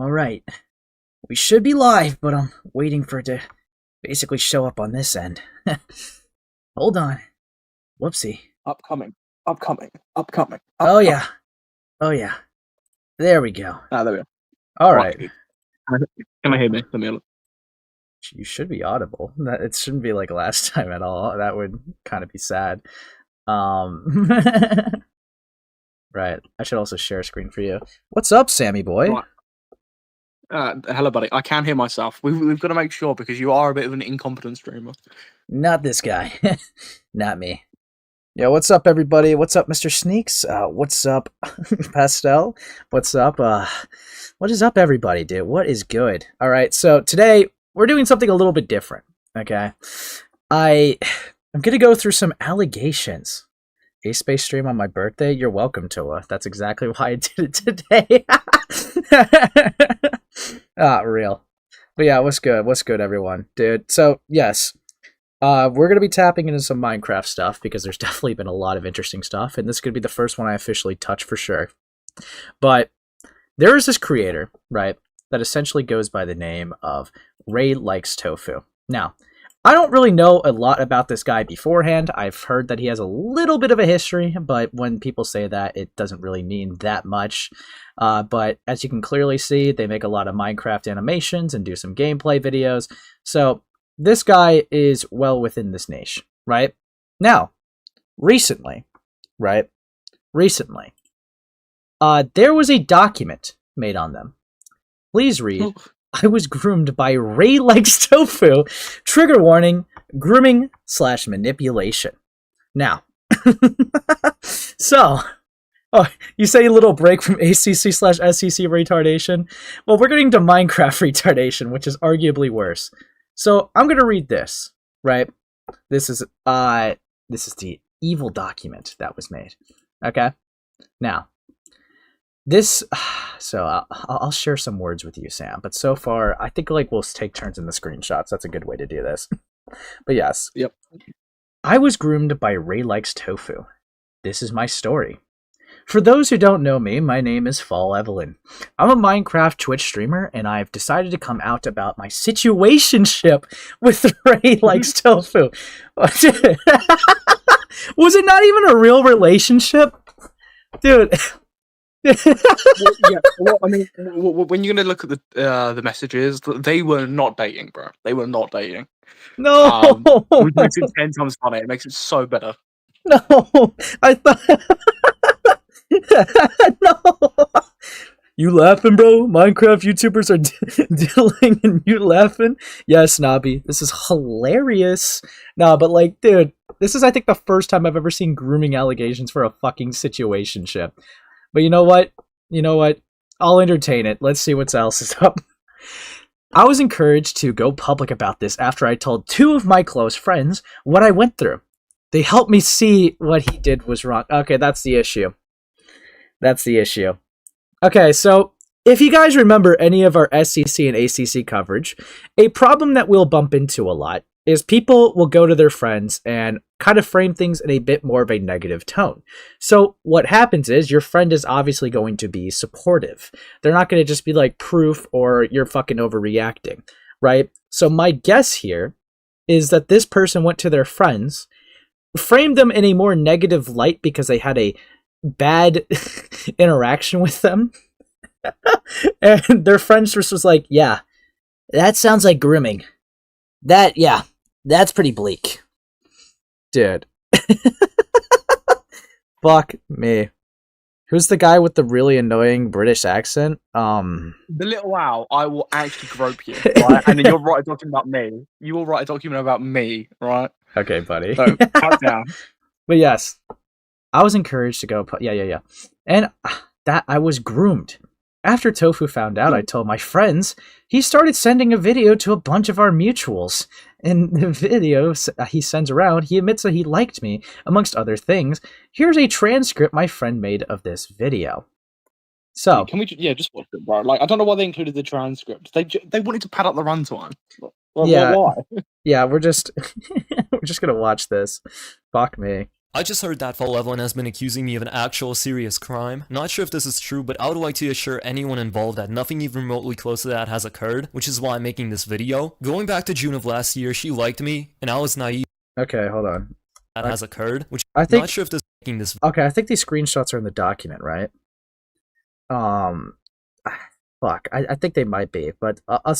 Alright. We should be live, but I'm waiting for it to basically show up on this end. Hold on. Whoopsie. Upcoming. Oh yeah. There we go. Ah, there we go. Alright. Can I hear me? Let me look. You should be audible. It shouldn't be like last time at all. That would kind of be sad. Right. I should also share a screen for you. What's up, Sammy boy? Right. Hello, buddy. I can hear myself. We've got to make sure because you are a bit of an incompetent streamer. Not this guy. Not me. Yo, what's up, everybody? What's up, Mr. Sneaks? What's up, Pastel? What's up? What is up, everybody, dude? What is good? All right, so today we're doing something a little bit different, okay? I'm going to go through some allegations. A-Space stream on my birthday? You're welcome, Toa. That's exactly why I did it today. Real. But yeah, what's good? What's good, everyone? Dude, so, yes. We're going to be tapping into some Minecraft stuff because there's definitely been a lot of interesting stuff, and this could be the first one I officially touch for sure. But there is this creator, right, that essentially goes by the name of RayLikesTofu. Now, I don't really know a lot about this guy beforehand. I've heard that he has a little bit of a history, but when people say that, it doesn't really mean that much. But as you can clearly see, they make a lot of Minecraft animations and do some gameplay videos. So this guy is well within this niche, right? Now, recently, there was a document made on them. Please read. I was groomed by RayLikesTofu. Trigger warning, grooming / manipulation. Now, so, you say a little break from ACC / SCC retardation? Well, we're getting to Minecraft retardation, which is arguably worse. So, I'm going to read this, right? This is the evil document that was made. Okay? Now, this, so I'll share some words with you, Sam, but so far, I think like we'll take turns in the screenshots. That's a good way to do this. But yes. Yep. I was groomed by RayLikesTofu. This is my story. For those who don't know me, my name is Fall Evelyn. I'm a Minecraft Twitch streamer, and I've decided to come out about my situationship with RayLikesTofu. Was it not even a real relationship? Dude... Well, I mean, when you're gonna look at the messages, they were not dating, bro. They were not dating. No, which makes it 10 times funny. It makes it so better. No, I thought. No, you laughing, bro? Minecraft YouTubers are dealing, and you laughing? Yes, Nobby, this is hilarious. Nah, but like, dude, this is I think the first time I've ever seen grooming allegations for a fucking situationship. But you know what? I'll entertain it. Let's see what else is up. I was encouraged to go public about this after I told 2 of my close friends what I went through. They helped me see what he did was wrong. Okay, that's the issue. Okay, so if you guys remember any of our SCC and ACC coverage, a problem that we'll bump into a lot is people will go to their friends and kind of frame things in a bit more of a negative tone. So what happens is your friend is obviously going to be supportive. They're not going to just be like proof or you're fucking overreacting, right? So my guess here is that this person went to their friends, framed them in a more negative light because they had a bad interaction with them. And their friends just was like, yeah, that sounds like grooming. That's pretty bleak. Dude. Fuck me. Who's the guy with the really annoying British accent? The little wow, I will actually grope you, right? And then you'll write a document about me. You will write a document about me, right? Okay, buddy. So, calm down. But yes, I was encouraged to go... Yeah. And that I was groomed. After Tofu found out, I told my friends. He started sending a video to a bunch of our mutuals. In the video he sends around, he admits that he liked me, amongst other things. Here's a transcript my friend made of this video. So, can we just watch it, bro? Like, I don't know why they included the transcript. They wanted to pad up the runtime. Well, yeah, why? Yeah, we're just gonna watch this. Fuck me. I just heard that Fall Evelyn has been accusing me of an actual serious crime. Not sure if this is true, but I would like to assure anyone involved that nothing even remotely close to that has occurred, which is why I'm making this video. Going back to June of last year, she liked me, and I was naive. Okay, hold on. That has occurred, which I think. not sure if this is making this. Okay, I think these screenshots are in the document, right? Fuck, I think they might be, but I'll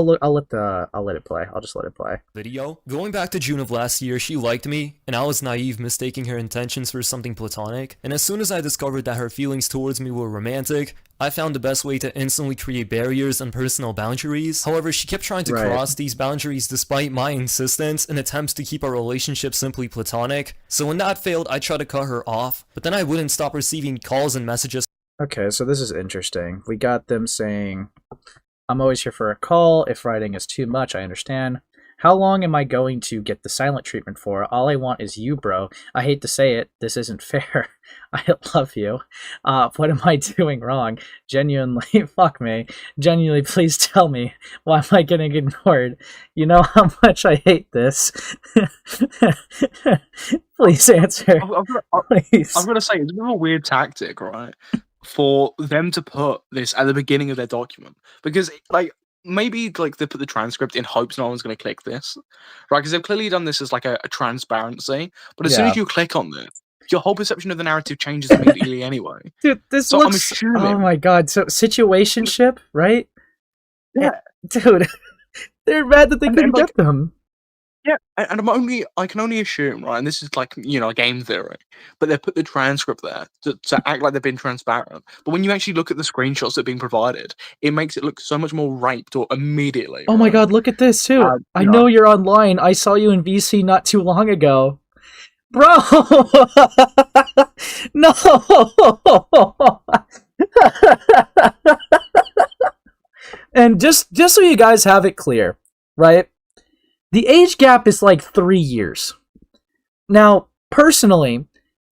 let it play. I'll just let it play. Video. Going back to June of last year, she liked me, and I was naive, mistaking her intentions for something platonic. And as soon as I discovered that her feelings towards me were romantic, I found the best way to instantly create barriers and personal boundaries. However, she kept trying to cross these boundaries despite my insistence and attempts to keep our relationship simply platonic. So when that failed, I tried to cut her off, but then I wouldn't stop receiving calls and messages. Okay, so this is interesting. We got them saying, I'm always here for a call. If writing is too much, I understand. How long am I going to get the silent treatment for? All I want is you, bro. I hate to say it. This isn't fair. I love you. What am I doing wrong? Genuinely, fuck me. Genuinely, please tell me. Why am I getting ignored? You know how much I hate this. Please answer. Please. I'm gonna say, it's a bit of a weird tactic, right? For them to put this at the beginning of their document, because like maybe like they put the transcript in hopes no one's going to click this, right? Because they've clearly done this as like a transparency, but as soon as you click on this, your whole perception of the narrative changes immediately anyway. Dude, this looks. Oh my god! So situationship, right? Yeah, dude, they're mad that they couldn't get them. Yeah, and I can only assume, right? And this is like, you know, a game theory, but they put the transcript there to act like they've been transparent. But when you actually look at the screenshots that are being provided, it makes it look so much more raped or immediately. Oh my god, look at this too. I know you're online. I saw you in VC not too long ago. Bro! No! And just so you guys have it clear, right? The age gap is like 3 years. Now, personally,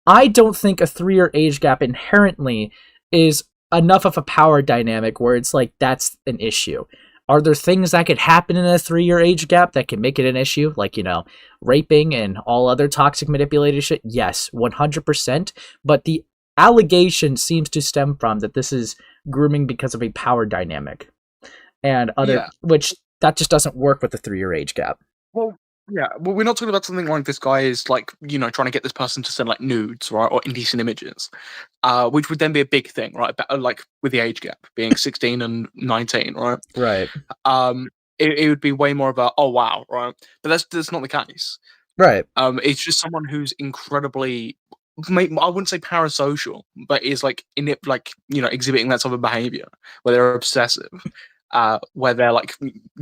I don't think a 3-year age gap inherently is enough of a power dynamic where it's like that's an issue. Are there things that could happen in a 3-year age gap that can make it an issue? Like, you know, raping and all other toxic manipulated shit? Yes, 100%. But the allegation seems to stem from that this is grooming because of a power dynamic. And other, which that just doesn't work with the 3-year age gap. Well, yeah, well, we're not talking about something like this guy is like, you know, trying to get this person to send like nudes, right, or indecent images, which would then be a big thing, right? Like with the age gap being 16 and 19, right? Right. It would be way more about, oh wow, right? But that's not the case, right? It's just someone who's incredibly, I wouldn't say parasocial, but is like like, you know, exhibiting that type of behavior where they're obsessive. Where they're like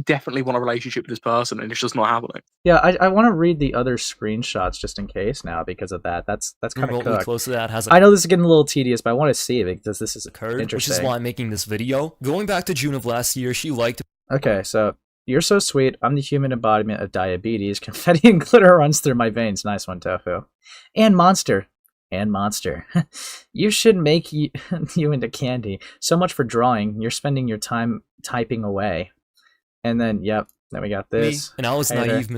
definitely want a relationship with this person and it's just not happening. Yeah, I want to read the other screenshots just in case now because of that. That's kind of cooked. Close to that has. I know this is getting a little tedious, but I want to see it because this is interesting. Which is why I'm making this video. Going back to June of last year, she liked. Okay, so you're so sweet. I'm the human embodiment of diabetes. Confetti and glitter runs through my veins. Nice one, Tofu. And monster. You should make you into candy. So much for drawing. You're spending your time typing away. And then, yep, then we got this. And I was naive.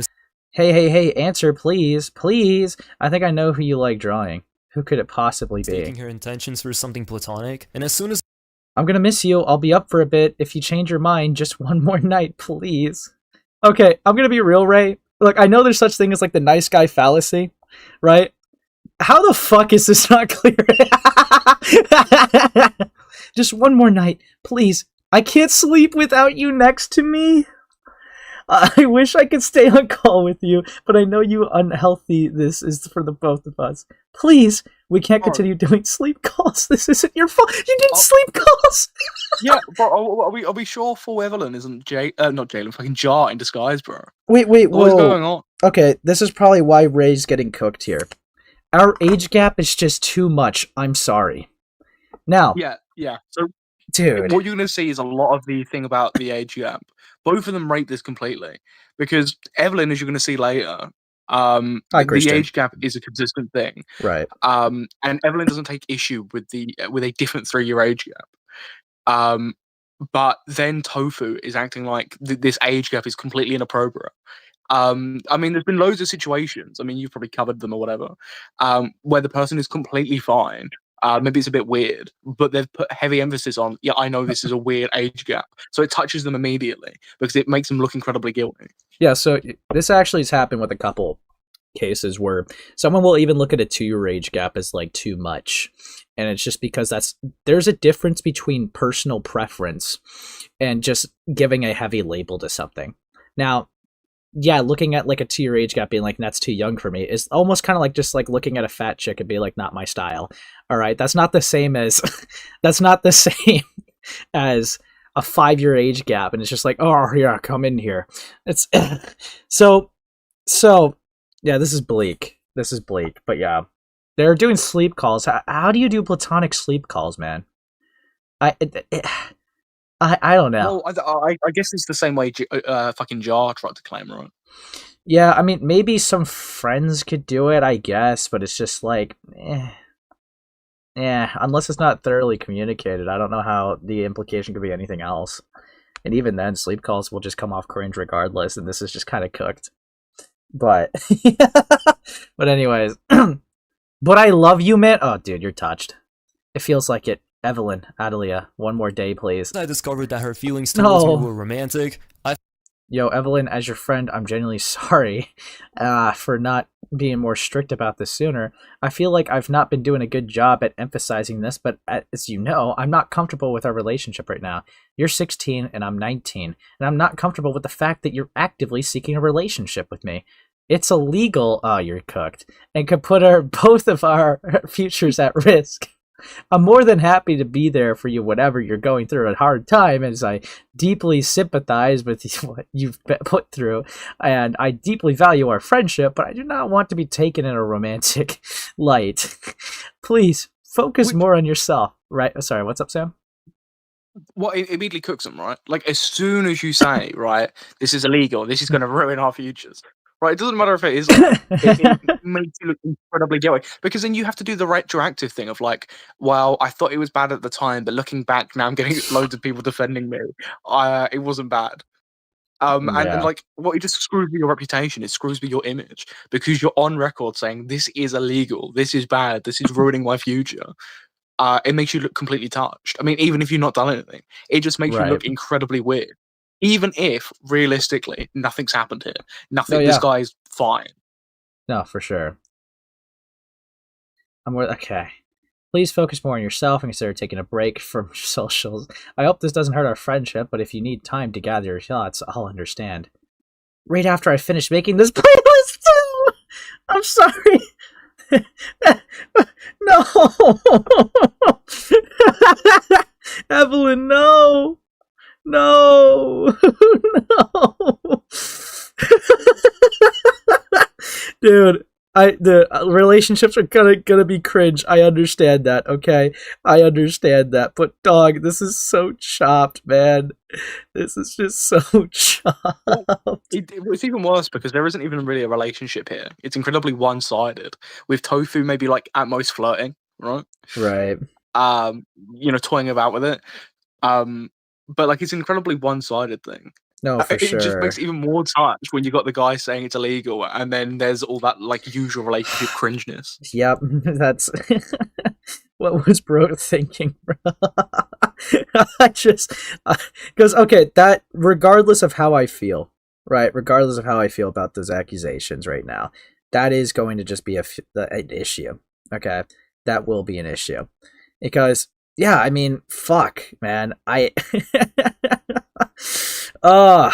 Hey, answer, please. Please. I think I know who you like drawing. Who could it possibly be? Taking her intentions for something platonic. And as soon as I'm gonna miss you, I'll be up for a bit. If you change your mind, just one more night, please. Okay, I'm gonna be real, Ray. Look, I know there's such thing as like the nice guy fallacy, right? How the fuck is this not clear? Just one more night, please. I can't sleep without you next to me. I wish I could stay on call with you, but I know you unhealthy. This is for the both of us. Please, we can't continue doing sleep calls. This isn't your fault. You did sleep calls. Yeah, but are we sure Full Evelyn isn't not Jalen, fucking Jar in disguise, bro? Wait, what's going on? Okay, this is probably why Ray's getting cooked here. Our age gap is just too much. I'm sorry. Now. Yeah. So, dude, what you're gonna see is a lot of the thing about the age gap. Both of them rate this completely because Evelyn, as you're gonna see later, the age gap is a consistent thing, right? And Evelyn doesn't take issue with a different 3-year age gap. But then Tofu is acting like this age gap is completely inappropriate. I mean, there's been loads of situations. I mean, you've probably covered them or whatever, where the person is completely fine. Maybe it's a bit weird, but they've put heavy emphasis on, yeah, I know this is a weird age gap. So it touches them immediately because it makes them look incredibly guilty. Yeah, so this actually has happened with a couple cases where someone will even look at a 2-year age gap as like too much. And it's just because there's a difference between personal preference and just giving a heavy label to something. Now, yeah, looking at like a 2-year age gap being like, that's too young for me is almost kind of like just like looking at a fat chick and be like, not my style. All right. That's not the same as a 5-year age gap. And it's just like, oh yeah, come in here. It's so yeah, this is bleak. But yeah, they're doing sleep calls. How do you do platonic sleep calls, man? I don't know. Well, I guess it's the same way fucking Jar tried to claim, right? Yeah, I mean, maybe some friends could do it, I guess, but it's just like, unless it's not thoroughly communicated, I don't know how the implication could be anything else. And even then, sleep calls will just come off cringe regardless, and this is just kind of cooked. But, but anyways, but I love you, man. Oh, dude, you're touched. It feels like it. Evelyn, Adelia, one more day, please. I discovered that her feelings towards me were romantic. Yo, Evelyn, as your friend, I'm genuinely sorry for not being more strict about this sooner. I feel like I've not been doing a good job at emphasizing this, but as you know, I'm not comfortable with our relationship right now. You're 16 and I'm 19, and I'm not comfortable with the fact that you're actively seeking a relationship with me. It's illegal. Oh, you're cooked. And could put both of our futures at risk. I'm more than happy to be there for you whenever you're going through a hard time, as I deeply sympathize with what you've put through, and I deeply value our friendship, but I do not want to be taken in a romantic light. Please, focus more on yourself. Right? Sorry, what's up, Sam? Well, it immediately cooks them, right? Like, as soon as you say, right, this is illegal, this is going to ruin our futures. Right, it doesn't matter if it is. It makes you look incredibly guilty, because then you have to do the retroactive thing of like, well, I thought it was bad at the time, but looking back now, I'm getting loads of people defending me. It wasn't bad. And like, what it just screws with your reputation. It screws with your image, because you're on record saying this is illegal, this is bad, this is ruining my future. It makes you look completely touched. I mean, even if you've not done anything, it just makes you look incredibly weird. Even if, realistically, nothing's happened here. This guy's fine. No, for sure. Okay. Please focus more on yourself and consider taking a break from socials. I hope this doesn't hurt our friendship, but if you need time to gather your thoughts, I'll understand. Right after I finish making this playlist too! I'm sorry! No! Evelyn, no! No! No! Dude, the relationships are gonna be cringe. I understand that, okay? I understand that. But dog, this is so chopped, man. This is just so chopped. It's even worse because there isn't even really a relationship here. It's incredibly one-sided. With Tofu maybe like at most flirting, right? Right. Toying about with it. But like it's an incredibly one-sided thing. No, for sure. It just makes it even more touch when you got the guy saying it's illegal, and then there's all that like usual relationship cringeness. Yep, that's what was bro thinking, bro. Because okay, that regardless of how I feel, right? Regardless of how I feel about those accusations right now, that is going to just be an issue. Okay, that will be an issue because yeah, I mean, fuck, man, Well,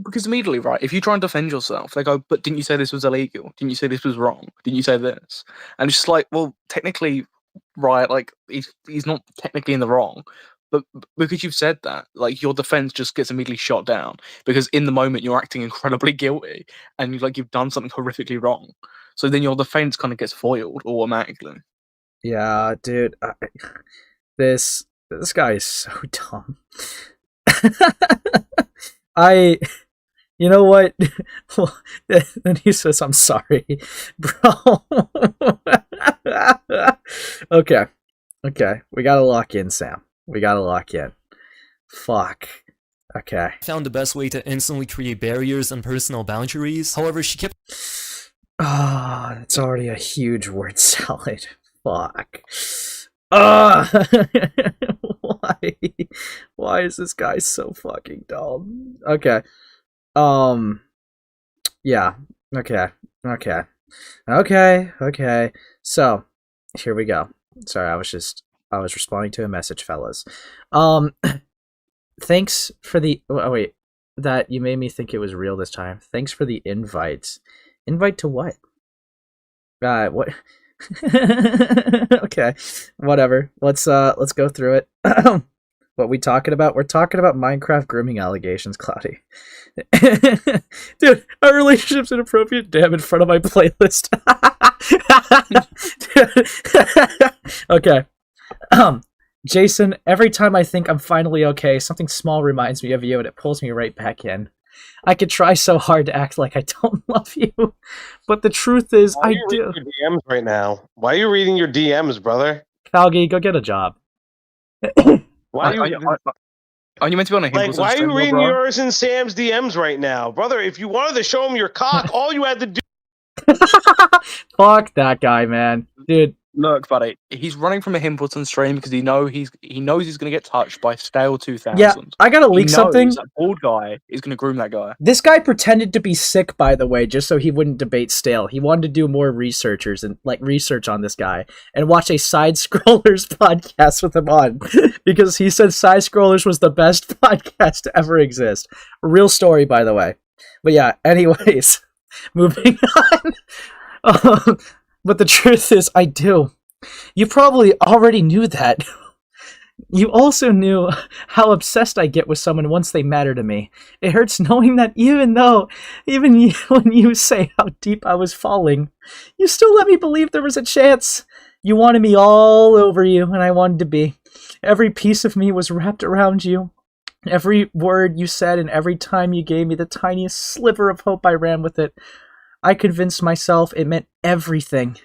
because immediately, right, if you try and defend yourself, they go, but didn't you say this was illegal? Didn't you say this was wrong? Didn't you say this? And it's just like, well, technically, right, like, he's not technically in the wrong, but because you've said that, like, your defense just gets immediately shot down, because in the moment, you're acting incredibly guilty, and you've done something horrifically wrong. So then your defense kind of gets foiled automatically. Yeah, dude, this guy is so dumb. You know what? Well, then he says, I'm sorry, bro. Okay. We gotta lock in, Sam. We gotta lock in. Fuck. Okay. Found the best way to instantly create barriers and personal boundaries. However, she kept Ah, it's already a huge word salad. Fuck. Ah, why? Why is this guy so fucking dumb? Okay. Yeah. Okay. Okay. So, here we go. Sorry, I was responding to a message, fellas. Thanks for the wait, that you made me think it was real this time. Thanks for the invite. Invite to what? What? Okay, whatever. Let's go through it. What we talking about? We're talking about Minecraft grooming allegations, Cloudy. Dude, our relationship's inappropriate. Damn, in front of my playlist. Okay. Jason, every time I think I'm finally okay, something small reminds me of you and it pulls me right back in. I could try so hard to act like I don't love you, but the truth is I do. Why are you reading your DMs right now? Why are you reading your DMs, brother? Calgy, go get a job. Why are you meant to be on a like? Why are you reading yours and Sam's DMs right now, brother? If you wanted to show him your cock, all you had to do. Fuck that guy, man, dude. Look, buddy, he's running from a Himbleton stream because he knows he's going to get touched by Stale 2000. Yeah, I gotta leak something. That bald guy is going to groom that guy. This guy pretended to be sick, by the way, just so he wouldn't debate Stale. He wanted to do more research on this guy and watch a Side Scrollers podcast with him on because he said Side Scrollers was the best podcast to ever exist. Real story, by the way. But yeah, anyways, moving on. But the truth is, I do. You probably already knew that. You also knew how obsessed I get with someone once they matter to me. It hurts knowing that even when you say how deep I was falling, you still let me believe there was a chance. You wanted me all over you, and I wanted to be. Every piece of me was wrapped around you. Every word you said and every time you gave me the tiniest sliver of hope, I ran with it. I convinced myself it meant everything,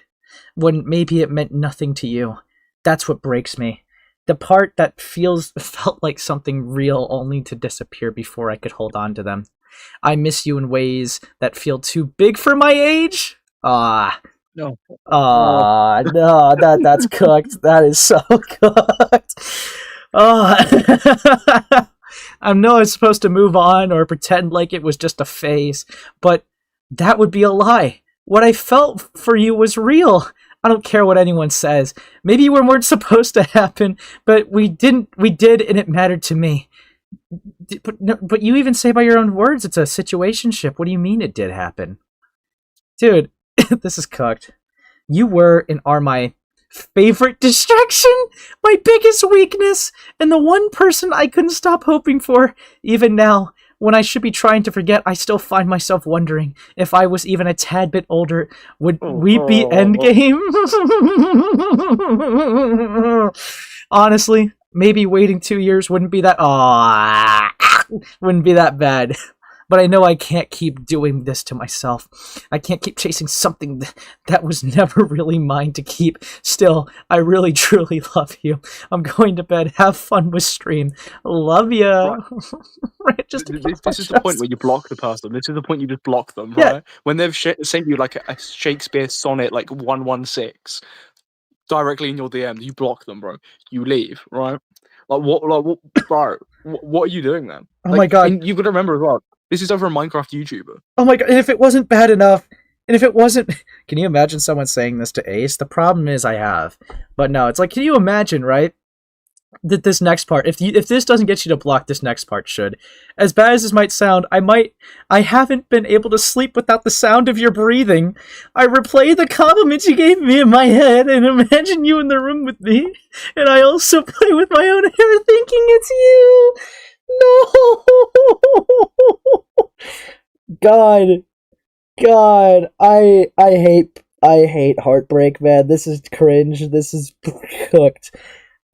when maybe it meant nothing to you. That's what breaks me. The part that felt like something real only to disappear before I could hold on to them. I miss you in ways that feel too big for my age. No, that's cooked. That is so cooked. I know I'm supposed to move on or pretend like it was just a phase, but that would be a lie. What I felt for you was real. I don't care what anyone says. Maybe we weren't supposed to happen, but we did, and it mattered to me. But you even say by your own words it's a situationship. What do you mean it did happen? Dude, this is cooked. You were and are my favorite distraction, my biggest weakness, and the one person I couldn't stop hoping for, even now. When I should be trying to forget, I still find myself wondering if I was even a tad bit older, would we be endgame? Honestly, maybe waiting 2 years wouldn't be that bad. But I know I can't keep doing this to myself. I can't keep chasing something that was never really mine to keep. Still, I really, truly love you. I'm going to bed. Have fun with stream. Love ya. Right. This is the point where you block the person. This is the point you just block them, right? Yeah. When they've sent you like a Shakespeare sonnet, like 116, directly in your DM, you block them, bro. You leave, right? Like what, bro? What are you doing, man? Oh my god! And you've got to remember as well. This is over a Minecraft YouTuber. Oh my god, and if it wasn't bad enough, and if it wasn't... Can you imagine someone saying this to Ace? The problem is I have. But no, it's like, can you imagine, right? That this next part, if this doesn't get you to block, this next part should. As bad as this might sound, I haven't been able to sleep without the sound of your breathing. I replay the compliments you gave me in my head and imagine you in the room with me. And I also play with my own hair thinking it's you. No! God, I hate heartbreak, man. This is cringe. This is cooked.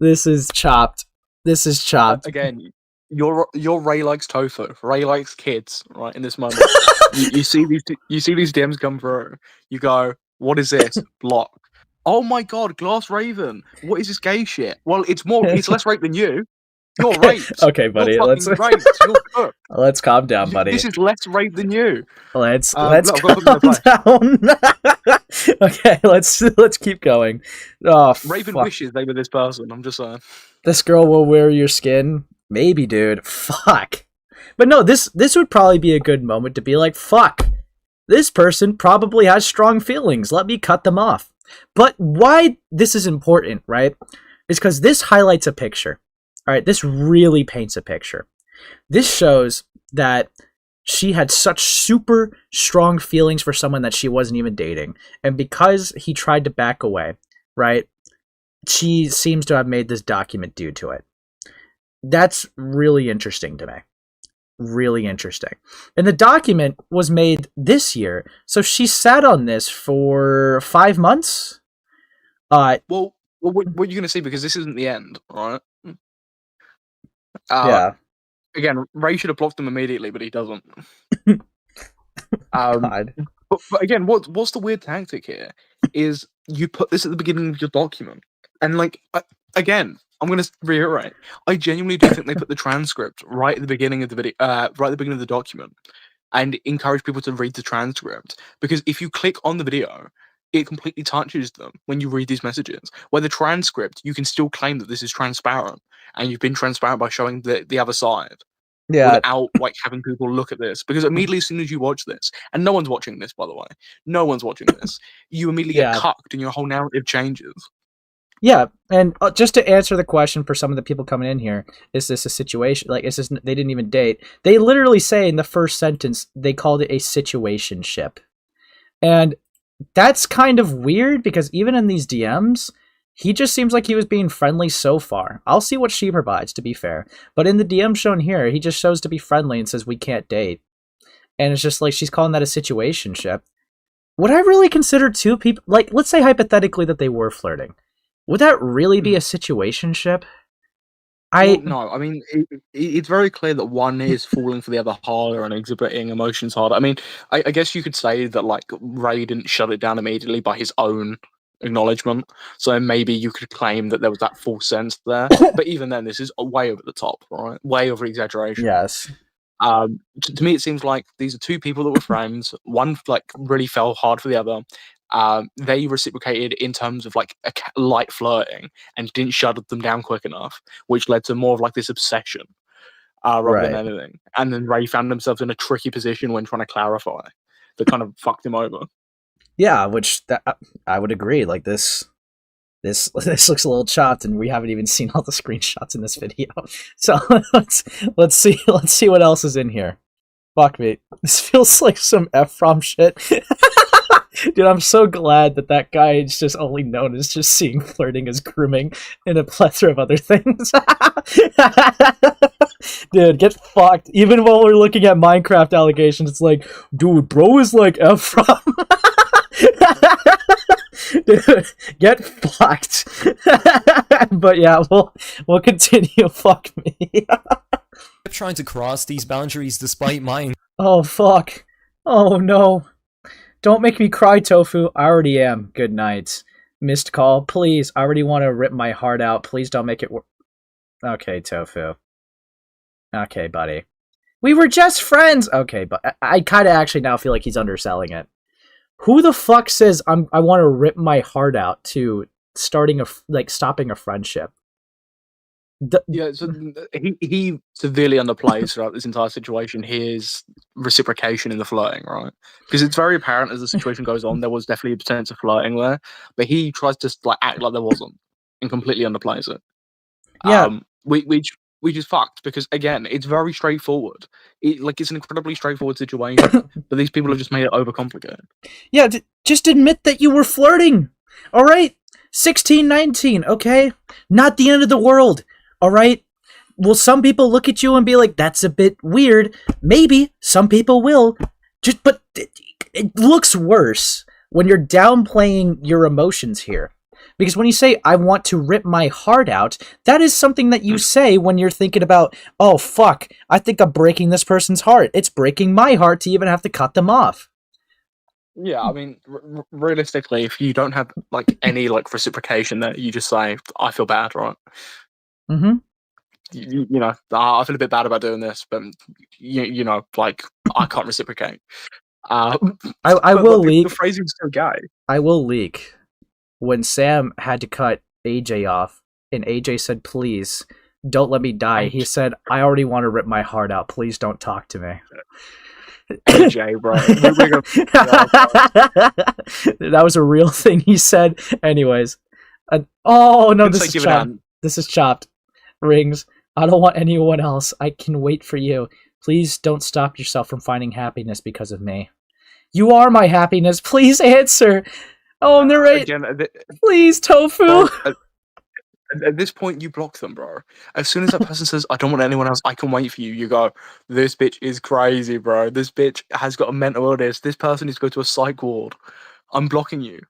This is chopped. Again, you're Ray likes tofu. Ray likes kids, right? In this moment, you see these DMs come through. You go, what is this? Block. Oh my god, Glass Raven. What is this gay shit? Well, it's less rape than you. You're raped. Okay, buddy. You're fucking raped. You're cooked. Let's calm down, buddy. This is less rape than you. Let's look, I've got calm something down. Okay, let's keep going. Oh, Raven fuck. wishes they were this person. I'm just saying. This girl will wear your skin. Maybe, dude. Fuck. But no, this would probably be a good moment to be like, fuck. This person probably has strong feelings. Let me cut them off. But why this is important, right? Is because this highlights a picture. All right, this really paints a picture. This shows that she had such super strong feelings for someone that she wasn't even dating. And because he tried to back away, right, she seems to have made this document due to it. That's really interesting to me. Really interesting. And the document was made this year, so she sat on this for 5 months. Well, what are you going to see? Because this isn't the end, right? Yeah. Again, Ray should have blocked them immediately, but he doesn't. God. But again, what's the weird tactic here? Is you put this at the beginning of your document, and like again, I'm going to reiterate. I genuinely do think they put the transcript right at the beginning of the video, right at the beginning of the document, and encourage people to read the transcript. Because if you click on the video, it completely touches them when you read these messages. Where the transcript, you can still claim that this is transparent, and you've been transparent by showing the other side. Yeah. Without like having people look at this, because immediately as soon as you watch this, and no one's watching this, by the way, no one's watching this, you immediately get cucked and your whole narrative changes. Yeah, and just to answer the question for some of the people coming in here, is this a situation? Like, is this? They didn't even date. They literally say in the first sentence they called it a situationship, and that's kind of weird because even in these DMs, he just seems like he was being friendly so far. I'll see what she provides, to be fair, but in the DM shown here, he just shows to be friendly and says we can't date, and it's just like she's calling that a situationship. Would I really consider two people, like, let's say hypothetically that they were flirting? Would that really be a situationship? No, I mean, it's very clear that one is falling for the other harder and exhibiting emotions harder. I mean, I guess you could say that, like, Ray didn't shut it down immediately by his own acknowledgement, so maybe you could claim that there was that false sense there. But even then, this is way over the top, right? Way over exaggeration. Yes. To me, it seems like these are two people that were friends. One, like, really fell hard for the other. They reciprocated in terms of like a light flirting and didn't shut them down quick enough, which led to more of like this obsession rather than anything. And then Ray found himself in a tricky position when trying to clarify that kind of fucked him over. Yeah, which I would agree. Like this looks a little chopped, and we haven't even seen all the screenshots in this video. So let's see what else is in here. Fuck me, this feels like some F-Rom shit. Dude, I'm so glad that guy is just only known as just seeing flirting as grooming and a plethora of other things. Dude, get fucked. Even while we're looking at Minecraft allegations, it's like, dude, bro is like F-Rom. Dude, get fucked. But yeah, we'll continue. Fuck me. kept trying to cross these boundaries despite mine. Oh, fuck. Oh, no. Don't make me cry, Tofu. I already am. Good night. Missed call. Please. I already want to rip my heart out. Please don't make it work. Okay, Tofu. Okay, buddy. We were just friends. Okay, but I kind of actually now feel like he's underselling it. Who the fuck says I want to rip my heart out to stopping a friendship? Yeah, so he severely underplays throughout this entire situation his reciprocation in the flirting, right? Because it's very apparent as the situation goes on, there was definitely a sense of flirting there, but he tries to act like there wasn't and completely underplays it. Yeah, which is fucked because again, it's very straightforward. It's an incredibly straightforward situation, but these people have just made it overcomplicated. Yeah, just admit that you were flirting. All right, 16, 19. Okay, not the end of the world. All right. Will some people look at you and be like, "That's a bit weird"? Maybe some people will. But it looks worse when you're downplaying your emotions here. Because when you say, "I want to rip my heart out," that is something that you say when you're thinking about, "Oh, fuck, I think I'm breaking this person's heart. It's breaking my heart to even have to cut them off." Yeah, I mean, realistically, if you don't have any reciprocation there, you just say, "I feel bad," right? Mm-hmm. you know, I feel a bit bad about doing this, but you know, like I can't reciprocate. I But, will like, leak. The phrasing's so gay. I will leak. When Sam had to cut AJ off, and AJ said, "Please don't let me die," he said, "I already want to rip my heart out. Please don't talk to me." AJ, bro. That was a real thing he said. Anyways, oh no, this is chopped. This is chopped. Rings. I don't want anyone else. I can wait for you. Please don't stop yourself from finding happiness because of me. You are my happiness. Please answer. Oh, narrate. Again, please, Tofu. Bro, at this point, you block them, bro. As soon as that person says, "I don't want anyone else. I can wait for you," you go, "This bitch is crazy, bro. This bitch has got a mental illness. This person needs to go to a psych ward. I'm blocking you."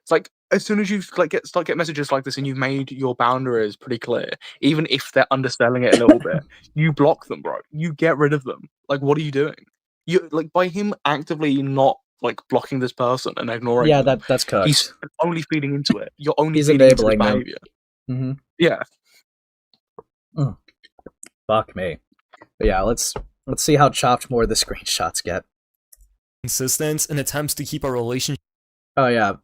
It's like as soon as you like get messages like this and you've made your boundaries pretty clear, even if they're underselling it a little bit, you block them, bro. You get rid of them. Like, what are you doing? You like by him actively not like blocking this person and ignoring them, that's cooked. He's only feeding into it. You're only he's feeding into his enabling them. behavior. Mm-hmm. Yeah. Fuck me. But yeah, let's see how chopped more the screenshots get. Consistent and attempts to keep our relationship. Oh yeah.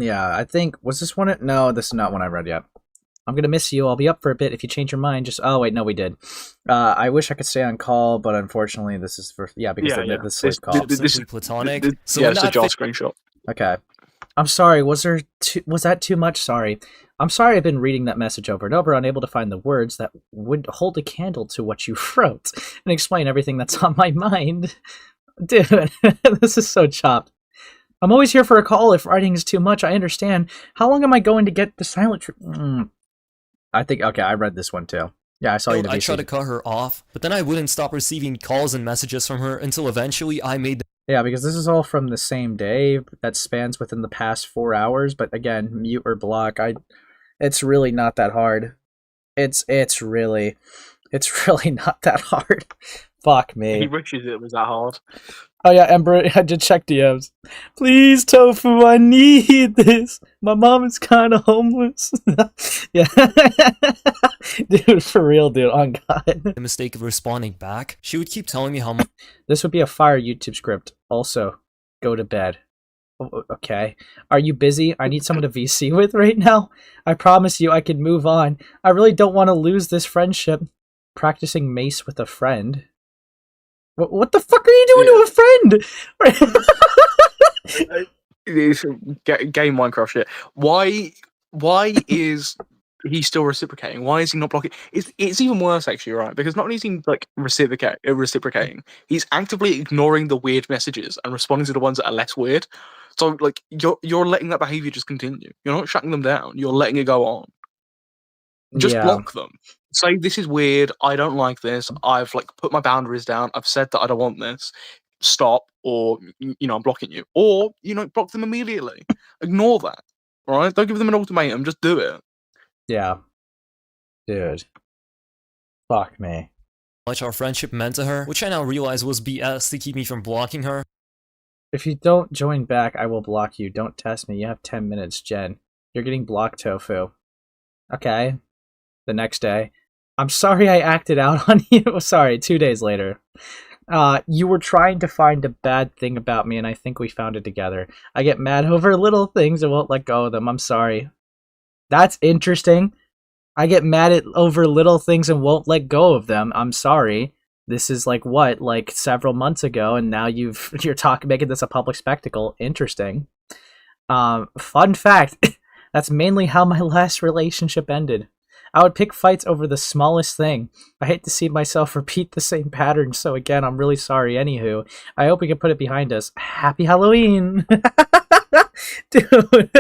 I think was this one? No, this is not one I read yet. I'm gonna miss you. I'll be up for a bit if you change your mind. Just oh wait, no, we did. I wish I could stay on call, but unfortunately, this is for this is call. This is platonic. So yeah, it's a Josh screenshot. Okay. I'm sorry. Was that too much? Sorry. I'm sorry I've been reading that message over and over, unable to find the words that would hold a candle to what you wrote and explain everything that's on my mind. Dude, this is so chopped. I'm always here for a call if writing is too much. I understand. How long am I going to get the silent I think, okay, I read this one too. Yeah, I saw you. I tried to cut her off, but then I wouldn't stop receiving calls and messages from her until eventually I made Yeah, because this is all from the same day that spans within the past 4 hours. But again, mute or block. It's really not that hard. It's really not that hard. Fuck me. He wishes it was that hard. Oh yeah, Ember, I did check DMs. Please, Tofu, I need this. My mom is kind of homeless. Yeah. Dude, for real, dude, on God. the mistake of responding back. She would keep telling me how much. This would be a fire YouTube script. Also, go to bed. Okay. Are you busy? I need someone to VC with right now. I promise you I can move on. I really don't want to lose this friendship. Practicing mace with a friend. What the fuck are you doing to a friend? It's game Minecraft shit. Why is he still reciprocating? Why is he not blocking? It's even worse actually, right? Because not only is he like reciprocating, he's actively ignoring the weird messages and responding to the ones that are less weird. So like you're letting that behavior just continue. You're not shutting them down. You're letting it go on. Just block them. Say this is weird. I don't like this. I've like put my boundaries down. I've said that I don't want this. Stop, or I'm blocking you, or block them immediately. Ignore that. All right? Don't give them an ultimatum. Just do it. Yeah, dude. Fuck me. Much our friendship meant to her, which I now realize was BS to keep me from blocking her. If you don't join back, I will block you. Don't test me. You have 10 minutes, Jen. You're getting blocked, Tofu. Okay. The next day. I'm sorry I acted out on you. Sorry, 2 days later. You were trying to find a bad thing about me, and I think we found it together. I get mad over little things and won't let go of them. I'm sorry. That's interesting. I get mad over little things and won't let go of them. I'm sorry. This is like several months ago, and now you're making this a public spectacle. Interesting. Fun fact. That's mainly how my last relationship ended. I would pick fights over the smallest thing. I hate to see myself repeat the same pattern, so again, I'm really sorry. Anywho, I hope we can put it behind us. Happy Halloween! Dude.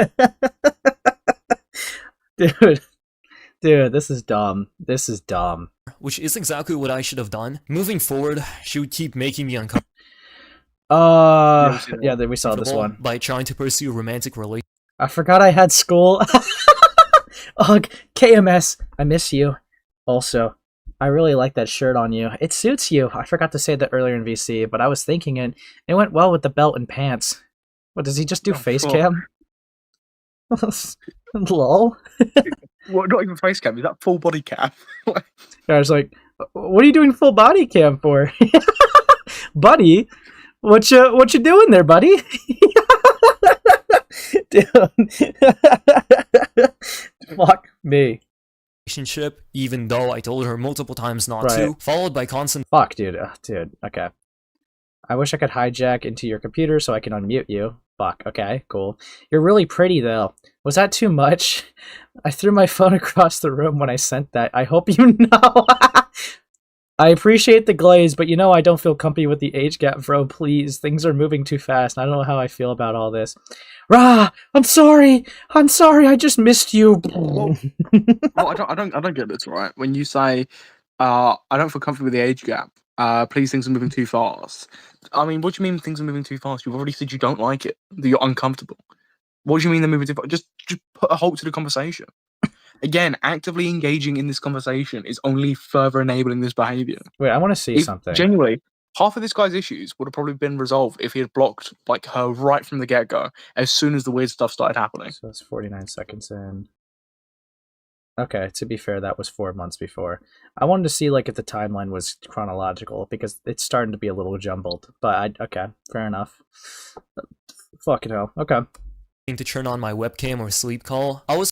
Dude, this is dumb. This is dumb. Which is exactly what I should have done. Moving forward, she would keep making me uncomfortable. Yeah, we saw this one. By trying to pursue a romantic relationship. I forgot I had school. Ugh, KMS, I miss you. Also, I really like that shirt on you. It suits you. I forgot to say that earlier in VC, but I was thinking it went well with the belt and pants. What, does he just do face cam? Lol. What? Not even face cam. Is that full body cam? I was like, "What are you doing full body cam for, buddy? What you doing there, buddy?" Dude. Fuck me. relationship, even though I told her multiple times not Right. to, followed by constant Fuck, dude. Dude. Okay. I wish I could hijack into your computer so I can unmute you. Fuck. Okay. Cool. You're really pretty though. Was that too much? I threw my phone across the room when I sent that. I hope you know. I appreciate the glaze, but you know I don't feel comfy with the age gap, bro. Please, things are moving too fast. I don't know how I feel about all this. Rah! I'm sorry. I just missed you. Well, I don't get this, right? When you say, I don't feel comfortable with the age gap. Please, things are moving too fast. I mean, what do you mean things are moving too fast? You've already said you don't like it. That you're uncomfortable. What do you mean they're moving too fast? Just put a halt to the conversation. Again, actively engaging in this conversation is only further enabling this behavior. Wait, I want to see something. Genuinely, half of this guy's issues would have probably been resolved if he had blocked like her right from the get-go as soon as the weird stuff started happening. So that's 49 seconds in. Okay, to be fair, that was 4 months before. I wanted to see like if the timeline was chronological because it's starting to be a little jumbled. But okay, fair enough. Fucking hell. Okay. to turn on my webcam or sleep call. I was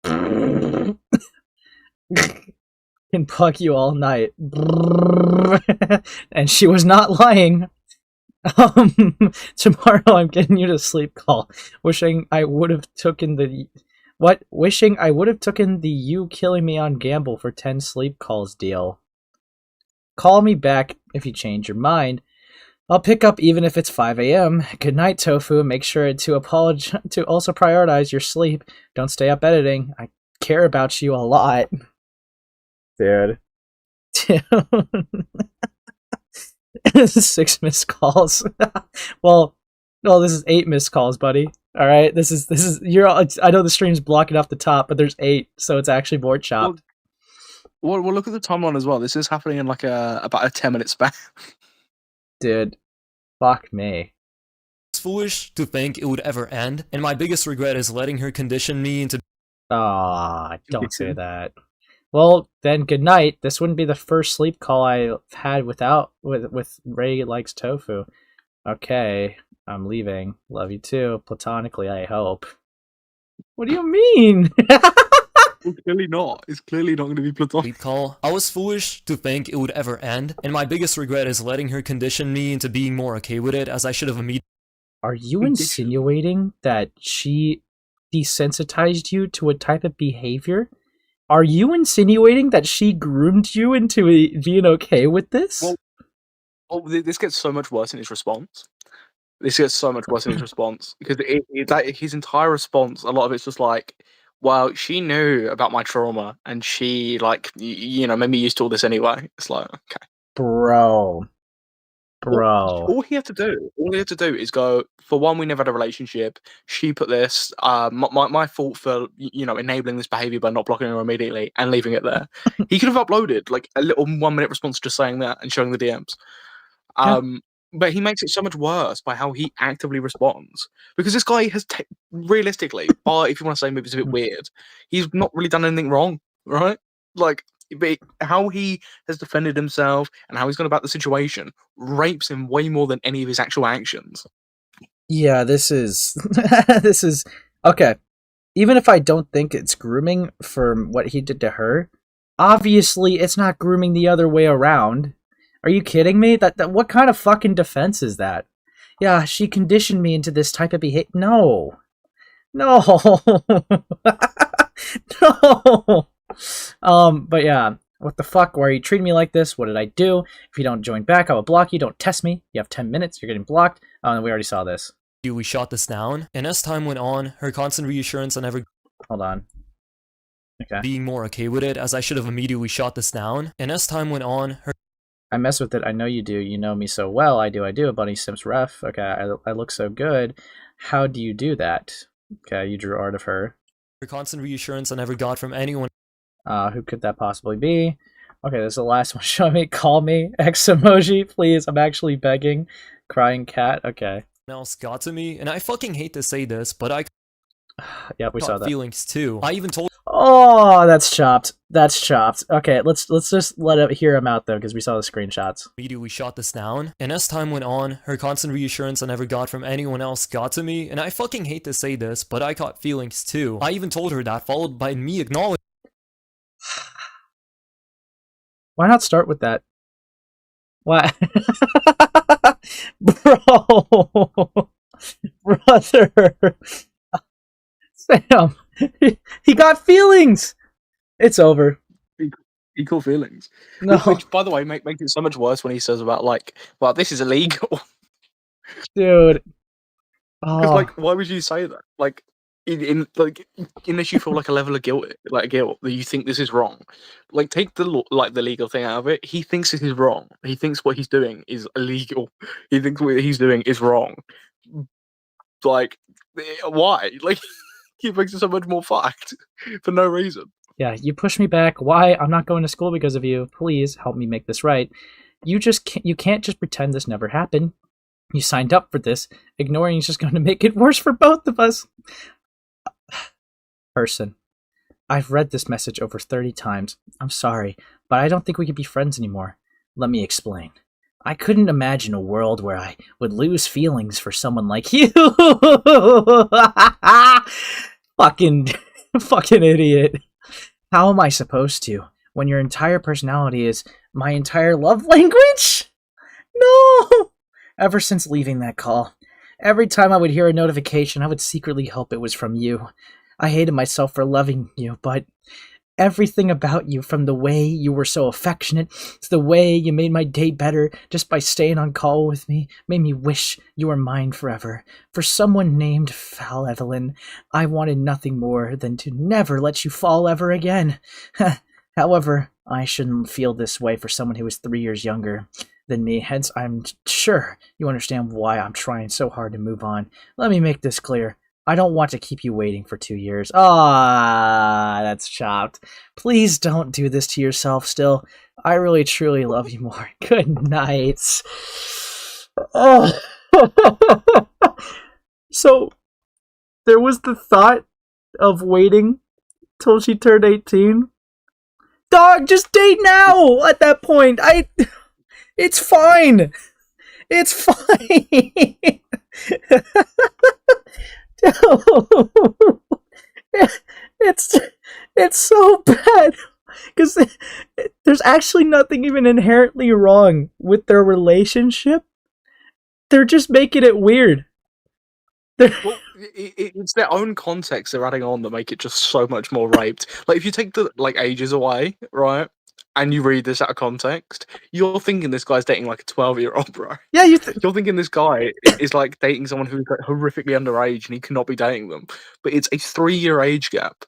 Can bug you all night. And she was not lying. Tomorrow I'm getting you to sleep call. Wishing I would have taken the you killing me on gamble for 10 sleep calls deal. Call me back if you change your mind. I'll pick up even if it's 5 a.m. Good night, Tofu. Make sure to also prioritize your sleep. Don't stay up editing. I care about you a lot. Dude. 6 missed calls. well, this is 8 missed calls, buddy. All right, this is I know the stream's blocking off the top, but there's 8, so it's actually more chopped. Well, look at the timeline as well. This is happening in like about a 10-minute span. Dude, fuck me. It's foolish to think it would ever end, and my biggest regret is letting her condition me into Don't say that. Well, then good night. This wouldn't be the first sleep call I've had with RayLikesTofu. Okay, I'm leaving. Love you too. Platonically, I hope. What do you mean? Well, clearly not. It's clearly not going to be platonic. sleep call. I was foolish to think it would ever end, and my biggest regret is letting her condition me into being more okay with it, as I should have immediately. Are you insinuating that she desensitized you to a type of behavior? Are you insinuating that she groomed you into being okay with this? Well, this gets so much worse in his response. Because his entire response, a lot of it's just like, well, she knew about my trauma, and she, like, made me used to all this anyway. It's like, okay. Bro. All he had to do is go, for one, we never had a relationship. She put this, my fault for, enabling this behavior by not blocking her immediately and leaving it there. He could have uploaded, like, a little 1-minute response just saying that and showing the DMs. But he makes it so much worse by how he actively responds. Because this guy has, realistically, if you want to say maybe it's a bit weird, he's not really done anything wrong, right? Like, but how he has defended himself and how he's gone about the situation rapes him way more than any of his actual actions. Yeah, this is... this is... Okay. Even if I don't think it's grooming for what he did to her, obviously it's not grooming the other way around. Are you kidding me? That what kind of fucking defense is that? Yeah, she conditioned me into this type of behavior. No. No. But yeah, what the fuck? Why are you treating me like this? What did I do? If you don't join back, I will block you. Don't test me. You have 10 minutes. You're getting blocked. We already saw this. We shot this down, and as time went on, her constant reassurance on ever Hold on. Okay. being more okay with it, as I should have immediately shot this down, and as time went on, her I mess with it. I know you do. You know me so well. I do. Bunny Sims ref. Okay, I look so good. How do you do that? Okay, you drew art of her. constant reassurance I never got from anyone Who could that possibly be? Okay, this is the last one. Show me. Call me. X emoji, please. I'm actually begging. Crying cat. Okay. else got to me, and I fucking hate to say this, but I Yeah, we saw got that. feelings too. I even told Oh, that's chopped. That's chopped. Okay, let's just hear him out though, because we saw the screenshots. Immediately shot this down, and as time went on, her constant reassurance I never got from anyone else got to me, and I fucking hate to say this, but I caught feelings too. I even told her that, followed by me acknowledging. Why not start with that? Why? Bro! Brother! Sam! He got feelings! It's over. Equal feelings. No. Which, by the way, makes it so much worse when he says about, like, well, this is illegal. Dude. Because, Oh. like, why would you say that? Like, unless you feel like a level of guilt that you think this is wrong. Like, take the legal thing out of it. He thinks this is wrong. He thinks what he's doing is illegal. He thinks what he's doing is wrong. Like, why? Like, he makes it so much more fucked for no reason. Yeah, you push me back. Why? I'm not going to school because of you. Please help me make this right. You can't just pretend this never happened. You signed up for this. Ignoring is just going to make it worse for both of us. Person. I've read this message over 30 times. I'm sorry, but I don't think we can be friends anymore. Let me explain. I couldn't imagine a world where I would lose feelings for someone like you. Fucking idiot. How am I supposed to, when your entire personality is my entire love language? No! Ever since leaving that call, every time I would hear a notification, I would secretly hope it was from you. I hated myself for loving you, but everything about you, from the way you were so affectionate to the way you made my day better just by staying on call with me, made me wish you were mine forever. For someone named Val Evelyn, I wanted nothing more than to never let you fall ever again. However, I shouldn't feel this way for someone who is 3 years younger than me, hence I'm sure you understand why I'm trying so hard to move on. Let me make this clear. I don't want to keep you waiting for 2 years. Ah, that's chopped. Please don't do this to yourself still. I really truly love you more. Good night. Oh. So, there was the thought of waiting till she turned 18. Dog, just date now at that point. It's fine. It's fine. It's so bad because there's actually nothing even inherently wrong with their relationship. They're just making it weird. Well, it's their own context they're adding on that make it just so much more raped. Like, if you take the ages away, right, and you read this out of context, you're thinking this guy's dating like a 12-year-old, bro. Yeah, you're thinking this guy is like dating someone who's like horrifically underage and he cannot be dating them. But it's a 3-year age gap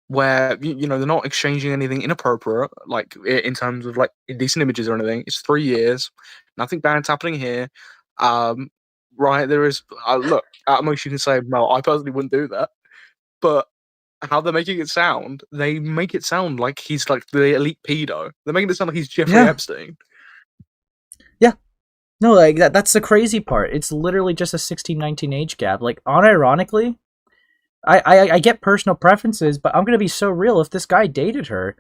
where they're not exchanging anything inappropriate, like in terms of like indecent images or anything. It's 3 years, nothing bad's happening here. Right, there is. Look, at most you can say, no, I personally wouldn't do that. But how they're making it sound, they make it sound like he's like the elite pedo. They're making it sound like he's Jeffrey Epstein. Yeah. No, like that's the crazy part. It's literally just a 16-19 age gap. Like, unironically, I get personal preferences, but I'm gonna be so real. If this guy dated her,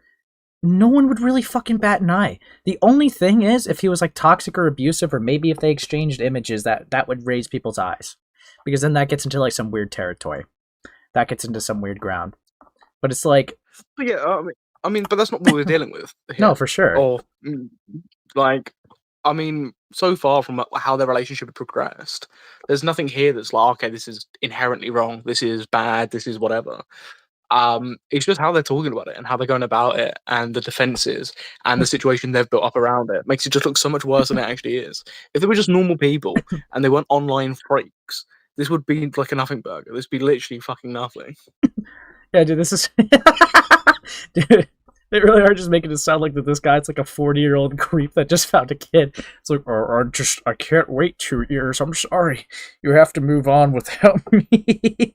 no one would really fucking bat an eye. The only thing is, if he was like toxic or abusive, or maybe if they exchanged images, that would raise people's eyes, because then that gets into like some weird territory. That gets into some weird ground. But it's like, but yeah, I mean, but that's not what we're dealing with here. No, for sure. Or like, I mean, so far from how their relationship had progressed, there's nothing here that's like, okay, this is inherently wrong. This is bad. This is whatever. It's just how they're talking about it and how they're going about it and the defenses and the situation they've built up around it makes it just look so much worse than it actually is. If they were just normal people and they weren't online freaks, this would be like a nothing burger. This would be literally fucking nothing. Yeah, dude, this is... Dude, they really are just making it sound like that this guy's like a 40-year-old creep that just found a kid. It's like, I can't wait 2 years. I'm sorry. You have to move on without me.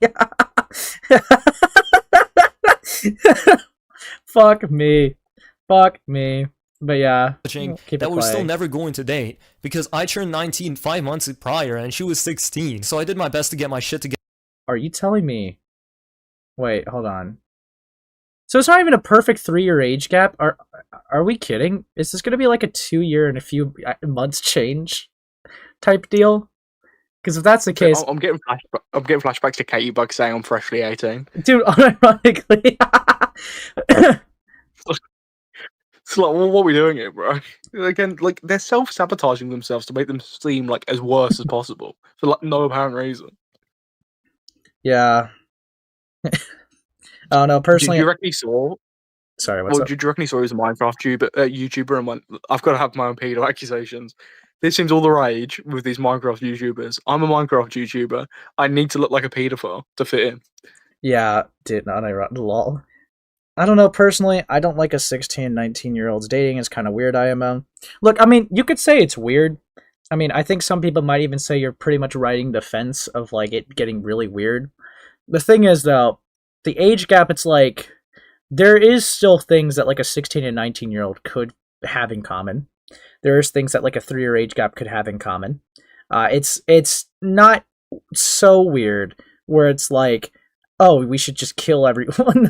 Fuck me. Fuck me. But yeah, that we're still never going to date, because I turned 19 5 months prior and she was 16, so I did my best to get my shit together. Are you telling me... Wait, hold on. So it's not even a perfect 3-year age gap. Are we kidding? Is this going to be like a 2-year and a few months change type deal? Because if that's the case, I'm getting flashbacks to Katie Bug saying I'm freshly 18. dude, unironically, It's like, well, what are we doing here, bro? Again, like they're self-sabotaging themselves to make them seem like as worse as possible for like no apparent reason. yeah. I don't know. Personally, Do you reckon he saw? sorry, what's up? Do you reckon he saw he was a Minecraft YouTuber and went, "I've got to have my own pedo accusations." This seems all the rage with these Minecraft YouTubers. I'm a Minecraft YouTuber. I need to look like a pedophile to fit in. Yeah, dude, not ironic. Lol. I don't know, personally, I don't like a 16, 19-year-olds dating. It's kind of weird, IMO. Look, I mean, you could say it's weird. I mean, I think some people might even say you're pretty much riding the fence of, like, it getting really weird. The thing is, though, the age gap, it's like, there is still things that, like, a 16 and 19-year-old could have in common. There is things that, like, a 3-year age gap could have in common. It's not so weird where it's like, oh, we should just kill everyone.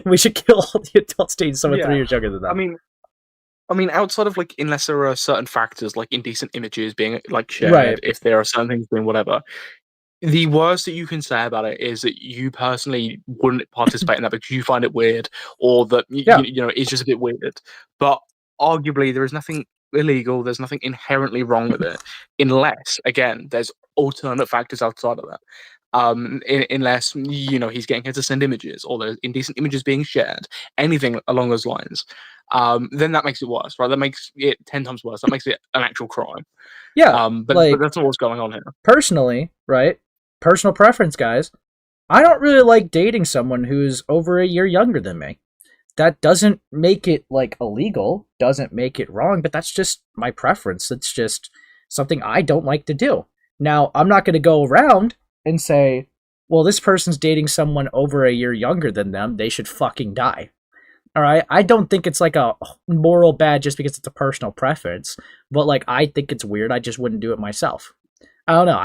We should kill all the adults dating someone 3 years younger than them. I mean, outside of like, unless there are certain factors like indecent images being like shared, Right. if there are certain things being whatever, the worst that you can say about it is that you personally wouldn't participate in that because you find it weird, or that you know it's just a bit weird. But arguably, there is nothing illegal. There's nothing inherently wrong with it, unless again there's alternate factors outside of that. Unless he's getting her to send images or there's indecent images being shared, anything along those lines, then that makes it worse, right? That makes it 10 times worse. That makes it an actual crime. Yeah, but that's not what's going on here. Personally, right? Personal preference, guys. I don't really like dating someone who's over a year younger than me. That doesn't make it like illegal, doesn't make it wrong, but that's just my preference. It's just something I don't like to do. Now, I'm not going to go around and say, well, this person's dating someone over a year younger than them, they should fucking die. All right? I don't think it's like a moral bad just because it's a personal preference, but like I think it's weird. I just wouldn't do it myself. I don't know.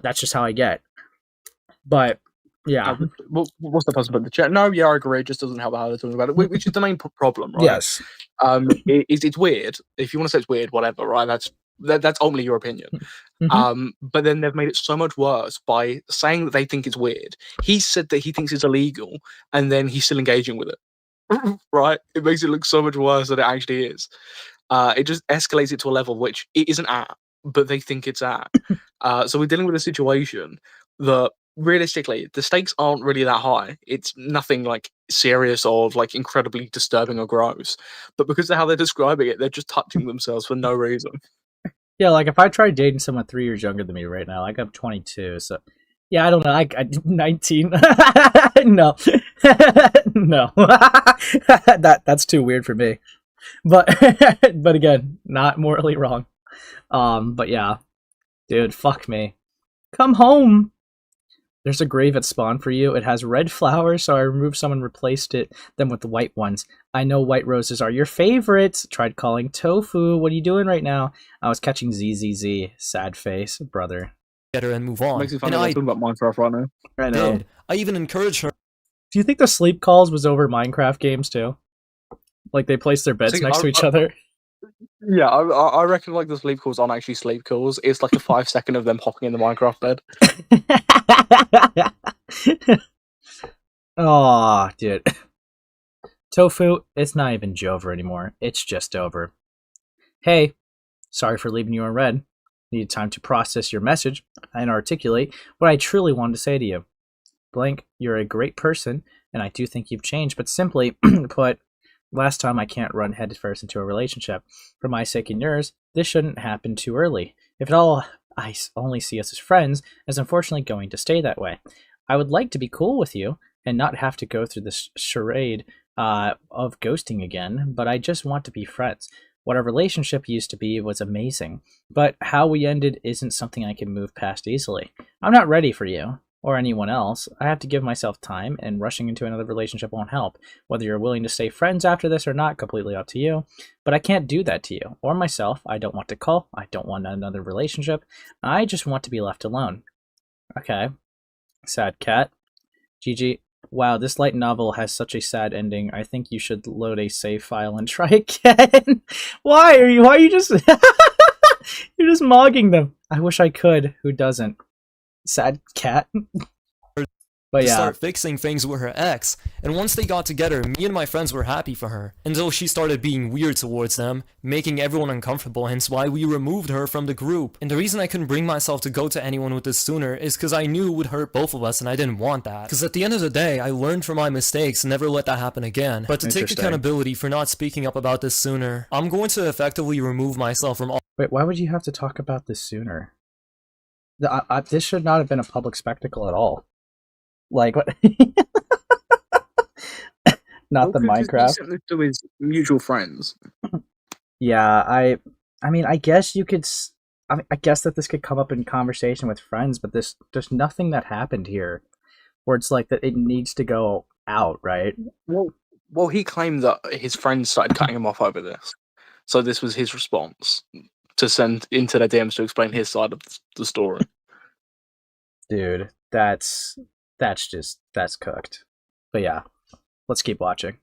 That's just how I get. But yeah. What's the person put in the chat? No, yeah, I agree. It just doesn't help how they're talking about it, which is the main problem, right? Yes. It's weird. If you want to say it's weird, whatever, right? That's ultimately your opinion. Mm-hmm. But then they've made it so much worse by saying that they think it's weird. He said that he thinks it's illegal, and then he's still engaging with it. Right? It makes it look so much worse than it actually is. It just escalates it to a level which it isn't at, but they think it's at. So we're dealing with a situation that realistically the stakes aren't really that high. It's nothing like serious or like incredibly disturbing or gross. But because of how they're describing it, they're just touching themselves for no reason. Yeah, like if I tried dating someone 3 years younger than me right now, like I'm 22, so yeah, I don't know. I 19. No, no, that's too weird for me. But but again, not morally wrong. But yeah, dude, fuck me. Come home. There's a grave at spawn for you. It has red flowers, so I removed some and replaced them with white ones. I know white roses are your favorites. Tried calling Tofu. What are you doing right now? I was catching ZZZ. Sad face, brother. Get her and move on. Makes me funny talking about Minecraft right now. I know. I even encouraged her. Do you think the sleep calls was over Minecraft games too? Like they placed their beds next to each other? Yeah, I reckon like the sleep calls aren't actually sleep calls. It's like a 5-second of them hopping in the Minecraft bed. Oh, dude. Tofu, it's not even Jover anymore. It's just over. Hey, sorry for leaving you on red. Needed time to process your message and articulate what I truly wanted to say to you. Blank, you're a great person, and I do think you've changed, but simply put, last time I can't run headfirst into a relationship. For my sake and yours, this shouldn't happen too early. If at all, I only see us as friends, as unfortunately going to stay that way. I would like to be cool with you and not have to go through this charade of ghosting again, but I just want to be friends. What our relationship used to be was amazing, but how we ended isn't something I can move past easily. I'm not ready for you. Or anyone else. I have to give myself time, and rushing into another relationship won't help. Whether you're willing to stay friends after this or not, completely up to you. But I can't do that to you, or myself. I don't want to call. I don't want another relationship. I just want to be left alone. Okay. Sad cat. GG. Wow, this light novel has such a sad ending. I think you should load a save file and try again. Why are you just you're just mogging them? I wish I could. Who doesn't? Sad cat. But to yeah, start fixing things with her ex, and once they got together, me and my friends were happy for her, until she started being weird towards them, making everyone uncomfortable, hence why we removed her from the group. And the reason I couldn't bring myself to go to anyone with this sooner is because I knew it would hurt both of us and I didn't want that. Because at the end of the day, I learned from my mistakes and never let that happen again. But to take Interesting. accountability for not speaking up about this sooner, I'm going to effectively remove myself from all wait, why would you have to talk about this sooner? This should not have been a public spectacle at all. Like what? Not the Minecraft. He sent this to his mutual friends. Yeah, I mean, I guess you could. I guess that this could come up in conversation with friends, but there's nothing that happened here where it's like that it needs to go out, right? Well, he claimed that his friends started cutting him off over this, so this was his response to send into their DMs to explain his side of the story. Dude, that's cooked. But yeah, let's keep watching.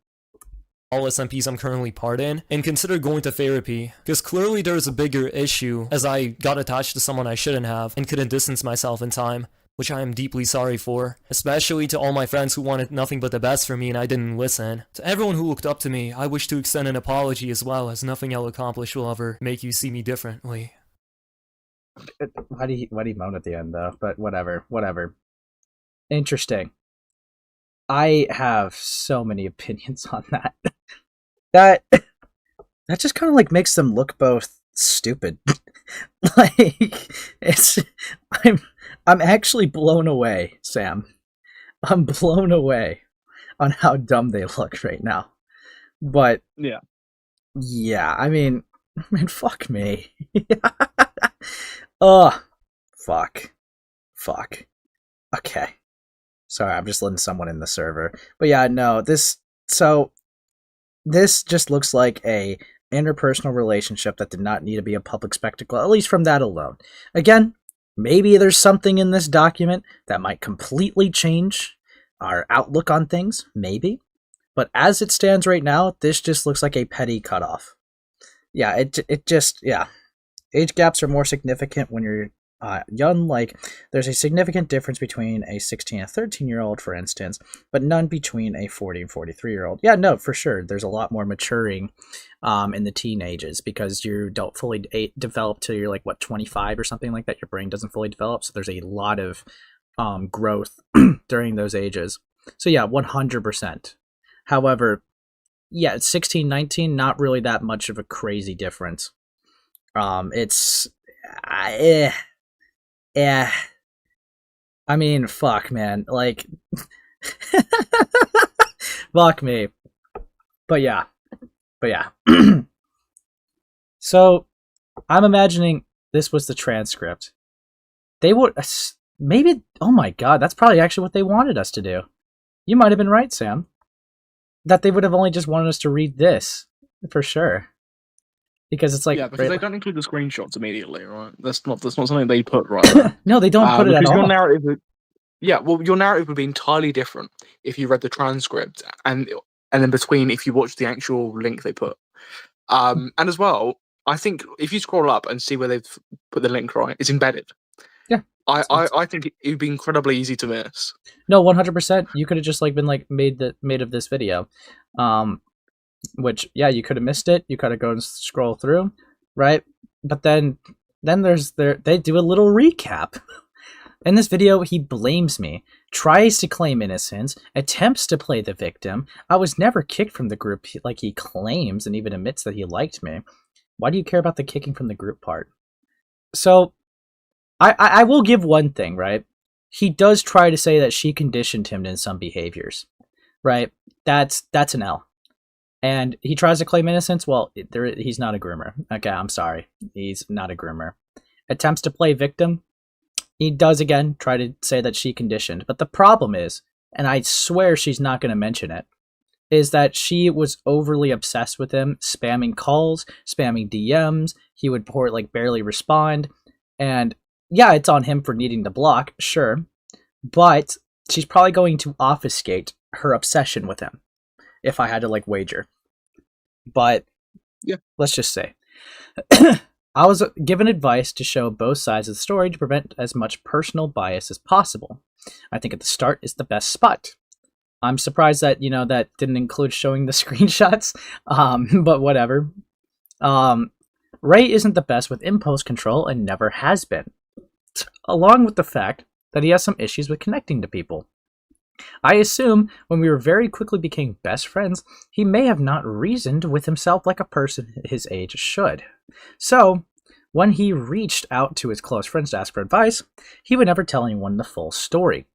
all SMPs I'm currently part in, and consider going to therapy, because clearly there's a bigger issue as I got attached to someone I shouldn't have and couldn't distance myself in time, which I am deeply sorry for, especially to all my friends who wanted nothing but the best for me and I didn't listen. To everyone who looked up to me, I wish to extend an apology as well, as nothing I'll accomplish will ever make you see me differently. Why do you moan at the end though? But whatever. Interesting. I have so many opinions on that. That just kind of like makes them look both stupid. Like I'm actually blown away, Sam. I'm blown away on how dumb they look right now. But yeah, I mean, fuck me. Oh, fuck. Okay. Sorry, I'm just letting someone in the server. But yeah, no, this just looks like a interpersonal relationship that did not need to be a public spectacle, at least from that alone. Again, maybe there's something in this document that might completely change our outlook on things, maybe. But as it stands right now, this just looks like a petty cutoff. Yeah, it just, yeah. Age gaps are more significant when you're young. Like, there's a significant difference between a 16 and 13-year-old, for instance, but none between a 40 and 43-year-old. Yeah, no, for sure. There's a lot more maturing in the teenagers because you don't fully develop till you're like, 25 or something like that. Your brain doesn't fully develop, so there's a lot of growth during those ages. So yeah, 100%. However, yeah, it's 16, 19, not really that much of a crazy difference. It's I mean, fuck, man. Like, fuck me. But yeah. So, I'm imagining this was the transcript. They would maybe. Oh my god, that's probably actually what they wanted us to do. You might have been right, Sam. That they would have only just wanted us to read this for sure. Because it's like, yeah, because they don't include the screenshots immediately, right? That's not something they put right. No, they don't put it at all. Your narrative your narrative would be entirely different if you read the transcript and then between if you watch the actual link they put. And as well, I think if you scroll up and see where they've put the link, right, it's embedded. Yeah. I think it would be incredibly easy to miss. No, 100%. You could have just like been like made of this video. Which, yeah, you could have missed it. You could have go and scroll through, right? But then they do a little recap. In this video, he blames me, tries to claim innocence, attempts to play the victim. I was never kicked from the group like he claims, and even admits that he liked me. Why do you care about the kicking from the group part? So, I will give one thing, right? He does try to say that she conditioned him in some behaviors, right? That's an L. And he tries to claim innocence. Well, he's not a groomer. Okay, I'm sorry. He's not a groomer. Attempts to play victim. He does, again, try to say that she conditioned. But the problem is, and I swear she's not going to mention it, is that she was overly obsessed with him, spamming calls, spamming DMs. He would barely respond. And yeah, it's on him for needing to block, sure. But she's probably going to obfuscate her obsession with him, if I had to like wager. But Yeah. let's just say I was given advice to show both sides of the story to prevent as much personal bias as possible. I think at the start is the best spot. I'm surprised that, you know, that didn't include showing the screenshots, but whatever. Ray isn't the best with impulse control and never has been, along with the fact that he has some issues with connecting to people. I assume when we very quickly became best friends, he may have not reasoned with himself like a person his age should. So, when he reached out to his close friends to ask for advice, he would never tell anyone the full story,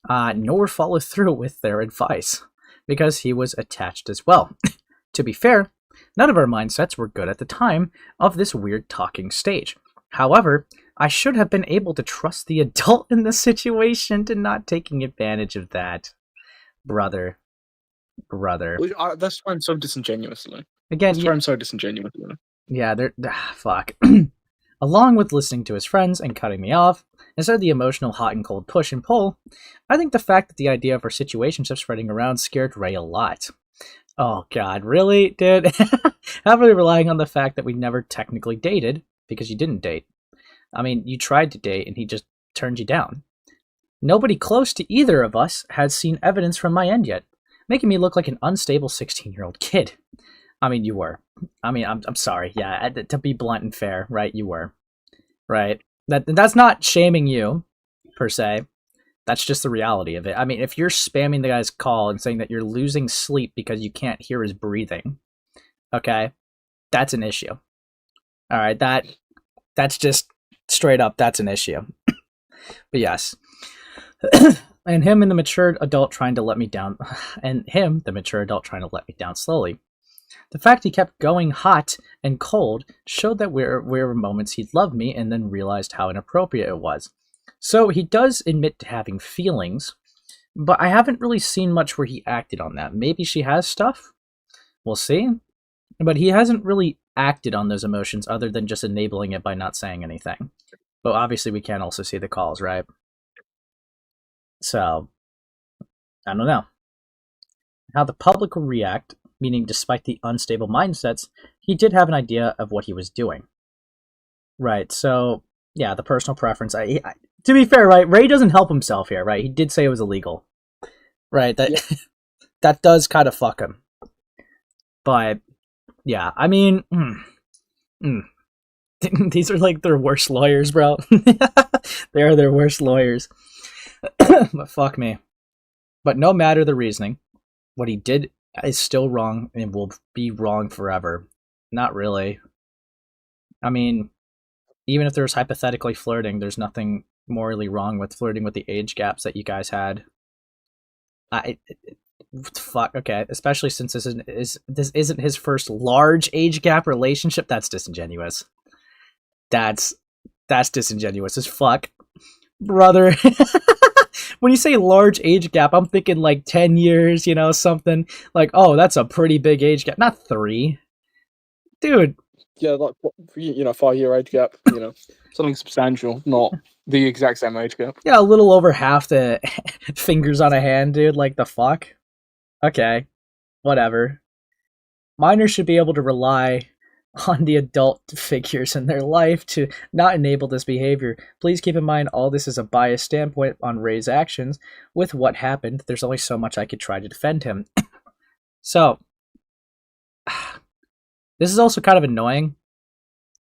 nor follow through with their advice, because he was attached as well. To be fair, none of our mindsets were good at the time of this weird talking stage. However, I should have been able to trust the adult in the situation to not taking advantage of that. Brother. That's why I'm so disingenuously. Again, That's why I'm so disingenuously. yeah, fuck. Along with listening to his friends and cutting me off, instead of the emotional hot and cold push and pull, I think the fact that the idea of our situationship spreading around scared Ray a lot. Oh god, really, dude? Heavily relying on the fact that we never technically dated, because you didn't date. I mean, you tried to date and he just turned you down. Nobody close to either of us has seen evidence from my end yet, making me look like an unstable 16-year-old kid. I mean, you were. I mean, I'm sorry. Yeah, to be blunt and fair, right? You were. Right? That's not shaming you, per se. That's just the reality of it. I mean, if you're spamming the guy's call and saying that you're losing sleep because you can't hear his breathing, okay, that's an issue. All right, that's just straight up, that's an issue. But yes. And him, the mature adult trying to let me down slowly. The fact he kept going hot and cold showed that there were moments he'd love me and then realized how inappropriate it was. So he does admit to having feelings, but I haven't really seen much where he acted on that. Maybe she has stuff? We'll see. But he hasn't really acted on those emotions other than just enabling it by not saying anything. But obviously we can also see the calls, right? So, I don't know. How the public will react, meaning despite the unstable mindsets, he did have an idea of what he was doing. Right, so, yeah, the personal preference. To be fair, right, Ray doesn't help himself here, right? He did say it was illegal. Right, that does kind of fuck him. But, yeah, I mean, these are like their worst lawyers, bro. They are their worst lawyers. But fuck me. But no matter the reasoning, what he did is still wrong and will be wrong forever. Not really. I mean, even if there's hypothetically flirting, there's nothing morally wrong with flirting with the age gaps that you guys had. Fuck, okay. Especially since this isn't his first large age gap relationship. That's disingenuous. That's disingenuous as fuck. Brother. When you say large age gap, I'm thinking like 10 years, you know, something like, oh, that's a pretty big age gap. Not 3. Dude. Yeah, like, 5-year age gap, something substantial, not the exact same age gap. Yeah, a little over half the fingers on a hand, dude. Like, the fuck? Okay. Whatever. Minors should be able to rely on the adult figures in their life to not enable this behavior. Please keep in mind all this is a biased standpoint on Ray's actions. With what happened, there's only so much I could try to defend him. So, this is also kind of annoying,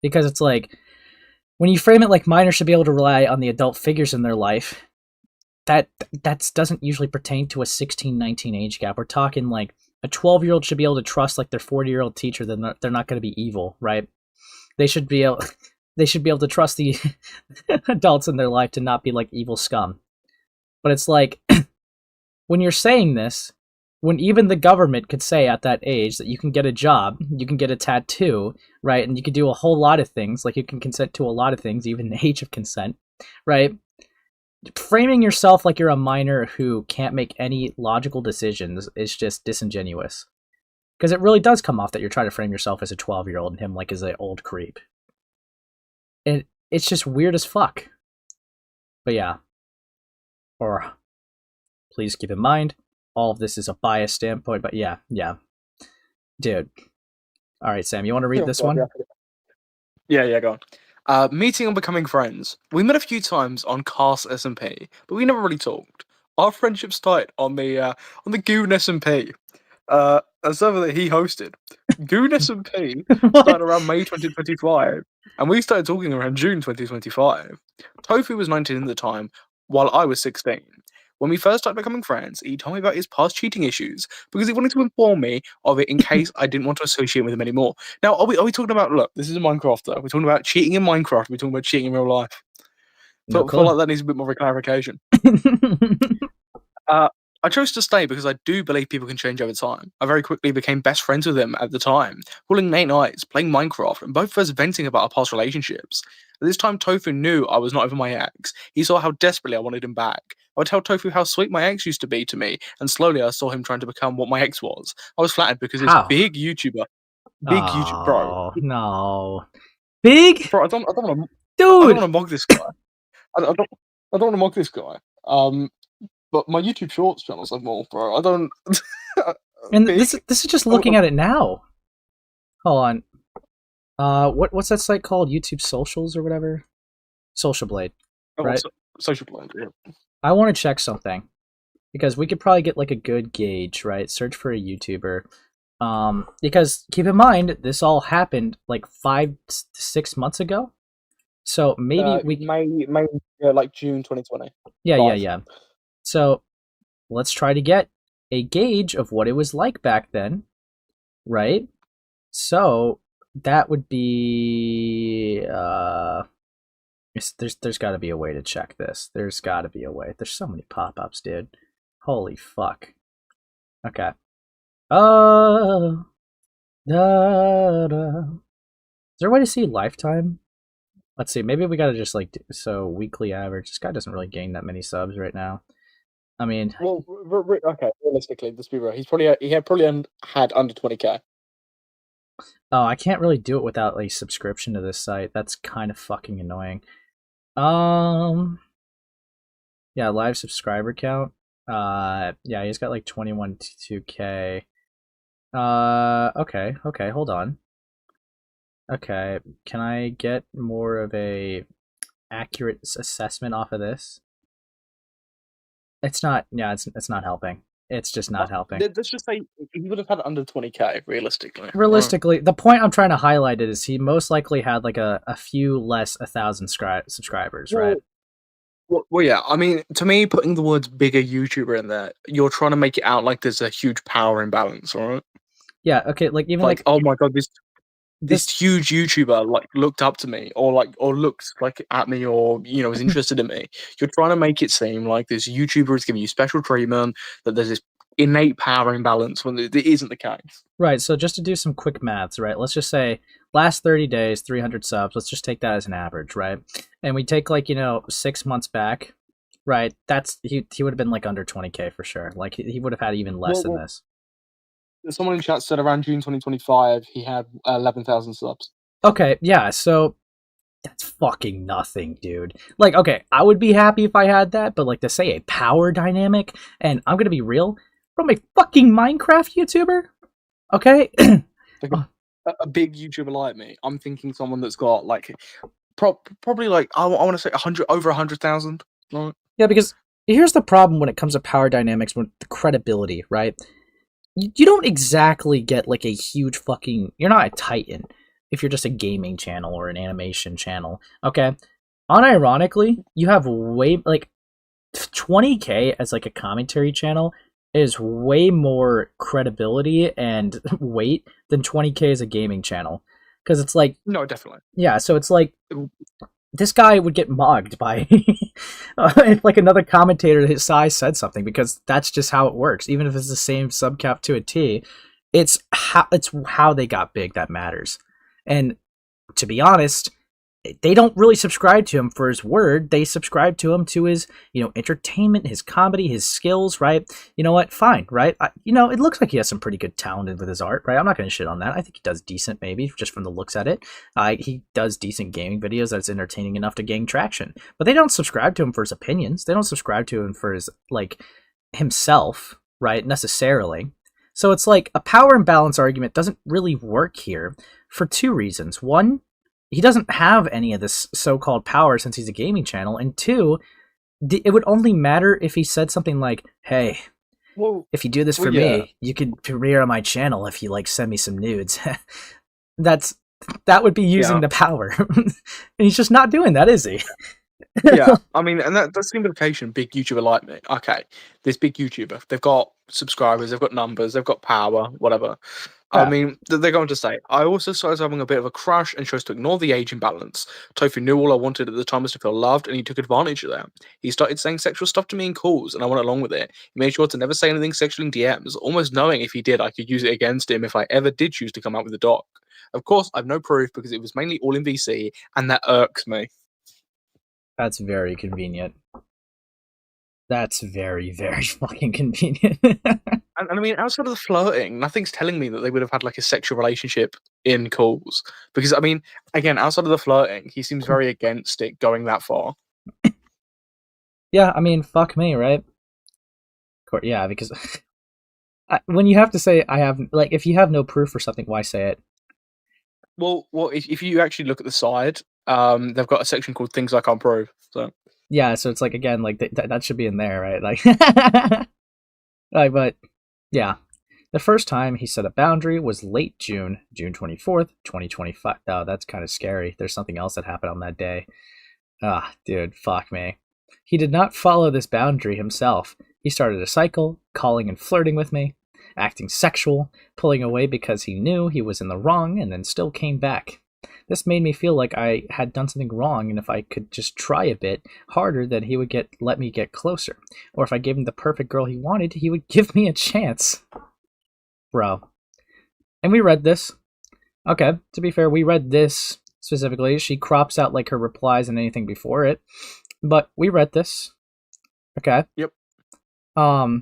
because it's like, when you frame it like minors should be able to rely on the adult figures in their life, that doesn't usually pertain to a 16-19 age gap. We're talking like a 12-year-old should be able to trust like their 40-year-old teacher that they're not going to be evil, right? They should be able to trust the adults in their life to not be like evil scum. But it's like, when you're saying this, when even the government could say at that age that you can get a job, you can get a tattoo, right? And you can do a whole lot of things, like you can consent to a lot of things, even the age of consent, right? Framing yourself like you're a minor who can't make any logical decisions is just disingenuous. Because it really does come off that you're trying to frame yourself as a 12-year-old and him like as an old creep. And it's just weird as fuck. But yeah. Or please keep in mind, all of this is a biased standpoint, but yeah. Dude. All right, Sam, you want to read this one? Yeah, go on. Meeting and becoming friends. We met a few times on Cast SMP, but we never really talked. Our friendship started on the Goon SMP, a server that he hosted. Goon SMP started around May 2025, and we started talking around June 2025. Tofu was 19 at the time, while I was 16. When we first started becoming friends, he told me about his past cheating issues because he wanted to inform me of it in case I didn't want to associate with him anymore. Now, are we talking about, look, this is a Minecrafter. We're talking about cheating in Minecraft. We're talking about cheating in real life. No I feel like that needs a bit more of a clarification. I chose to stay because I do believe people can change over time. I very quickly became best friends with him at the time, calling late nights, playing Minecraft, and both of us venting about our past relationships. At this time, Tofu knew I was not over my ex. He saw how desperately I wanted him back. I would tell Tofu how sweet my ex used to be to me, and slowly I saw him trying to become what my ex was. I was flattered because this How? big YouTuber, bro, No. Big? bro, I don't want Dude! to mock this guy. I don't want to mock this guy. But my YouTube Shorts channels have more, bro. I don't. And Big? this is just looking at it now. Hold on. What's that site called? YouTube Socials or whatever? Social Blade. Right. Social Blade, yeah. I want to check something because we could probably get like a good gauge, right? Search for a YouTuber. Because keep in mind this all happened like 5 to 6 months ago. So maybe May like June 2020. Yeah. So let's try to get a gauge of what it was like back then, right? So that would be there's got to be a way to check this. There's got to be a way. There's so many pop-ups, dude. Holy fuck. Okay. Is there a way to see lifetime? Let's see. Maybe we gotta just like weekly average. This guy doesn't really gain that many subs right now. I mean, well, okay. Realistically, let's be real. He had probably had under 20k. Oh, I can't really do it without a subscription to this site. That's kind of fucking annoying. Yeah, live subscriber count. Yeah, he's got like 21.2k. Okay, hold on. Okay, can I get more of a accurate assessment off of this? It's not. Yeah, it's not helping. It's just not helping. Let's just say he would have had under 20k, realistically. Realistically, the point I'm trying to highlight is he most likely had like a few less 1,000 subscribers, right? Well, yeah. I mean, to me, putting the words "bigger YouTuber" in there, you're trying to make it out like there's a huge power imbalance, right? Yeah. Okay. Like even like oh my god, this huge YouTuber like looked up to me, or looked like at me, or was interested in me. You're trying to make it seem like this YouTuber is giving you special treatment, that there's this innate power imbalance when it isn't the case. Right. So just to do some quick maths, right? Let's just say last 30 days, 300 subs. Let's just take that as an average, right? And we take like 6 months back, right? That's he would have been like under 20k for sure. Like he would have had even less than this. Someone in chat said around June 2025 he had 11,000 subs. Okay, yeah, so that's fucking nothing, dude. Like, okay, I would be happy if I had that, but like to say a power dynamic, and I'm gonna be real, from a fucking Minecraft YouTuber, okay? a big YouTuber like me, I'm thinking someone that's got like probably like I want to say over 100,000. Right? Yeah, because here's the problem when it comes to power dynamics with the credibility, right? You don't exactly get like a huge fucking. You're not a titan if you're just a gaming channel or an animation channel. Okay, unironically, you have way like 20k as like a commentary channel is way more credibility and weight than 20k as a gaming channel, because it's like no, definitely, yeah. So it's like this guy would get mugged by if like another commentator his size said something, because that's just how it works. Even if it's the same sub count to a T, it's how they got big that matters. And to be honest, they don't really subscribe to him for his word. They subscribe to him to his, entertainment, his comedy, his skills, right? You know what? Fine, right? It looks like he has some pretty good talent with his art, right? I'm not going to shit on that. I think he does decent, maybe, just from the looks at it. He does decent gaming videos that's entertaining enough to gain traction. But they don't subscribe to him for his opinions. They don't subscribe to him for his, himself, right? Necessarily. So it's like a power imbalance argument doesn't really work here for two reasons. One, he doesn't have any of this so-called power since he's a gaming channel, and two, it would only matter if he said something like, hey, Well, if you do this for yeah. me, you could premiere on my channel if you like send me some nudes. That would be using the power. And he's just not doing that, is he? Yeah, I mean, and that's the implication. Big YouTuber like me. Okay, this big YouTuber, they've got subscribers, they've got numbers, they've got power, whatever. I Yeah. mean, they're going to say, I also started having a bit of a crush and chose to ignore the age imbalance. Tofu knew all I wanted at the time was to feel loved, and he took advantage of that. He started saying sexual stuff to me in calls, and I went along with it. He made sure to never say anything sexual in DMs, almost knowing if he did, I could use it against him if I ever did choose to come out with a doc. Of course, I've no proof because it was mainly all in VC, and that irks me. That's very convenient. That's very, very fucking convenient. And I mean, outside of the flirting, nothing's telling me that they would have had like a sexual relationship in calls. Because I mean, again, outside of the flirting, he seems very against it going that far. Yeah, I mean, fuck me, right? Yeah, because when you have to say I have, like, if you have no proof for something, why say it? Well, if you actually look at the side, they've got a section called "Things I Can't Prove." So Yeah, so it's like, again, like that should be in there, right? Like, like, but yeah, the first time he set a boundary was late June 24th, 2025. Oh, that's kind of scary. There's something else that happened on that day. Ah, dude, fuck me. He did not follow this boundary himself. He started a cycle, calling and flirting with me, acting sexual, pulling away because he knew he was in the wrong, and then still came back. This made me feel like I had done something wrong, and if I could just try a bit harder, then he would let me get closer. Or if I gave him the perfect girl he wanted, he would give me a chance. Bro. And we read this. Okay, to be fair, we read this specifically. She crops out like her replies and anything before it. But we read this. Okay. Yep. Now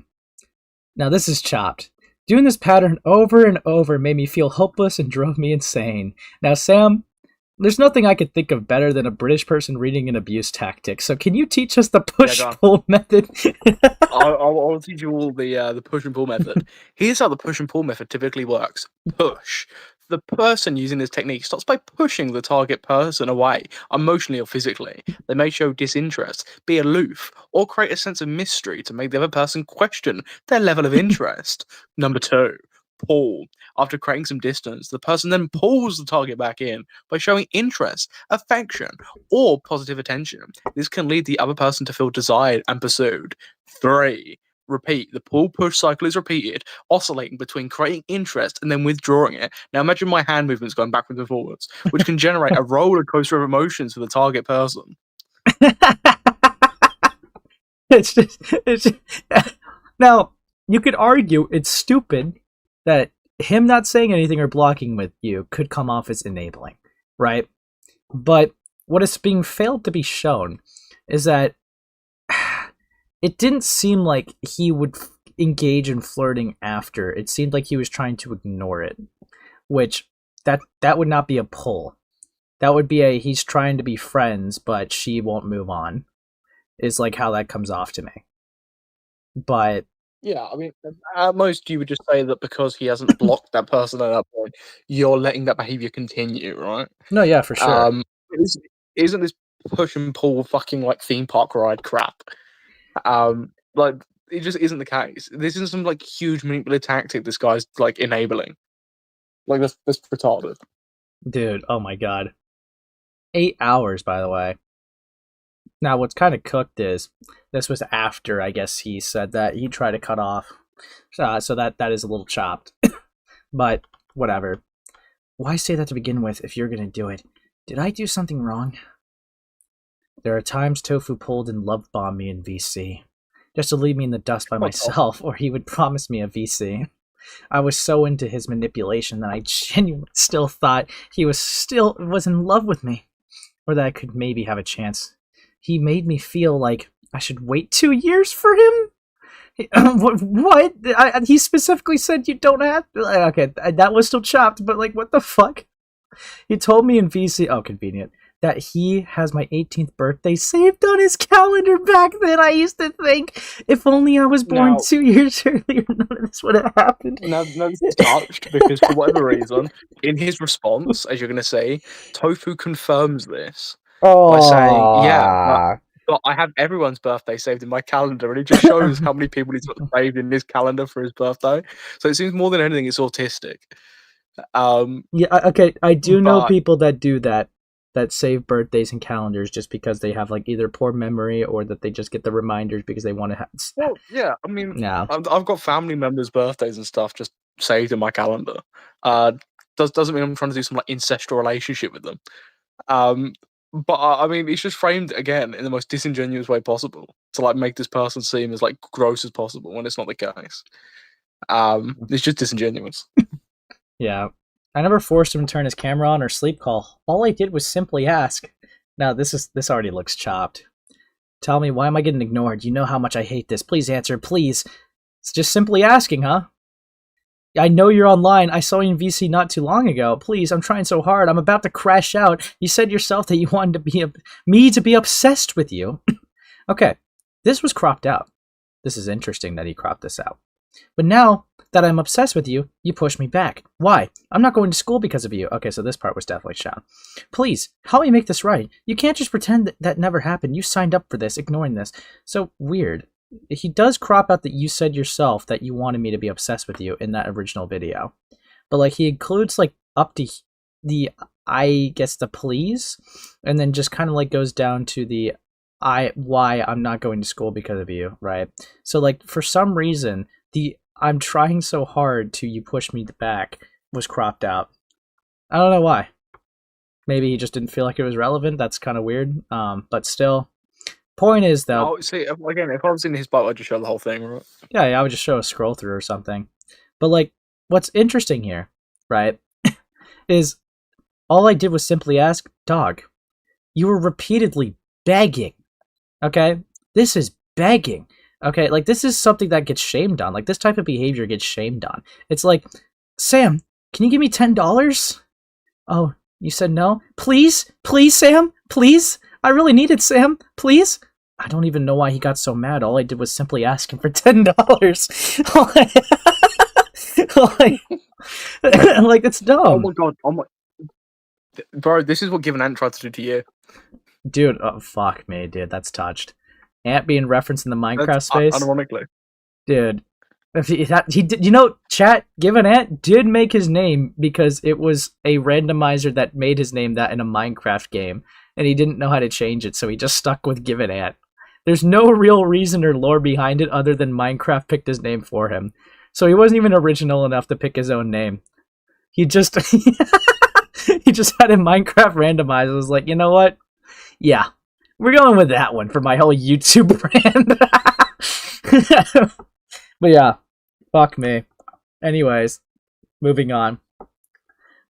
this is chopped. Doing this pattern over and over made me feel hopeless and drove me insane. Now, Sam, there's nothing I could think of better than a British person reading an abuse tactic. So can you teach us the push-pull method? I'll teach you all the push and pull method. Here's how the push and pull method typically works. Push. The person using this technique starts by pushing the target person away, emotionally or physically. They may show disinterest, be aloof, or create a sense of mystery to make the other person question their level of interest. Number 2, pull. After creating some distance, the person then pulls the target back in by showing interest, affection, or positive attention. This can lead the other person to feel desired and pursued. 3, repeat. The pull-push cycle is repeated, oscillating between creating interest and then withdrawing it. Now imagine my hand movements going backwards and forwards, which can generate a roller coaster of emotions for the target person. it's just... Now, you could argue it's stupid that him not saying anything or blocking with you could come off as enabling, right? But what is being failed to be shown is that it didn't seem like he would engage in flirting after. It seemed like he was trying to ignore it, which that would not be a pull. That would be a he's trying to be friends, but she won't move on, is like how that comes off to me. But yeah, I mean, at most you would just say that because he hasn't blocked that person at that point, you're letting that behavior continue, right? No, yeah, for sure. Isn't this push and pull fucking like theme park ride crap? Like it just isn't the case. This isn't some like huge manipulative tactic this guy's like enabling. Like that's retarded. Dude, oh my god. 8 hours, by the way. Now, what's kind of cooked is this was after, I guess, he said that he tried to cut off. So that is a little chopped. But whatever. Why say that to begin with if you're going to do it? Did I do something wrong? There are times Tofu pulled and love bombed me in VC. Just to leave me in the dust by myself, or he would promise me a VC. I was so into his manipulation that I genuinely still thought he was in love with me. Or that I could maybe have a chance. He made me feel like I should wait 2 years for him? What? He specifically said you don't have to? Okay, that was still chopped, but like, what the fuck? He told me in VC... Oh, convenient. that he has my 18th birthday saved on his calendar back then. I used to think, if only I was born Now- 2 years earlier, none of this would have happened. Now this is touched because for whatever reason, in his response, as you're going to say, Tofu confirms this by saying, "Yeah, but I have everyone's birthday saved in my calendar," and it just shows how many people he's got saved in his calendar for his birthday. So it seems more than anything, it's autistic. Yeah, okay, I do know but- people that do that save birthdays and calendars just because they have like either poor memory or that they just get the reminders because they want to have. Well, yeah, I mean, No. I've got family members' birthdays and stuff just saved in my calendar. Doesn't mean I'm trying to do some like incestual relationship with them. But I mean, it's just framed again in the most disingenuous way possible to like make this person seem as like gross as possible when it's not the case. It's just disingenuous. Yeah. I never forced him to turn his camera on or sleep call. All I did was simply ask. Now this already looks chopped. Tell me, why am I getting ignored? You know how much I hate this. Please answer, please. It's just simply asking, huh? I know you're online. I saw you in VC not too long ago. Please, I'm trying so hard. I'm about to crash out. You said yourself that you wanted to be me to be obsessed with you. Okay, this was cropped out. This is interesting that he cropped this out. But now that I'm obsessed with you, you push me back. Why? I'm not going to school because of you. Okay, so this part was definitely shot. Please, help me make this right. You can't just pretend that never happened. You signed up for this, ignoring this. So weird. He does crop out that you said yourself that you wanted me to be obsessed with you in that original video. But like he includes like up to the I guess the please, and then just kind of like goes down to the why I'm not going to school because of you, right? So like for some reason the I'm trying so hard to you push me back was cropped out. I don't know why. Maybe he just didn't feel like it was relevant. That's kind of weird. But still, point is though. Oh, see, again, if I was in his boat, I'd just show the whole thing, right? Yeah, I would just show a scroll through or something. But like, what's interesting here, right, is all I did was simply ask, dog. You were repeatedly begging. Okay, this is begging. Okay, like this is something that gets shamed on. Like this type of behavior gets shamed on. It's like, Sam, can you give me $10? Oh, you said no? Please, Sam, please. I really need it, Sam, please. I don't even know why he got so mad. All I did was simply ask him for $10. Like it's dumb. Oh my god! Oh my, bro, this is what Give an Ant tried to do to you, dude. Oh fuck me, dude. That's touched. Ant being referenced in the Minecraft space. Ironically, dude. If he did, you know, chat. Give an Ant did make his name because it was a randomizer that made his name that in a Minecraft game, and he didn't know how to change it, so he just stuck with Give an Ant. There's no real reason or lore behind it other than Minecraft picked his name for him. So he wasn't even original enough to pick his own name. He just he just had a Minecraft randomizer. Was like, you know what? Yeah, we're going with that one for my whole YouTube brand. But yeah, fuck me. Anyways, moving on.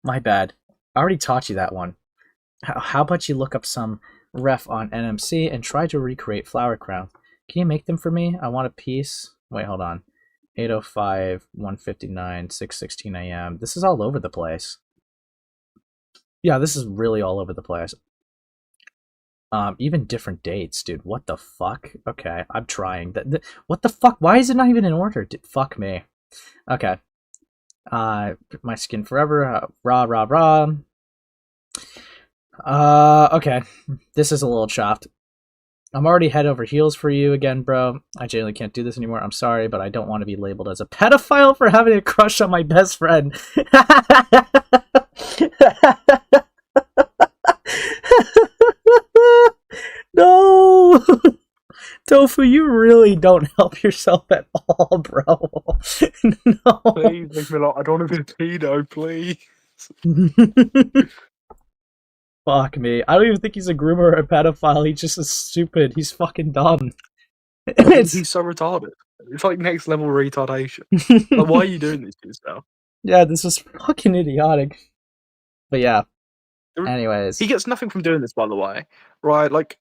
My bad. I already taught you that one. How about you look up some ref on NMC and try to recreate flower crowns? Can you make them for me? I want a piece. Wait, hold on. 8:05, 1:59, 6:16 a.m. This is all over the place. Yeah, this is really all over the place. Even different dates, dude. What the fuck? Okay, I'm trying. What the fuck? Why is it not even in order? Dude, fuck me. Okay. My skin forever. Rah. Okay. This is a little chopped. I'm already head over heels for you again, bro. I genuinely can't do this anymore. I'm sorry, but I don't want to be labeled as a pedophile for having a crush on my best friend. No! Tofu, you really don't help yourself at all, bro. No. please make me like, I don't want to be a pedo, please. Fuck me. I don't even think he's a groomer or a pedophile. He's just stupid. He's fucking dumb. He's so retarded. It's like next level retardation. Like, why are you doing this to yourself? Yeah, this is fucking idiotic. But yeah. Anyways. He gets nothing from doing this, by the way. Right? Like,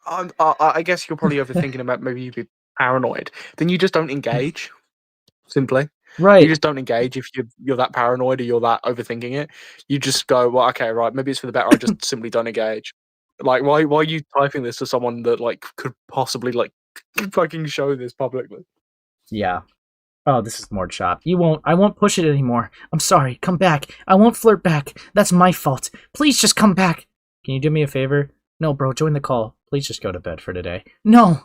I guess you're probably overthinking about maybe you'd be paranoid. Then you just don't engage. Simply. Right. You just don't engage if you're that paranoid or you're that overthinking it. You just go, well, okay, right, maybe it's for the better. I just simply don't engage. Like, why are you typing this to someone that like could possibly like fucking show this publicly? Yeah. Oh, this is more chopped. I won't push it anymore. I'm sorry. Come back. I won't flirt back. That's my fault. Please just come back. Can you do me a favor? No, bro, join the call. Please just go to bed for today. No!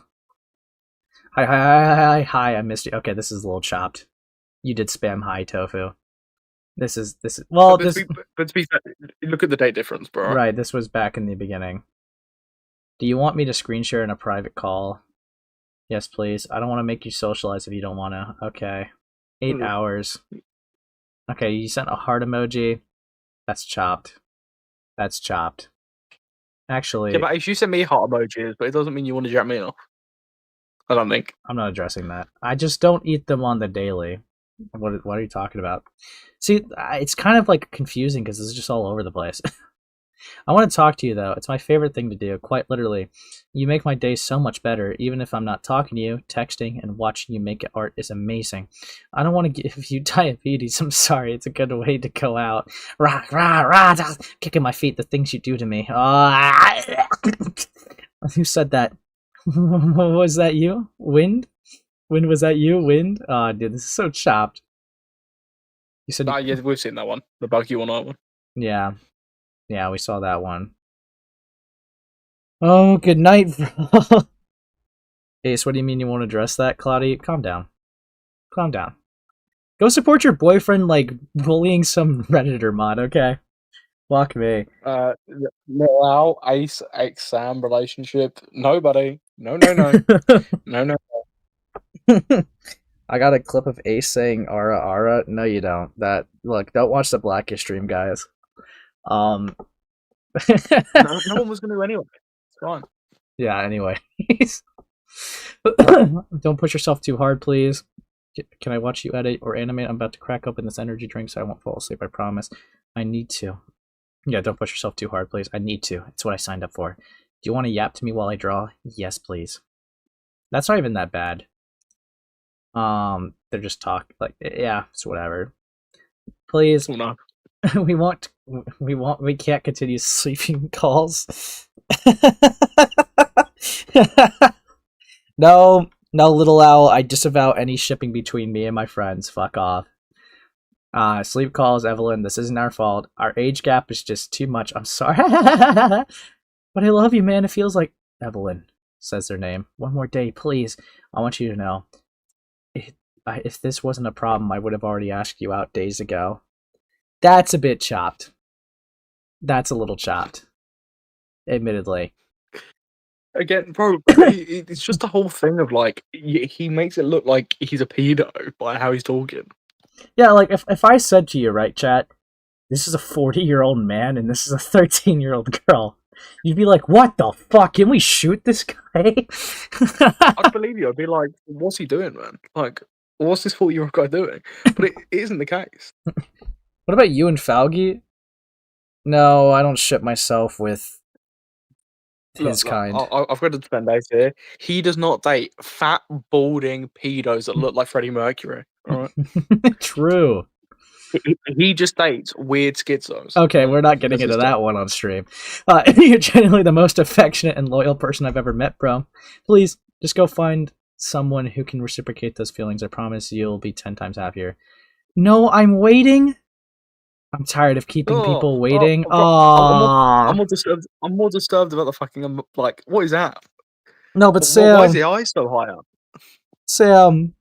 Hi, I missed you. Okay, this is a little chopped. You did spam hi, Tofu. This is, well, But to be fair, look at the date difference, bro. Right, this was back in the beginning. Do you want me to screen share in a private call? Yes, please. I don't want to make you socialize if you don't want to. Okay. 8 hours. Okay, you sent a heart emoji. That's chopped. That's chopped. Actually, Yeah, but if you send me heart emojis, but it doesn't mean you want to jack me off. I don't think. I'm not addressing that. I just don't eat them on the daily. What are you talking about? See, it's kind of like confusing because it's just all over the place. I want to talk to you though. It's my favorite thing to do, quite literally. You make my day so much better, even if I'm not talking to you. Texting and watching you make art is amazing. I don't want to give you diabetes. I'm sorry. It's a good way to go out. Rah, rah, rah, kicking my feet, the things you do to me. Who said that? Was that you? Wind? Wind, was that you? Wind? Oh, dude, this is so chopped. You said... yeah, we've seen that one. The buggy one, one. Yeah. Yeah, we saw that one. Oh, good night, bro. Ace, what do you mean you won't address that, Cloudy? Calm down. Calm down. Go support your boyfriend, like, bullying some Redditor mod, okay? Fuck me. Little Ace, Sam relationship. Nobody. No. No. I got a clip of Ace saying Ara Ara. No, you don't. Look, don't watch the Blackish stream, guys. No one was going to anyway. It's fine. Yeah, anyway. Don't push yourself too hard, please. Can I watch you edit or animate? I'm about to crack open this energy drink so I won't fall asleep, I promise. I need to. Yeah, don't push yourself too hard, please. I need to. It's what I signed up for. Do you want to yap to me while I draw? Yes, please. That's not even that bad. They're just like, yeah, it's whatever. Please. Oh, no. we can't continue sleeping calls. No, little owl, I disavow any shipping between me and my friends. Fuck off. Sleep calls, Evelyn, this isn't our fault. Our age gap is just too much. I'm sorry. But I love you, man. It feels like... Evelyn says their name. One more day, please. I want you to know. If this wasn't a problem, I would have already asked you out days ago. That's a bit chopped. That's a little chopped. Admittedly. Again, bro, it's just the whole thing of like, he makes it look like he's a pedo by how he's talking. Yeah, like if I said to you, right, chat, this is a 40-year-old man and this is a 13-year-old girl, you'd be like, what the fuck? Can we shoot this guy? I'd believe you. I'd be like, what's he doing, man? Like, what's this 40-year-old guy doing? But it isn't the case. What about you and Falgi? No, I don't ship myself with his kind. I've got to defend Ace here. He does not date fat, balding pedos that look like Freddie Mercury. All right? True. He just dates weird schizos. Okay, we're not getting into that one on stream. You're genuinely the most affectionate and loyal person I've ever met, bro. Please, just go find someone who can reciprocate those feelings. I promise you'll be 10 times happier. No, I'm waiting. I'm tired of keeping people waiting. I'm more disturbed about the fucking like. What is that? No, but Sam, why is the eye so high up? Sam,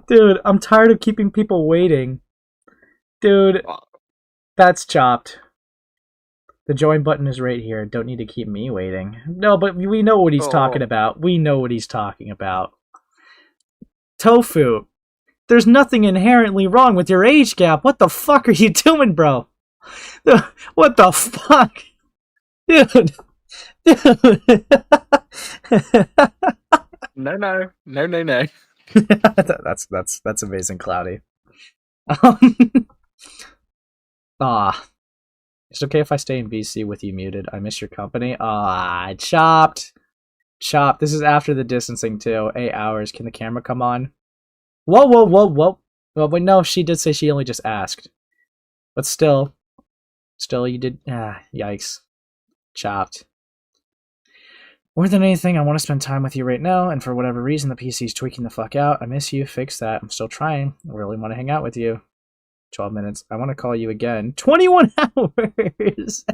dude, I'm tired of keeping people waiting. Dude, that's chopped. The join button is right here. Don't need to keep me waiting. No, but we know what he's talking about. We know what he's talking about. Tofu. There's nothing inherently wrong with your age gap. What the fuck are you doing, bro? What the fuck? Dude. No. That's amazing, Cloudy. It's okay if I stay in BC with you muted. I miss your company. Chopped. This is after the distancing too. 8 hours. Can the camera come on? Whoa. Well, wait, no, she did say she only just asked. But still you did. Yikes. Chopped. More than anything, I want to spend time with you right now, and for whatever reason, the PC's tweaking the fuck out. I miss you. Fix that. I'm still trying. I really want to hang out with you. 12 minutes. I want to call you again. 21 hours!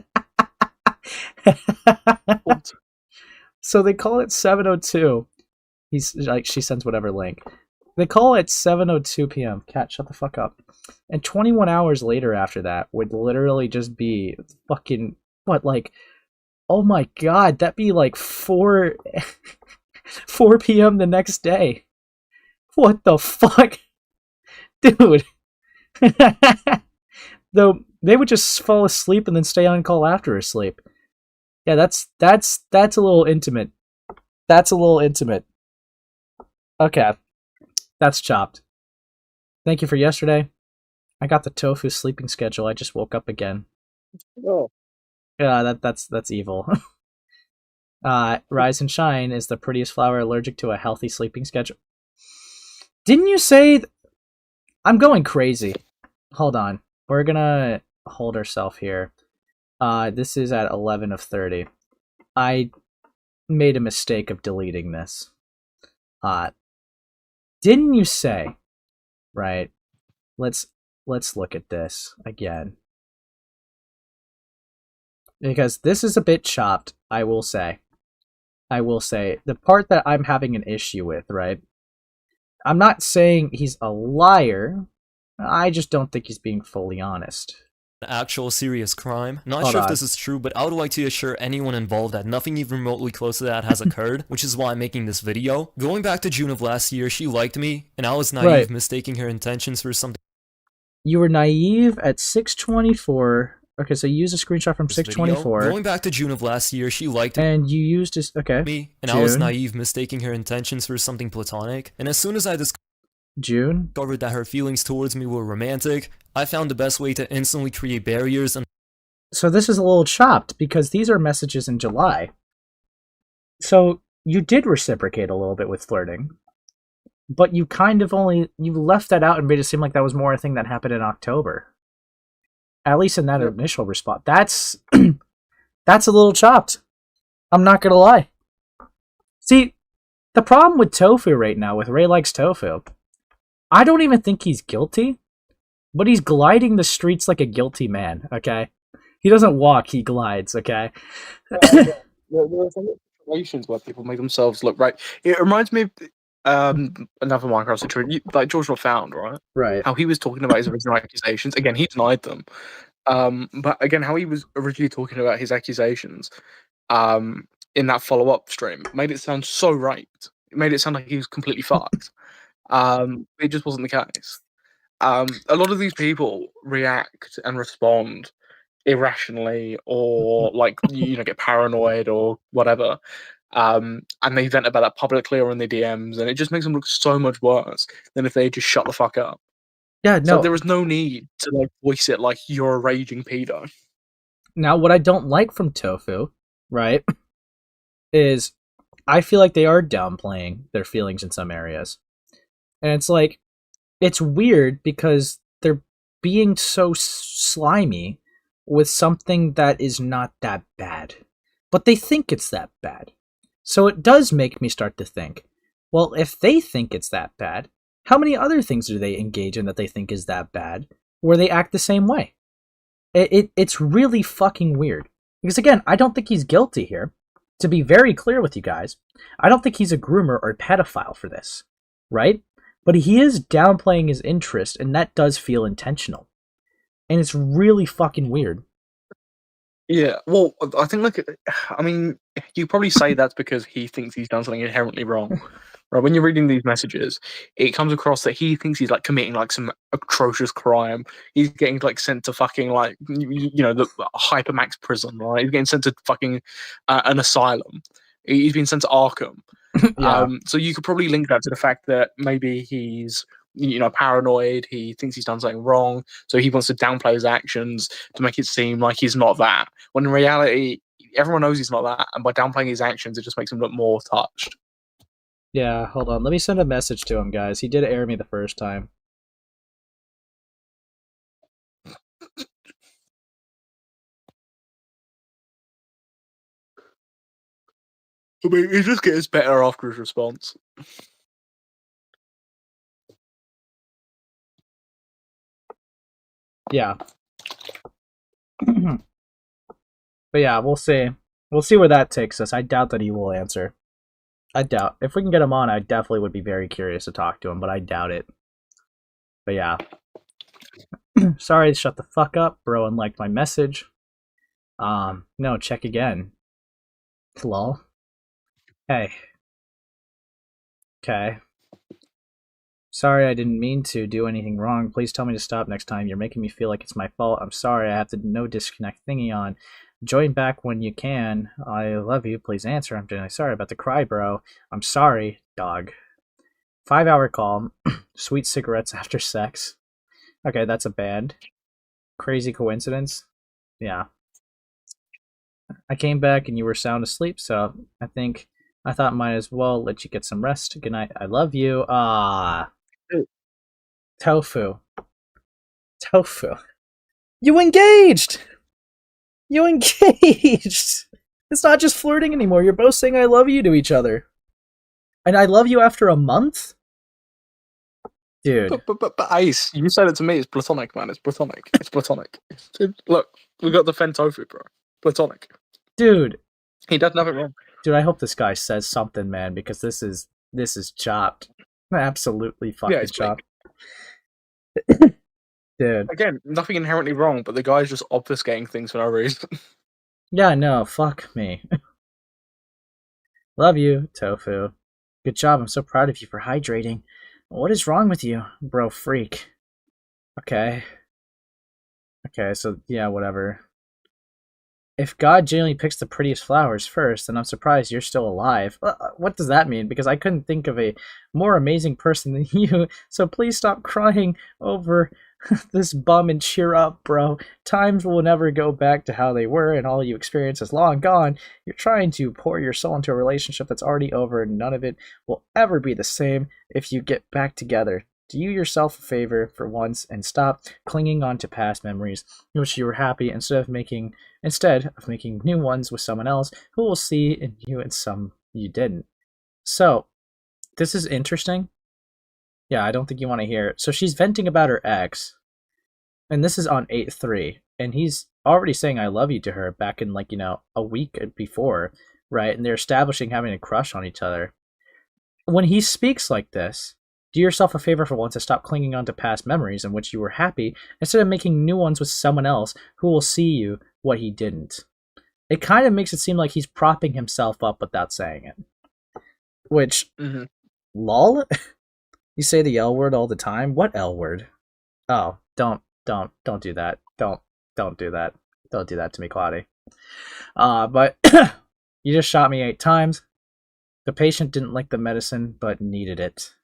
What? So they call it 7:02. He's like, she sends whatever link. They call it 7:02 p.m. Cat, shut the fuck up. And 21 hours later after that would literally just be fucking, what, like, oh my god, that'd be like 4 p.m. the next day. What the fuck? Dude. Though they would just fall asleep and then stay on call after asleep. Yeah, that's a little intimate. That's a little intimate. Okay. That's chopped. Thank you for yesterday. I got the tofu sleeping schedule. I just woke up again. Oh. Yeah, that's evil. Rise and Shine is the prettiest flower allergic to a healthy sleeping schedule. Didn't you say... I'm going crazy. Hold on. We're gonna hold ourselves here. This is at 11 of 30. I made a mistake of deleting this. Didn't you say... Right. Let's look at this again. Because this is a bit chopped, I will say. The part that I'm having an issue with, right? I'm not saying he's a liar. I just don't think he's being fully honest. An actual serious crime. Not Hold sure on. if this is true, but I would like to assure anyone involved that nothing even remotely close to that has occurred, which is why I'm making this video. Going back to June of last year, she liked me, and I was naive, Right. mistaking her intentions for something. You were naive at 6:24. Okay, so you used a screenshot from This video. 6:24. Going back to June of last year, she liked And you used this... Okay. me, and I was June. naive, mistaking her intentions for something platonic. And as soon as I June? discovered that her feelings towards me were romantic, I found the best way to instantly create barriers and So this is a little chopped, because these are messages in July. So you did reciprocate a little bit with flirting. But you kind of only... You left that out and made it seem like that was more a thing that happened in October. At least in that initial response. That's a little chopped. I'm not gonna lie. See, the problem with Tofu right now, with RayLikesTofu, I don't even think he's guilty, but he's gliding the streets like a guilty man, okay? He doesn't walk, he glides, okay? There are some situations where people make themselves look right. It reminds me of another Minecraft situation, like George Not Found, right? Right. How he was talking about his original accusations. Again, he denied them. But again, how he was originally talking about his accusations in that follow-up stream made it sound so right. It made it sound like he was completely fucked. It just wasn't the case. A lot of these people react and respond irrationally, or like get paranoid or whatever, and they vent about that publicly or in their DMs, and it just makes them look so much worse than if they just shut the fuck up. Yeah, So no. there was no need to like voice it like you're a raging pedo. Now, what I don't like from Tofu, right, is I feel like they are downplaying their feelings in some areas. And it's like, it's weird because they're being so slimy with something that is not that bad. But they think it's that bad. So it does make me start to think, well, if they think it's that bad, how many other things do they engage in that they think is that bad, where they act the same way? It's really fucking weird. Because again, I don't think he's guilty here. To be very clear with you guys, I don't think he's a groomer or a pedophile for this, right? But he is downplaying his interest, and that does feel intentional. And it's really fucking weird. Yeah, well, I think you probably say that's because he thinks he's done something inherently wrong. Right, when you're reading these messages, it comes across that he thinks he's like committing like some atrocious crime. He's getting like sent to fucking like the hypermax prison, right? He's getting sent to fucking an asylum. He's been sent to Arkham. Yeah. So you could probably link that to the fact that maybe he's paranoid. He thinks he's done something wrong, so he wants to downplay his actions to make it seem like he's not that. When in reality, everyone knows he's not that, and by downplaying his actions, it just makes him look more touched. Yeah, hold on. Let me send a message to him, guys. He did air me the first time. I mean, he just gets better after his response. Yeah. But yeah, we'll see. We'll see where that takes us. I doubt that he will answer. I doubt. If we can get him on, I definitely would be very curious to talk to him, but I doubt it. But yeah. Sorry, shut the fuck up, bro, and like my message. No, check again. Lol. Hey. Okay. Sorry, I didn't mean to do anything wrong. Please tell me to stop next time. You're making me feel like it's my fault. I'm sorry. I have the no disconnect thingy on. Join back when you can. I love you. Please answer. I'm genuinely sorry about the cry, bro. I'm sorry, dog. 5-hour call. Sweet cigarettes after sex. Okay, that's a band. Crazy coincidence. Yeah. I came back and you were sound asleep, so I thought might as well let you get some rest. Good night. I love you. Tofu. You engaged! You engaged! It's not just flirting anymore. You're both saying I love you to each other. And I love you after a month? Dude. But Ace, you said it to me. It's platonic, man. It's platonic. It's platonic. Look, we got the Fen Tofu, bro. Platonic. Dude. He does nothing wrong. Dude, I hope this guy says something, man, because this is chopped. Absolutely fucking chopped. Dude. Again, nothing inherently wrong, but the guy's just obfuscating things for no reason. Yeah, no, fuck me. Love you, Tofu. Good job, I'm so proud of you for hydrating. What is wrong with you, bro freak? Okay, so yeah, whatever. If God genuinely picks the prettiest flowers first, then I'm surprised you're still alive. What does that mean? Because I couldn't think of a more amazing person than you, so please stop crying over this bum and cheer up, bro. Times will never go back to how they were, and all you experience is long gone. You're trying to pour your soul into a relationship that's already over, and none of it will ever be the same if you get back together. Do you yourself a favor for once and stop clinging on to past memories in which you were happy instead of making new ones with someone else who will see in you and some you didn't. So, this is interesting. Yeah, I don't think you want to hear it. So she's venting about her ex, and this is on 8/3, and he's already saying I love you to her back in a week before, right? And they're establishing having a crush on each other. When he speaks like this, do yourself a favor for once and stop clinging on to past memories in which you were happy instead of making new ones with someone else who will see you what he didn't. It kind of makes it seem like he's propping himself up without saying it. Which, lol? You say the L word all the time? What L word? Oh, don't do that. Don't do that. Don't do that to me, Claudia. But you just shot me 8 times. The patient didn't like the medicine, but needed it.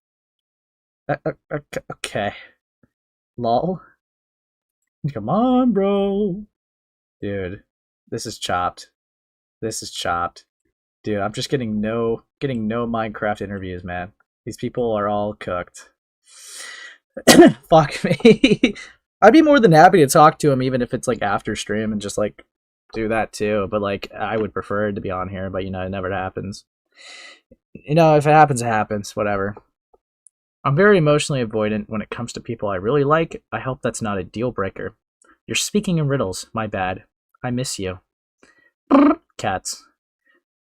Okay. Lol. Come on, bro. Dude, this is chopped. Dude, I'm just getting no Minecraft interviews, man. These people are all cooked. Fuck me. I'd be more than happy to talk to him even if it's after stream and just do that too, but I would prefer it to be on here, but it never happens. If it happens, it happens, whatever. I'm very emotionally avoidant when it comes to people I really like. I hope that's not a deal breaker. You're speaking in riddles. My bad. I miss you. Cats.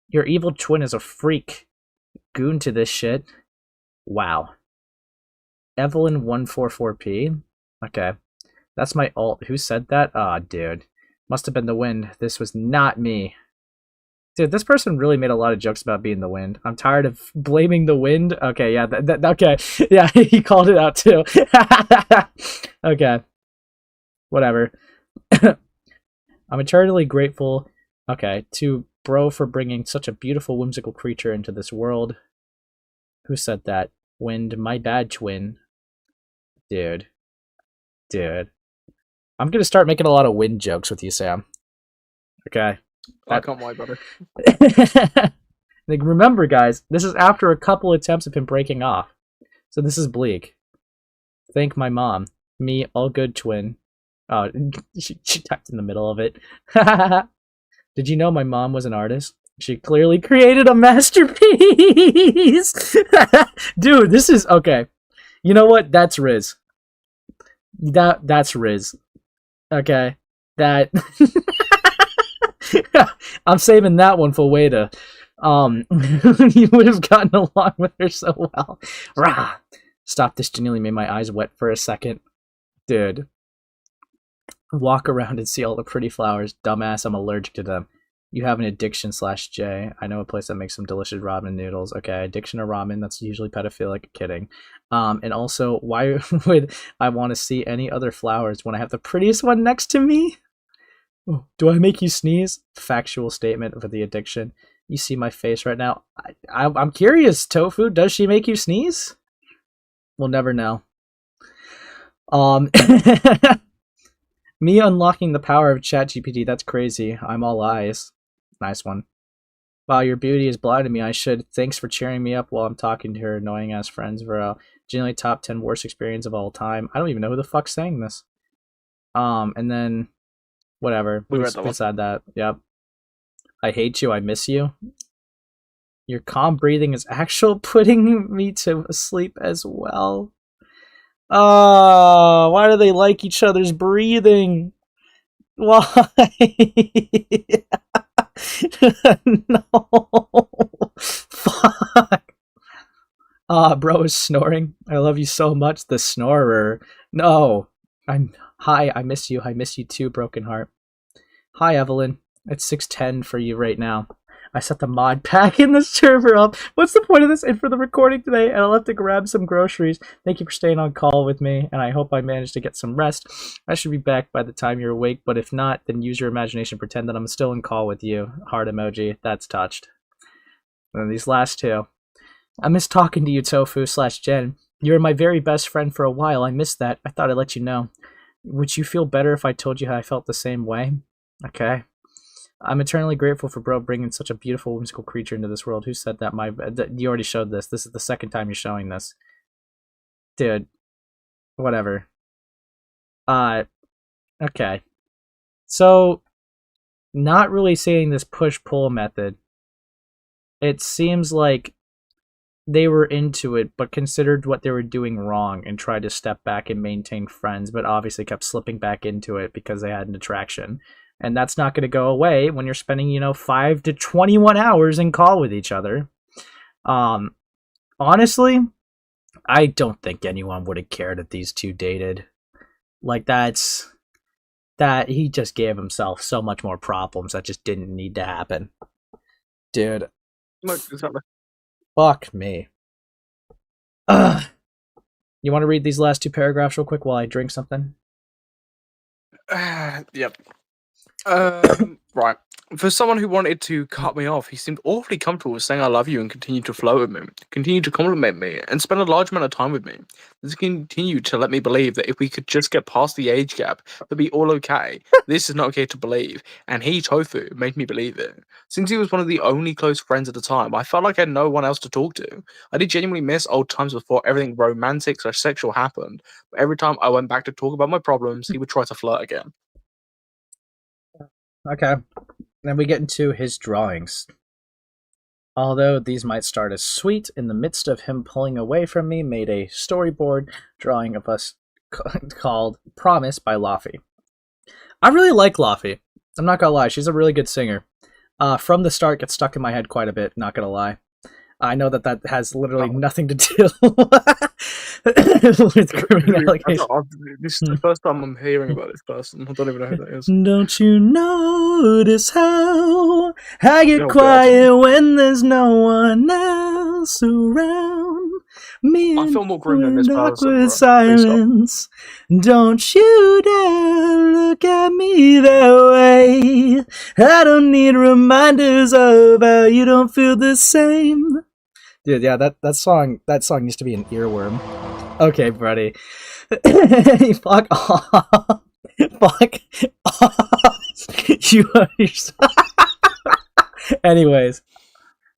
Your evil twin is a freak. Goon to this shit. Wow. Evelyn144p? Okay. That's my alt. Who said that? Aw, dude. Must have been the wind. This was not me. Dude, this person really made a lot of jokes about being the wind. I'm tired of blaming the wind. Okay, yeah, okay. Yeah, he called it out too. Okay. Whatever. I'm eternally grateful, to bro for bringing such a beautiful, whimsical creature into this world. Who said that? Wind, my bad twin. Dude. I'm gonna start making a lot of wind jokes with you, Sam. Okay. I can't wait, brother. Remember, guys, this is after a couple attempts of him breaking off. So this is bleak. Thank my mom. Me, all good twin. Oh, she typed in the middle of it. Did you know my mom was an artist? She clearly created a masterpiece. Dude, this is okay. You know what? That's Riz. That's Riz. Okay. That I'm saving that one for later. You would have gotten along with her so well. Rah! Stop this genuinely made my eyes wet for a second. Dude. Walk around and see all the pretty flowers. Dumbass, I'm allergic to them. You have an addiction /J. I know a place that makes some delicious ramen noodles. Okay, addiction to ramen, that's usually pedophilic. Kidding. And also, why would I want to see any other flowers when I have the prettiest one next to me? Oh, do I make you sneeze? Factual statement for the addiction. You see my face right now. I'm curious, Tofu, does she make you sneeze? We'll never know. Me unlocking the power of ChatGPT, that's crazy. I'm all eyes. Nice one. Wow, your beauty is blinding me. I should. Thanks for cheering me up while I'm talking to her annoying ass friends. Bro. Generally top 10 worst experience of all time. I don't even know who the fuck's saying this. And then whatever. Beside that. Yep. I hate you, I miss you. Your calm breathing is actual putting me to sleep as well. Oh, why do they like each other's breathing? Why? No. Fuck. Bro is snoring. I love you so much, the snorer. No. Hi, I miss you. I miss you too, broken heart. Hi, Evelyn. It's 6:10 for you right now. I set the mod pack in the server up. What's the point of this? And for the recording today, and I'll have to grab some groceries. Thank you for staying on call with me, and I hope I managed to get some rest. I should be back by the time you're awake, but if not, then use your imagination. Pretend that I'm still in call with you. Heart emoji. That's touched. And these last two. I miss talking to you, Tofu/Jen. You were my very best friend for a while. I missed that. I thought I'd let you know. Would you feel better if I told you how I felt the same way? Okay. I'm eternally grateful for bro bringing such a beautiful whimsical creature into this world. Who said that? You already showed this. This is the second time you're showing this. Dude. Whatever. Okay. So, not really seeing this push-pull method. It seems like they were into it, but considered what they were doing wrong and tried to step back and maintain friends, but obviously kept slipping back into it because they had an attraction. And that's not going to go away when you're spending, 5 to 21 hours in call with each other. Honestly, I don't think anyone would have cared if these two dated. Like, that he just gave himself so much more problems that just didn't need to happen. Dude. Fuck me. You want to read these last two paragraphs real quick while I drink something? Yep. Right. For someone who wanted to cut me off, he seemed awfully comfortable with saying I love you and continued to flow with me, continued to compliment me, and spend a large amount of time with me. This continued to let me believe that if we could just get past the age gap, it'd be all okay. This is not okay to believe, and he, Tofu, made me believe it. Since he was one of the only close friends at the time, I felt like I had no one else to talk to. I did genuinely miss old times before everything romantic/sexual happened, but every time I went back to talk about my problems, he would try to flirt again. Okay. Then we get into his drawings. Although these might start as sweet, in the midst of him pulling away from me, made a storyboard drawing of us called Promise by Laffy. I really like Laffy. I'm not gonna lie, she's a really good singer. From the Start gets stuck in my head quite a bit, not gonna lie. I know that has literally nothing to do with grooming allegations. This is the first time I'm hearing about this person. I don't even know who that is. Don't you notice how I get quiet when there's no one else around? Me I feel more groomed than this awkward silence. Don't you dare look at me that way. I don't need reminders of how you don't feel the same. Dude, yeah, that song used to be an earworm. Okay, buddy. Fuck off. Fuck off. You understand? Anyways,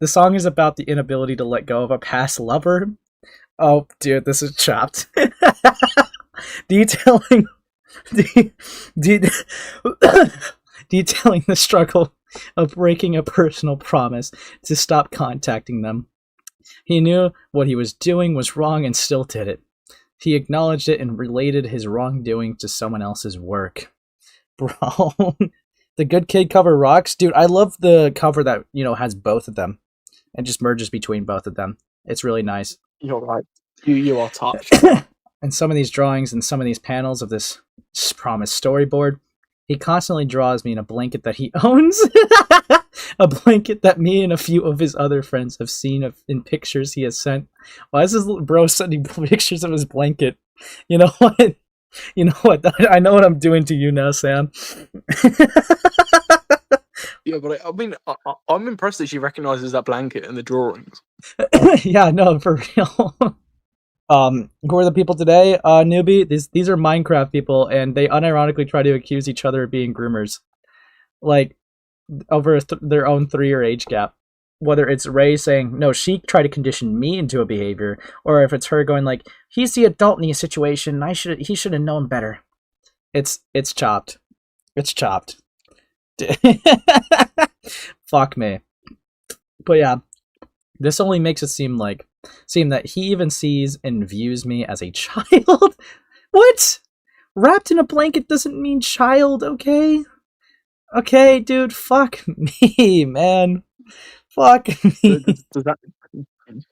the song is about the inability to let go of a past lover. Oh, dude, this is chopped. Detailing the struggle of breaking a personal promise to stop contacting them. He knew what he was doing was wrong and still did it. He acknowledged it and related his wrongdoing to someone else's work. Bro, the Good Kid cover rocks. Dude, I love the cover that, has both of them and just merges between both of them. It's really nice. You're right. You are touched. And some of these drawings and some of these panels of this promised storyboard, he constantly draws me in a blanket that he owns. A blanket that me and a few of his other friends have seen in pictures he has sent. Why is this bro sending pictures of his blanket? You know what? You know what? I know what I'm doing to you now, Sam. Yeah, but I mean, I'm impressed that she recognizes that blanket in the drawings. Yeah, no, for real. Who are the people today? Newbie. These are Minecraft people, and they unironically try to accuse each other of being groomers, like over their own 3-year age gap. Whether it's Ray saying no, she tried to condition me into a behavior, or if it's her going like, he's the adult in the situation. He should have known better. It's chopped. It's chopped. Fuck me. But yeah, this only makes it seem that he even sees and views me as a child. What? Wrapped in a blanket doesn't mean child, okay? Okay, dude, fuck me, man. Fuck me.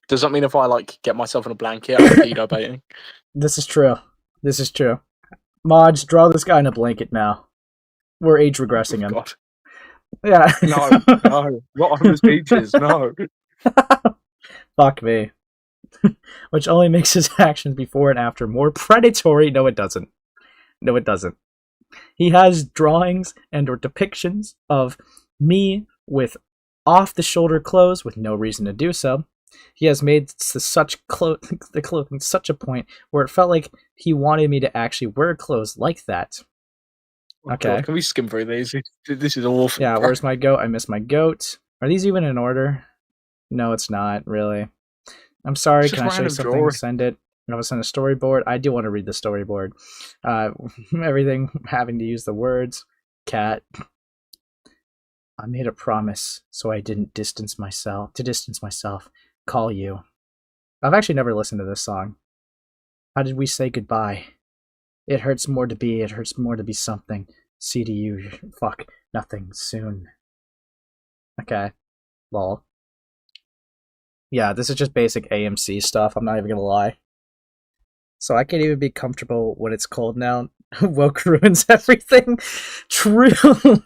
Does that mean if I get myself in a blanket, I'm pedo baiting? This is true. This is true. Mods, draw this guy in a blanket now. We're age regressing him. God. Yeah. No. Not on his beaches, no. Fuck me. Which only makes his actions before and after more predatory. No, it doesn't. No, it doesn't. He has drawings and or depictions of me with off-the-shoulder clothes with no reason to do so. He has made the clothing such a point where it felt like he wanted me to actually wear clothes like that. Okay. God, can we skim through these? This is awful. Yeah, where's my goat? I miss my goat. Are these even in order? No, it's not, really. I'm sorry, can I show you something? Drawing. Send it. I was sent a storyboard. I do want to read the storyboard. Everything having to use the words. Cat. I made a promise, so I didn't distance myself. Call you. I've actually never listened to this song. How did we say goodbye? It hurts more to be something. See to you, fuck, nothing, soon. Okay. Lol. Yeah, this is just basic AMC stuff, I'm not even gonna lie. So I can't even be comfortable when it's cold now. Woke ruins everything. True.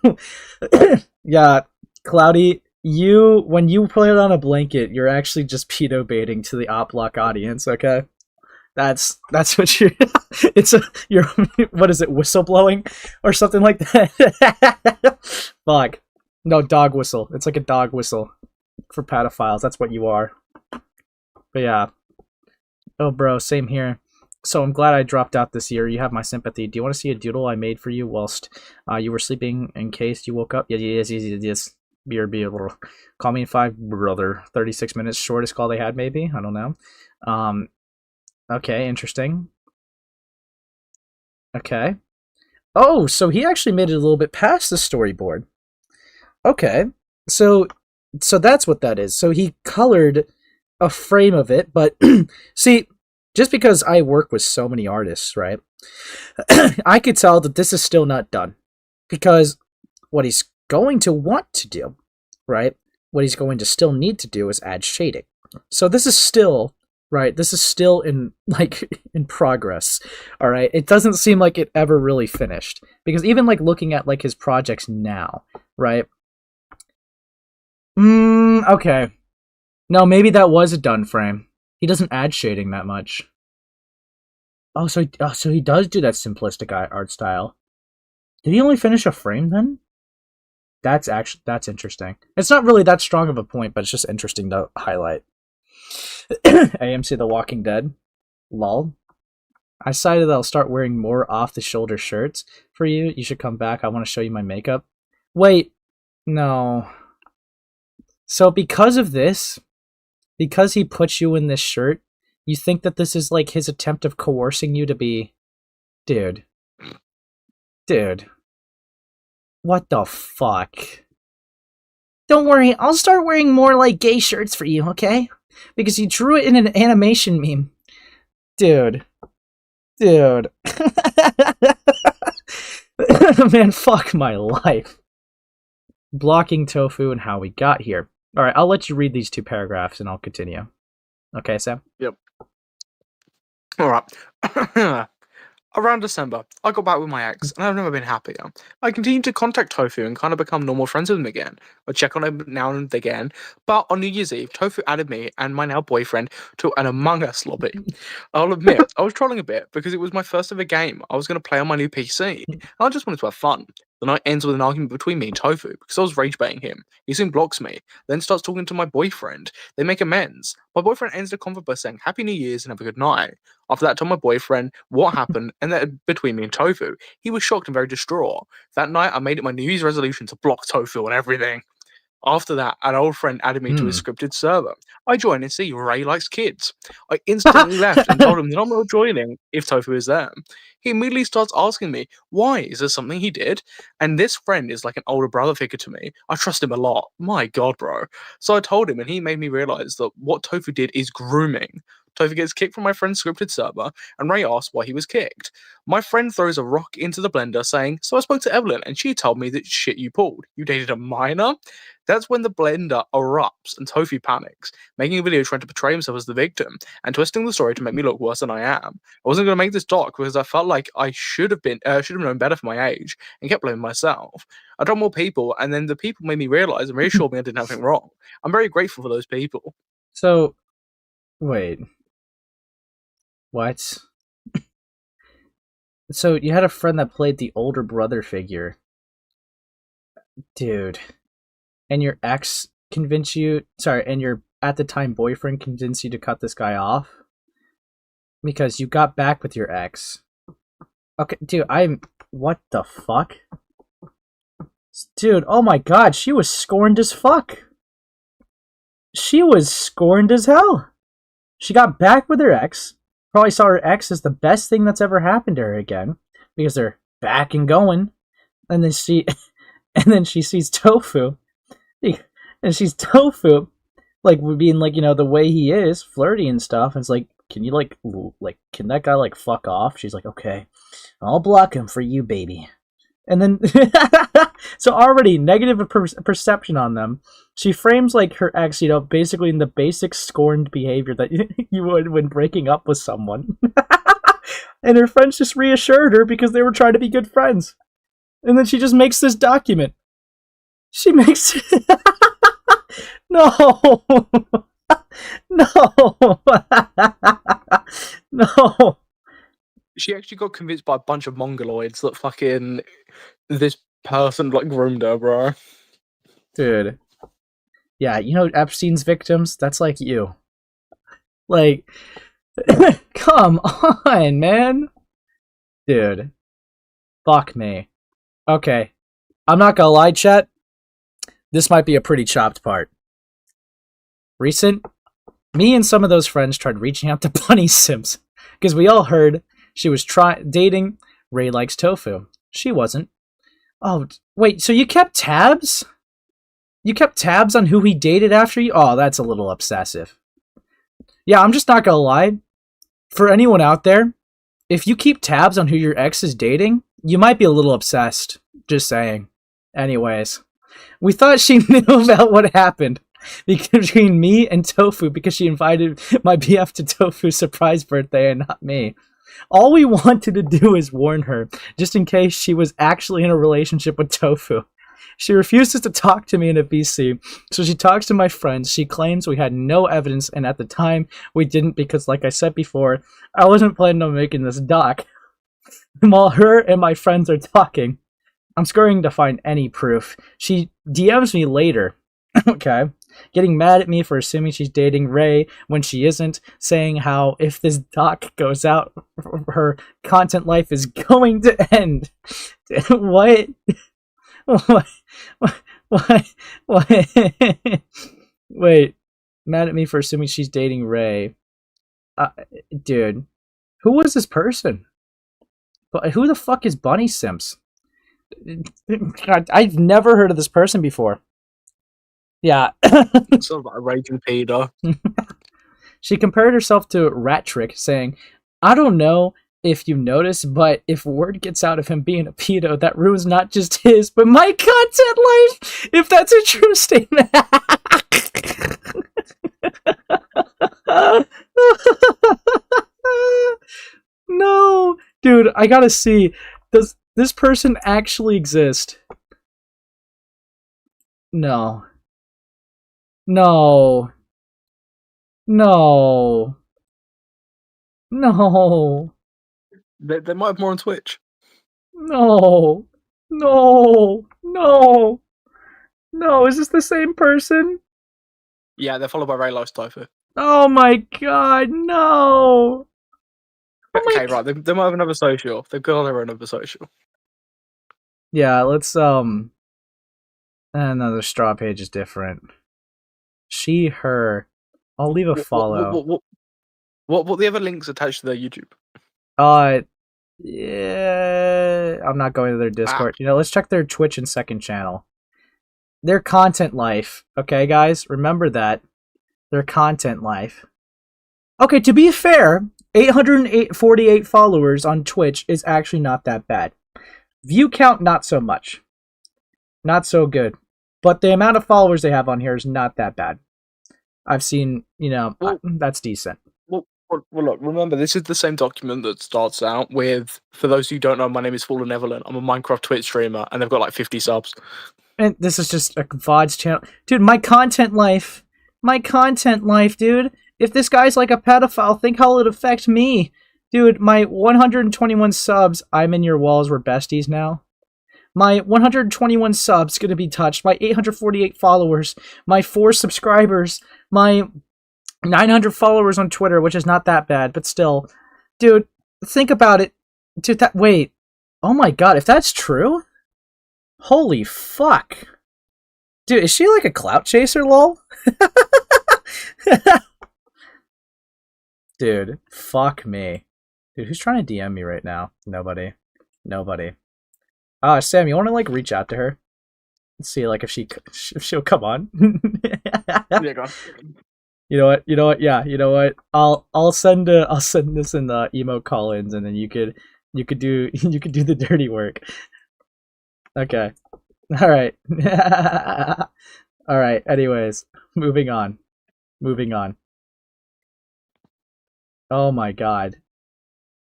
Yeah, Cloudy, when you put it on a blanket, you're actually just pedo baiting to the op block audience, okay? That's what you're what is it, whistleblowing or something like that? Fuck. No, dog whistle. It's like a dog whistle for pedophiles. That's what you are. But yeah. Oh bro, same here. So I'm glad I dropped out this year. You have my sympathy. Do you want to see a doodle I made for you whilst you were sleeping in case you woke up? Yes. Beer. Call me in 5, brother. 36 minutes, shortest call they had, maybe? I don't know. Okay, interesting. Okay. Oh, so he actually made it a little bit past the storyboard. Okay. So that's what that is. So he colored a frame of it, but see, just because I work with so many artists, right? I could tell that this is still not done. Because what he's going to want to do, right? What he's going to still need to do is add shading. So this is still, right? This is still in progress. All right? It doesn't seem like it ever really finished. Because even looking at his projects now, right? Okay. No, maybe that was a done frame. He doesn't add shading that much. Oh, so he does do that simplistic art style. Did he only finish a frame then? That's interesting. It's not really that strong of a point, but it's just interesting to highlight. AMC The Walking Dead. Lol. I decided that I'll start wearing more off-the-shoulder shirts for you. You should come back. I want to show you my makeup. Wait. No. So because of this, because he puts you in this shirt, you think that this is his attempt of coercing you to be... Dude. What the fuck? Don't worry, I'll start wearing more like gay shirts for you, okay? Because you drew it in an animation meme. Dude. Man, fuck my life. Blocking Tofu and how we got here. Alright, I'll let you read these 2 paragraphs and I'll continue. Okay, Sam? Yep. Alright. Around December, I got back with my ex, and I've never been happier. I continued to contact Tofu and kind of become normal friends with him again. I check on him now and again, but on New Year's Eve, Tofu added me and my now boyfriend to an Among Us lobby. I'll admit, I was trolling a bit because it was my first ever game I was going to play on my new PC, and I just wanted to have fun. The night ends with an argument between me and Tofu because I was rage baiting him. He soon blocks me, then starts talking to my boyfriend. They make amends. My boyfriend ends the convo by saying Happy New Year's and have a good night. After that, I told my boyfriend what happened and that between me and Tofu. He was shocked and very distraught. That night, I made it my New Year's resolution to block Tofu and everything. After that, an old friend added me to his scripted server. I joined and see Ray likes kids. I instantly left and told him that I'm not joining if Tofu is there. He immediately starts asking me, why? Is there something he did? And this friend is like an older brother figure to me. I trust him a lot. My god, bro. So I told him and he made me realize that what Tofu did is grooming. Tofu gets kicked from my friend's scripted server, and Ray asks why he was kicked. My friend throws a rock into the blender saying, so I spoke to Evelyn and she told me that shit you pulled. You dated a minor? That's when the blender erupts and Tofu panics, making a video trying to portray himself as the victim and twisting the story to make me look worse than I am. I wasn't going to make this doc because I felt like I should have known better for my age and kept blaming myself. I told more people, and then the people made me realize and reassured me I did nothing wrong. I'm very grateful for those people. So, wait. What? So you had a friend that played the older brother figure. Dude. And your ex convinced you... Sorry, and your at the time boyfriend convinced you to cut this guy off? Because you got back with your ex. Okay, dude, what the fuck? Dude, oh my god, she was scorned as fuck. She was scorned as hell. She got back with her ex. Probably saw her ex as the best thing that's ever happened to her again. Because they're back and going. And then she sees Tofu. And she's Tofu. Like, being like, you know, the way he is, flirty and stuff. And it's like, can you can that guy like fuck off? She's like, okay, I'll block him for you, baby. And then, so already negative perception on them. She frames like her ex, you know, basically in the basic scorned behavior that you would when breaking up with someone. And her friends just reassured her because they were trying to be good friends. And then she just makes this document. She makes... No! No! No! She actually got convinced by a bunch of mongoloids that fucking this person like groomed her, bro. Dude. Yeah, you know Epstein's victims? That's like you. Like, come on, man. Dude. Fuck me. Okay. I'm not gonna lie, chat. This might be a pretty chopped part. Me and some of those friends tried reaching out to Bunny Sims. Because we all heard she was dating RayLikesTofu. She wasn't. Oh, wait, so you kept tabs? You kept tabs on who he dated after you? Oh, that's a little obsessive. Yeah, I'm just not gonna lie. For anyone out there, if you keep tabs on who your ex is dating, you might be a little obsessed. Just saying. Anyways, we thought she knew about what happened between me and Tofu because she invited my BF to Tofu's surprise birthday and not me. All we wanted to do is warn her, just in case she was actually in a relationship with Tofu. She refuses to talk to me in a VC, so she talks to my friends. She claims we had no evidence, and at the time, we didn't because, like I said before, I wasn't planning on making this doc. While her and my friends are talking, I'm scurrying to find any proof. She DMs me later, okay, getting mad at me for assuming she's dating Ray when she isn't, saying how if this doc goes out, her content life is going to end. What? What? Wait, mad at me for assuming she's dating Ray. Dude, who was this person? But who the fuck is Bunny Sims? God, I've never heard of this person before. Yeah. Sort of like a raging pedo. She compared herself to Ratrick, saying, I don't know if you noticed, but if word gets out of him being a pedo, that ruins not just his, but my content life, if that's a true statement. No, dude, I gotta see. Does this person actually exist? No. No. No. No. They might have more on Twitch. No. No. No. No. Is this the same person? Yeah, they're followed by RayLikesTofu. Oh my god, no. Oh my Okay, right. They might have another social. They've got their own other social. Yeah, let's another straw page is different. She, her. I'll leave a follow. What the other links attached to their YouTube? Yeah, I'm not going to their Discord. You know, let's check their Twitch and second channel. Their content life. Okay, guys, remember that. Their content life. Okay, to be fair, 848 followers on Twitch is actually not that bad. View count, not so much. Not so good. But the amount of followers they have on here is not that bad. I've seen, you know, that's decent. Well, look, remember, this is the same document that starts out with, for those who don't know, my name is Fallen Evelyn. I'm a Minecraft Twitch streamer, and they've got like 50 subs. And this is just a VOD's channel. Dude, my content life. My content life, dude. If this guy's like a pedophile, think how it'll affect me. Dude, my 121 subs, I'm in your walls, we're besties now. My 121 subs gonna be touched. My 848 followers. My 4 subscribers. My 900 followers on Twitter, which is not that bad, but still. Dude, think about it. Dude, wait. Oh my god, if that's true? Holy fuck. Dude, is she like a clout chaser, lol? Dude, fuck me. Dude, who's trying to DM me right now? Nobody. Nobody. Sam, you want to like reach out to her? Let's see like if she'll come on. Yeah, go on. You know what? Yeah, you know what? I'll send this in the emo call-ins, and then you could do the dirty work. Okay. All right. All right. Anyways, moving on. Oh my god.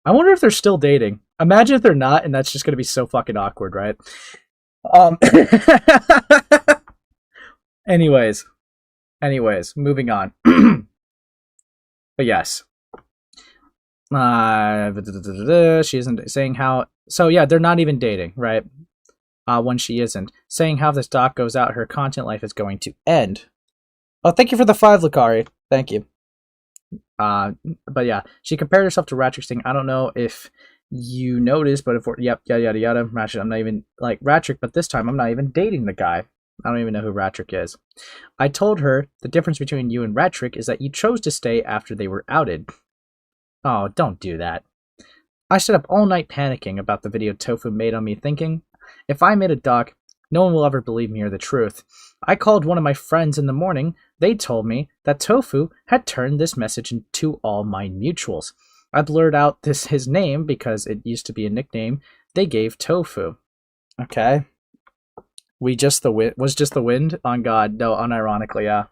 I wonder if they're still dating. Imagine if they're not, and that's just gonna be so fucking awkward, right? Anyways, moving on. But yes. She isn't saying how. So yeah, they're not even dating, right? When she isn't saying how this doc goes out, her content life is going to end. Oh, thank you for the 5, Lucari. Thank you. But yeah, she compared herself to Ratrick, saying, I don't know if you noticed, but if we're, yep, yada yada, Ratrick, I'm not even like Ratrick, but this time I'm not even dating the guy. I don't even know who Ratrick is. I told her the difference between you and Ratrick is that you chose to stay after they were outed. Oh, don't do that. I stayed up all night panicking about the video Tofu made on me, thinking, if I made a doc, no one will ever believe me or the truth. I called one of my friends in the morning. They told me that Tofu had turned this message into all my mutuals. I blurred out his name because it used to be a nickname they gave Tofu. Okay. Was just the wind? On God, no, unironically, yeah.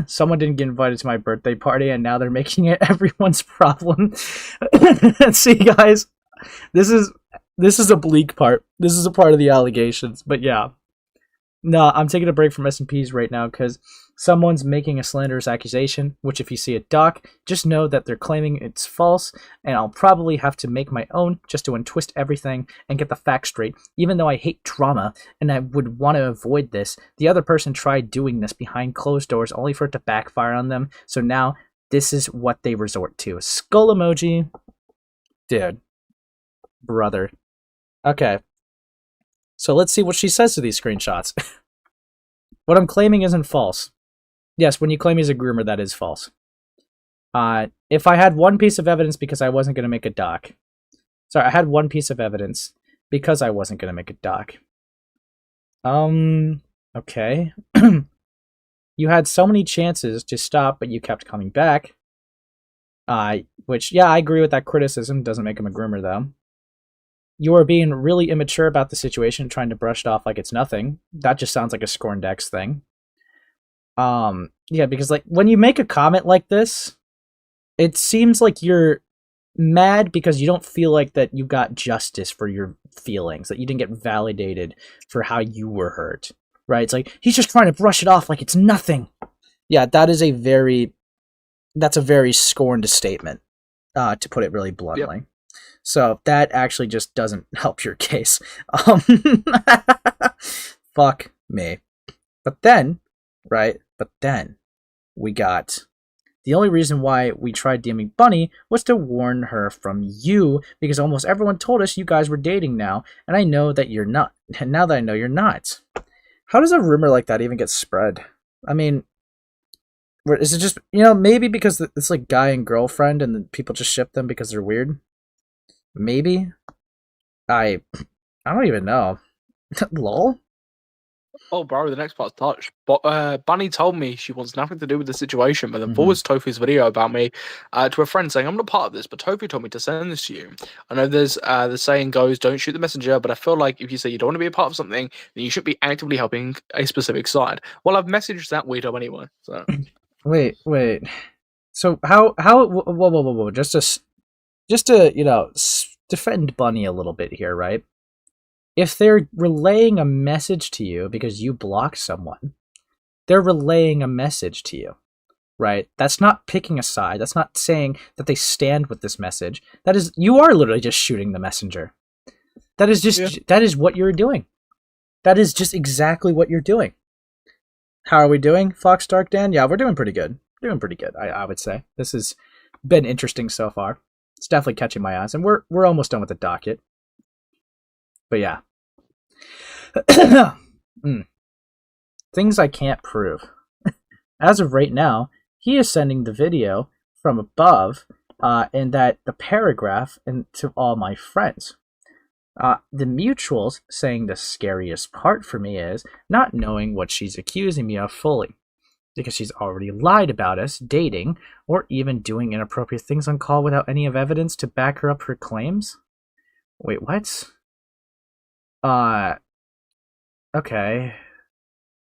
Someone didn't get invited to my birthday party, and now they're making it everyone's problem. See, guys, this is a bleak part. This is a part of the allegations, but yeah. No, I'm taking a break from S&Ps right now because someone's making a slanderous accusation, which if you see a doc, just know that they're claiming it's false, and I'll probably have to make my own just to untwist everything and get the facts straight. Even though I hate drama and I would want to avoid this, the other person tried doing this behind closed doors only for it to backfire on them, so now this is what they resort to. Skull emoji. Dude. Brother. Okay. So let's see what she says to these screenshots. What I'm claiming isn't false. Yes, when you claim he's a groomer, that is false. If I had one piece of evidence because I wasn't going to make a doc. Sorry, I had one piece of evidence because I wasn't going to make a doc. Okay. You had so many chances to stop, but you kept coming back. Which, yeah, I agree with that criticism. Doesn't make him a groomer, though. You are being really immature about the situation, trying to brush it off like it's nothing. That just sounds like a Scorned X thing. Yeah, because, like, when you make a comment like this, it seems like you're mad because you don't feel like that you got justice for your feelings, that you didn't get validated for how you were hurt, right? It's like, he's just trying to brush it off like it's nothing. Yeah, that's a very scorned statement, to put it really bluntly. Yep. So that actually just doesn't help your case. Fuck me. But then we got... The only reason why we tried DMing Bunny was to warn her from you, because almost everyone told us you guys were dating now, and I know that you're not. And now that I know you're not. How does a rumor like that even get spread? I mean, is it just, maybe because it's like guy and girlfriend and then people just ship them because they're weird? Maybe? I don't even know. Lol? Oh, bro, the next part's touch. But Bunny told me she wants nothing to do with the situation, but then forwards Tofu's video about me to a friend saying, I'm not part of this, but Tofu told me to send this to you. I know there's the saying goes, don't shoot the messenger, but I feel like if you say you don't want to be a part of something, then you should be actively helping a specific side. Well, I've messaged that weirdo anyway, so... Wait. So whoa. Just to, defend Bunny a little bit here, right? If they're relaying a message to you because you blocked someone, they're relaying a message to you, right? That's not picking a side. That's not saying that they stand with this message. That is, you are literally just shooting the messenger. That is what you're doing. That is just exactly what you're doing. How are we doing, Fox Dark Dan? Yeah, we're doing pretty good. I would say. This has been interesting so far. It's definitely catching my eyes, and we're almost done with the docket. But yeah. Things I can't prove. As of right now, he is sending the video from above, and that the paragraph and to all my friends. The mutuals saying the scariest part for me is not knowing what she's accusing me of fully, because she's already lied about us dating or even doing inappropriate things on call without any of evidence to back her up her claims. Wait, what? Okay.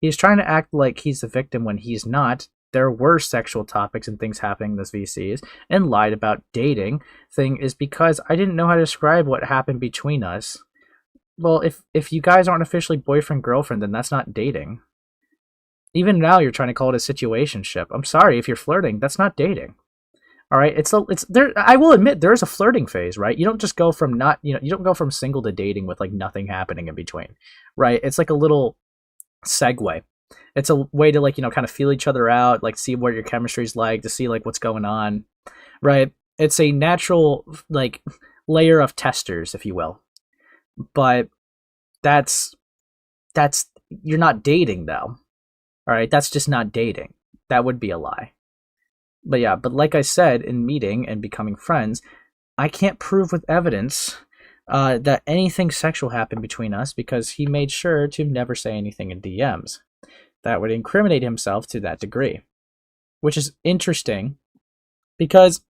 He's trying to act like he's the victim when he's not. There were sexual topics and things happening in this VCs, and lied about dating thing is because I didn't know how to describe what happened between us. Well, if you guys aren't officially boyfriend-girlfriend, then that's not dating. Even now, you're trying to call it a situationship. I'm sorry, if you're flirting, that's not dating. All right, it's there. I will admit there is a flirting phase, right? You don't just go from you don't go from single to dating with like nothing happening in between, right? It's like a little segue. It's a way to kind of feel each other out, like see what your chemistry's like, to see like what's going on, right? It's a natural like layer of testers, if you will. But that's you're not dating though. All right, that's just not dating. That would be a lie. But yeah, but like I said, in meeting and becoming friends, I can't prove with evidence that anything sexual happened between us because he made sure to never say anything in DMs. That would incriminate himself to that degree. Which is interesting because,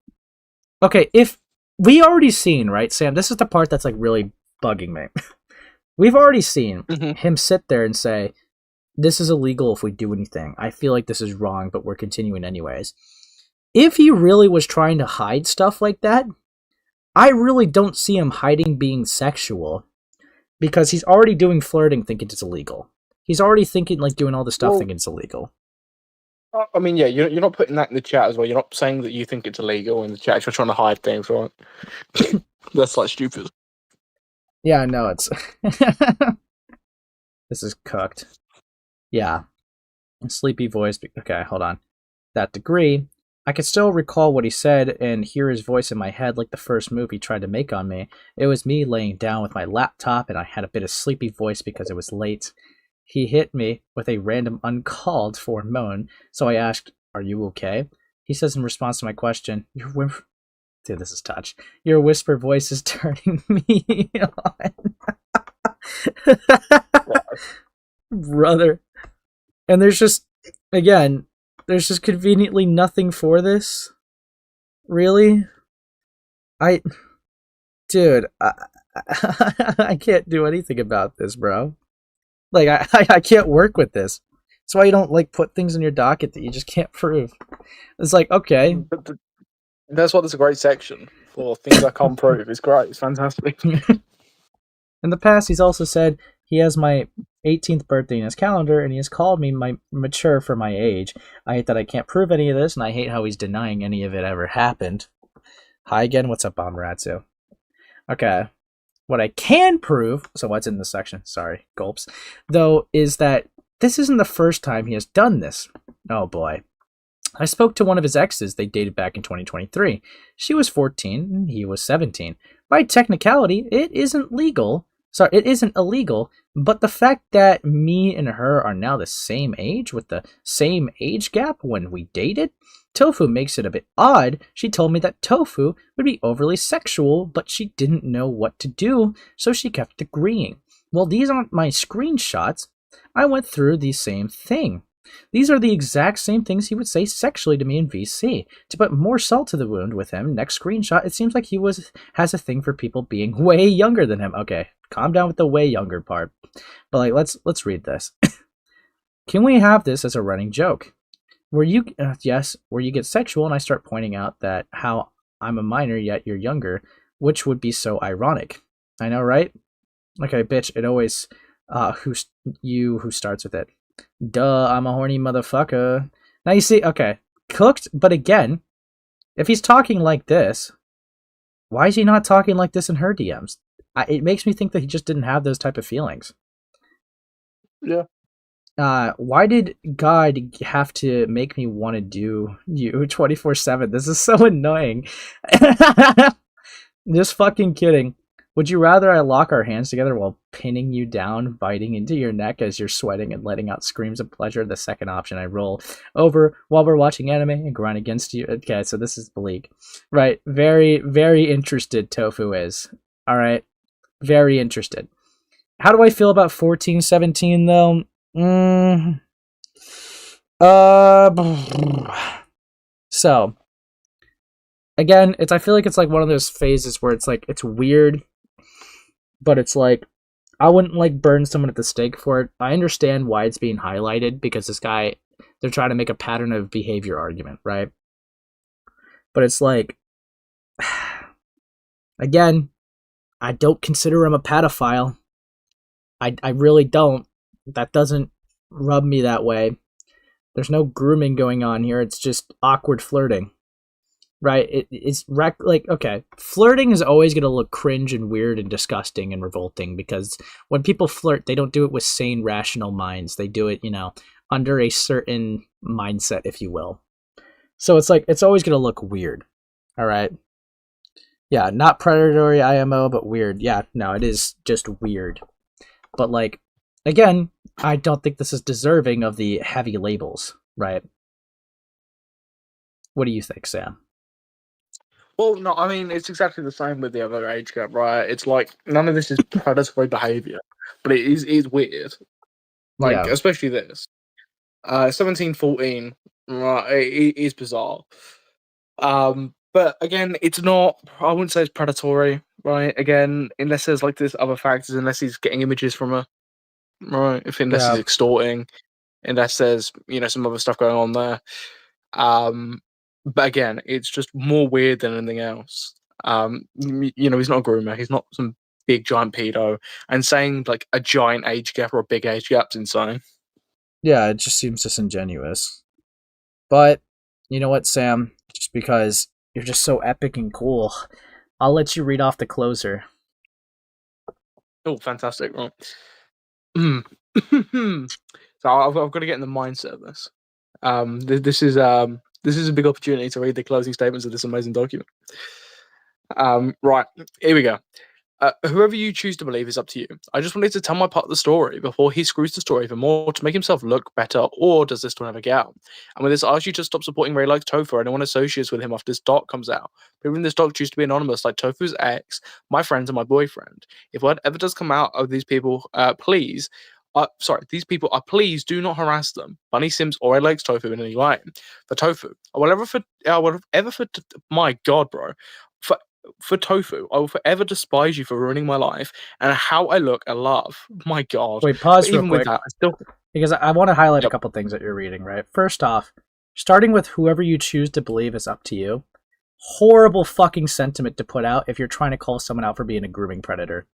okay, if we already seen, right, Sam, this is the part that's like really bugging me. We've already seen him sit there and say, this is illegal if we do anything. I feel like this is wrong, but we're continuing anyways. If he really was trying to hide stuff like that, I really don't see him hiding being sexual because he's already doing flirting thinking it's illegal. He's already thinking like doing all the stuff thinking it's illegal. I mean, yeah, you're not putting that in the chat as well. You're not saying that you think it's illegal in the chat. You're trying to hide things, right? That's like stupid. Yeah, I know it's... This is cooked. Yeah. Sleepy voice. Okay, hold on. That degree... I could still recall what he said and hear his voice in my head like the first move he tried to make on me. It was me laying down with my laptop and I had a bit of sleepy voice because it was late. He hit me with a random uncalled for moan, so I asked, "Are you okay?" He says in response to my question, Dude, this is touch. Your whisper voice is turning me on. Brother. And there's just again, there's just conveniently nothing for this. Really? Dude, I can't do anything about this, bro. Like, I can't work with this. That's why you don't, like, put things in your docket that you just can't prove. It's like, okay. But that's what there's a great section for things I can't prove. It's great. It's fantastic. In the past, he's also said he has my 18th birthday in his calendar, and he has called me mature for my age. I hate that I can't prove any of this, and I hate how he's denying any of it ever happened. Hi again, what's up, Bomberatsu? Okay. What I can prove, so what's in this section, sorry, gulps, though, is that this isn't the first time he has done this. Oh boy. I spoke to one of his exes they dated back in 2023. She was 14 and he was 17. By technicality, it isn't illegal, but the fact that me and her are now the same age with the same age gap when we dated, Tofu makes it a bit odd. She told me that Tofu would be overly sexual, but she didn't know what to do, so she kept agreeing. Well, these aren't my screenshots. I went through the same thing. These are the exact same things he would say sexually to me in VC. To put more salt to the wound with him, next screenshot, it seems like he has a thing for people being way younger than him. Okay, calm down with the way younger part. But like, let's read this. Can we have this as a running joke? Where you get sexual and I start pointing out that how I'm a minor yet you're younger, which would be so ironic. I know, right? Okay, bitch, it always who starts with it. Duh, I'm a horny motherfucker. Now you see, okay, cooked, but again, if he's talking like this, why is he not talking like this in her DMs? It makes me think that he just didn't have those type of feelings. Yeah. Why did God have to make me want to do you 24/7? This is so annoying. Just fucking kidding. Would you rather I lock our hands together while pinning you down, biting into your neck as you're sweating and letting out screams of pleasure? The second option, I roll over while we're watching anime and grind against you. Okay, so this is bleak. Right, very, very interested Tofu is. Alright, very interested. How do I feel about 14/17 though? So, again, I feel like it's like one of those phases where it's like, it's weird, but it's like, I wouldn't like burn someone at the stake for it. I understand why it's being highlighted because this guy, they're trying to make a pattern of behavior argument, right? But it's like, again, I don't consider him a pedophile. I really don't. That doesn't rub me that way. There's no grooming going on here. It's just awkward flirting. Right? It's like, okay, flirting is always going to look cringe and weird and disgusting and revolting because when people flirt, they don't do it with sane, rational minds. They do it, under a certain mindset, if you will. So it's like, it's always going to look weird. All right? Yeah, not predatory IMO, but weird. Yeah, no, it is just weird. But like, again, I don't think this is deserving of the heavy labels, right? What do you think, Sam? Well, no, I mean, it's exactly the same with the other age gap, right? It's like, none of this is predatory behavior, but it is weird. Like, especially this. 17, 14, right, it is bizarre. But again, it's not, I wouldn't say it's predatory, right? Again, unless there's like this other factors, unless he's getting images from her, right? Unless he's extorting, unless there's, some other stuff going on there. But again, it's just more weird than anything else. He's not a groomer. He's not some big giant pedo. And saying like a giant age gap or a big age gap's insane. Yeah, it just seems disingenuous. But you know what, Sam? Just because you're just so epic and cool, I'll let you read off the closer. Oh, fantastic! Right. So I've got to get in the mindset of this. This is a big opportunity to read the closing statements of this amazing document. Right, here we go. Whoever you choose to believe is up to you. I just wanted to tell my part of the story before he screws the story even more to make himself look better, or does this one ever get out? And with this, I ask you to stop supporting RayLikesTofu or anyone associates with him after this doc comes out. People in this doc choose to be anonymous, like Tofu's ex, my friends, and my boyfriend. If word ever does come out of these people, please, these people, please do not harass them, Bunny Sims or RayLikesTofu in any way. For Tofu, my God, bro, for Tofu, I will forever despise you for ruining my life and how I look and laugh. My God. Wait, pause But real even quick. with that, I still, Because I want to highlight a Yep. couple things that you're reading, right? First off, starting with whoever you choose to believe is up to you. Horrible fucking sentiment to put out if you're trying to call someone out for being a grooming predator.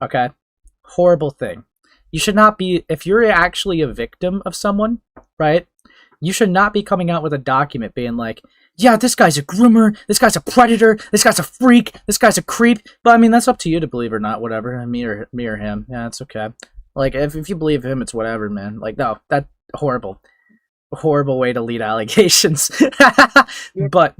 Okay? Horrible thing. You should not be, if you're actually a victim of someone, right? You should not be coming out with a document being like, yeah, this guy's a groomer, this guy's a predator, this guy's a freak, this guy's a creep. But I mean, that's up to you to believe or not, whatever. Me or him. Yeah, it's okay. Like, if you believe him, it's whatever, man. Like, no, that's horrible. Horrible way to lead allegations. But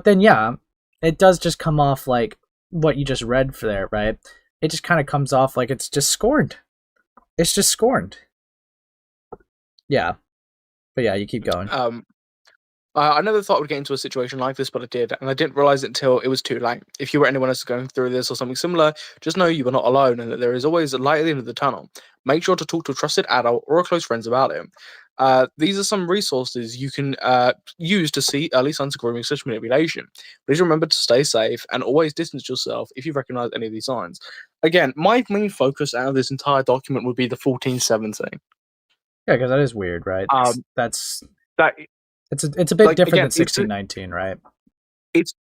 then, yeah, it does just come off like what you just read for there, right? It just kind of comes off like it's just scorned. It's just scorned. Yeah. But yeah, you keep going. I never thought I would get into a situation like this, but I did, and I didn't realize it until it was too late. If you or anyone else going through this or something similar, just know you are not alone, and that there is always a light at the end of the tunnel. Make sure to talk to a trusted adult or a close friend about it. These are some resources you can use to see early signs of grooming such manipulation. Please remember to stay safe and always distance yourself if you recognize any of these signs. Again, my main focus out of this entire document would be the 1417. Yeah, because that is weird, right? That It's a bit like, different again, than 1619, right? it's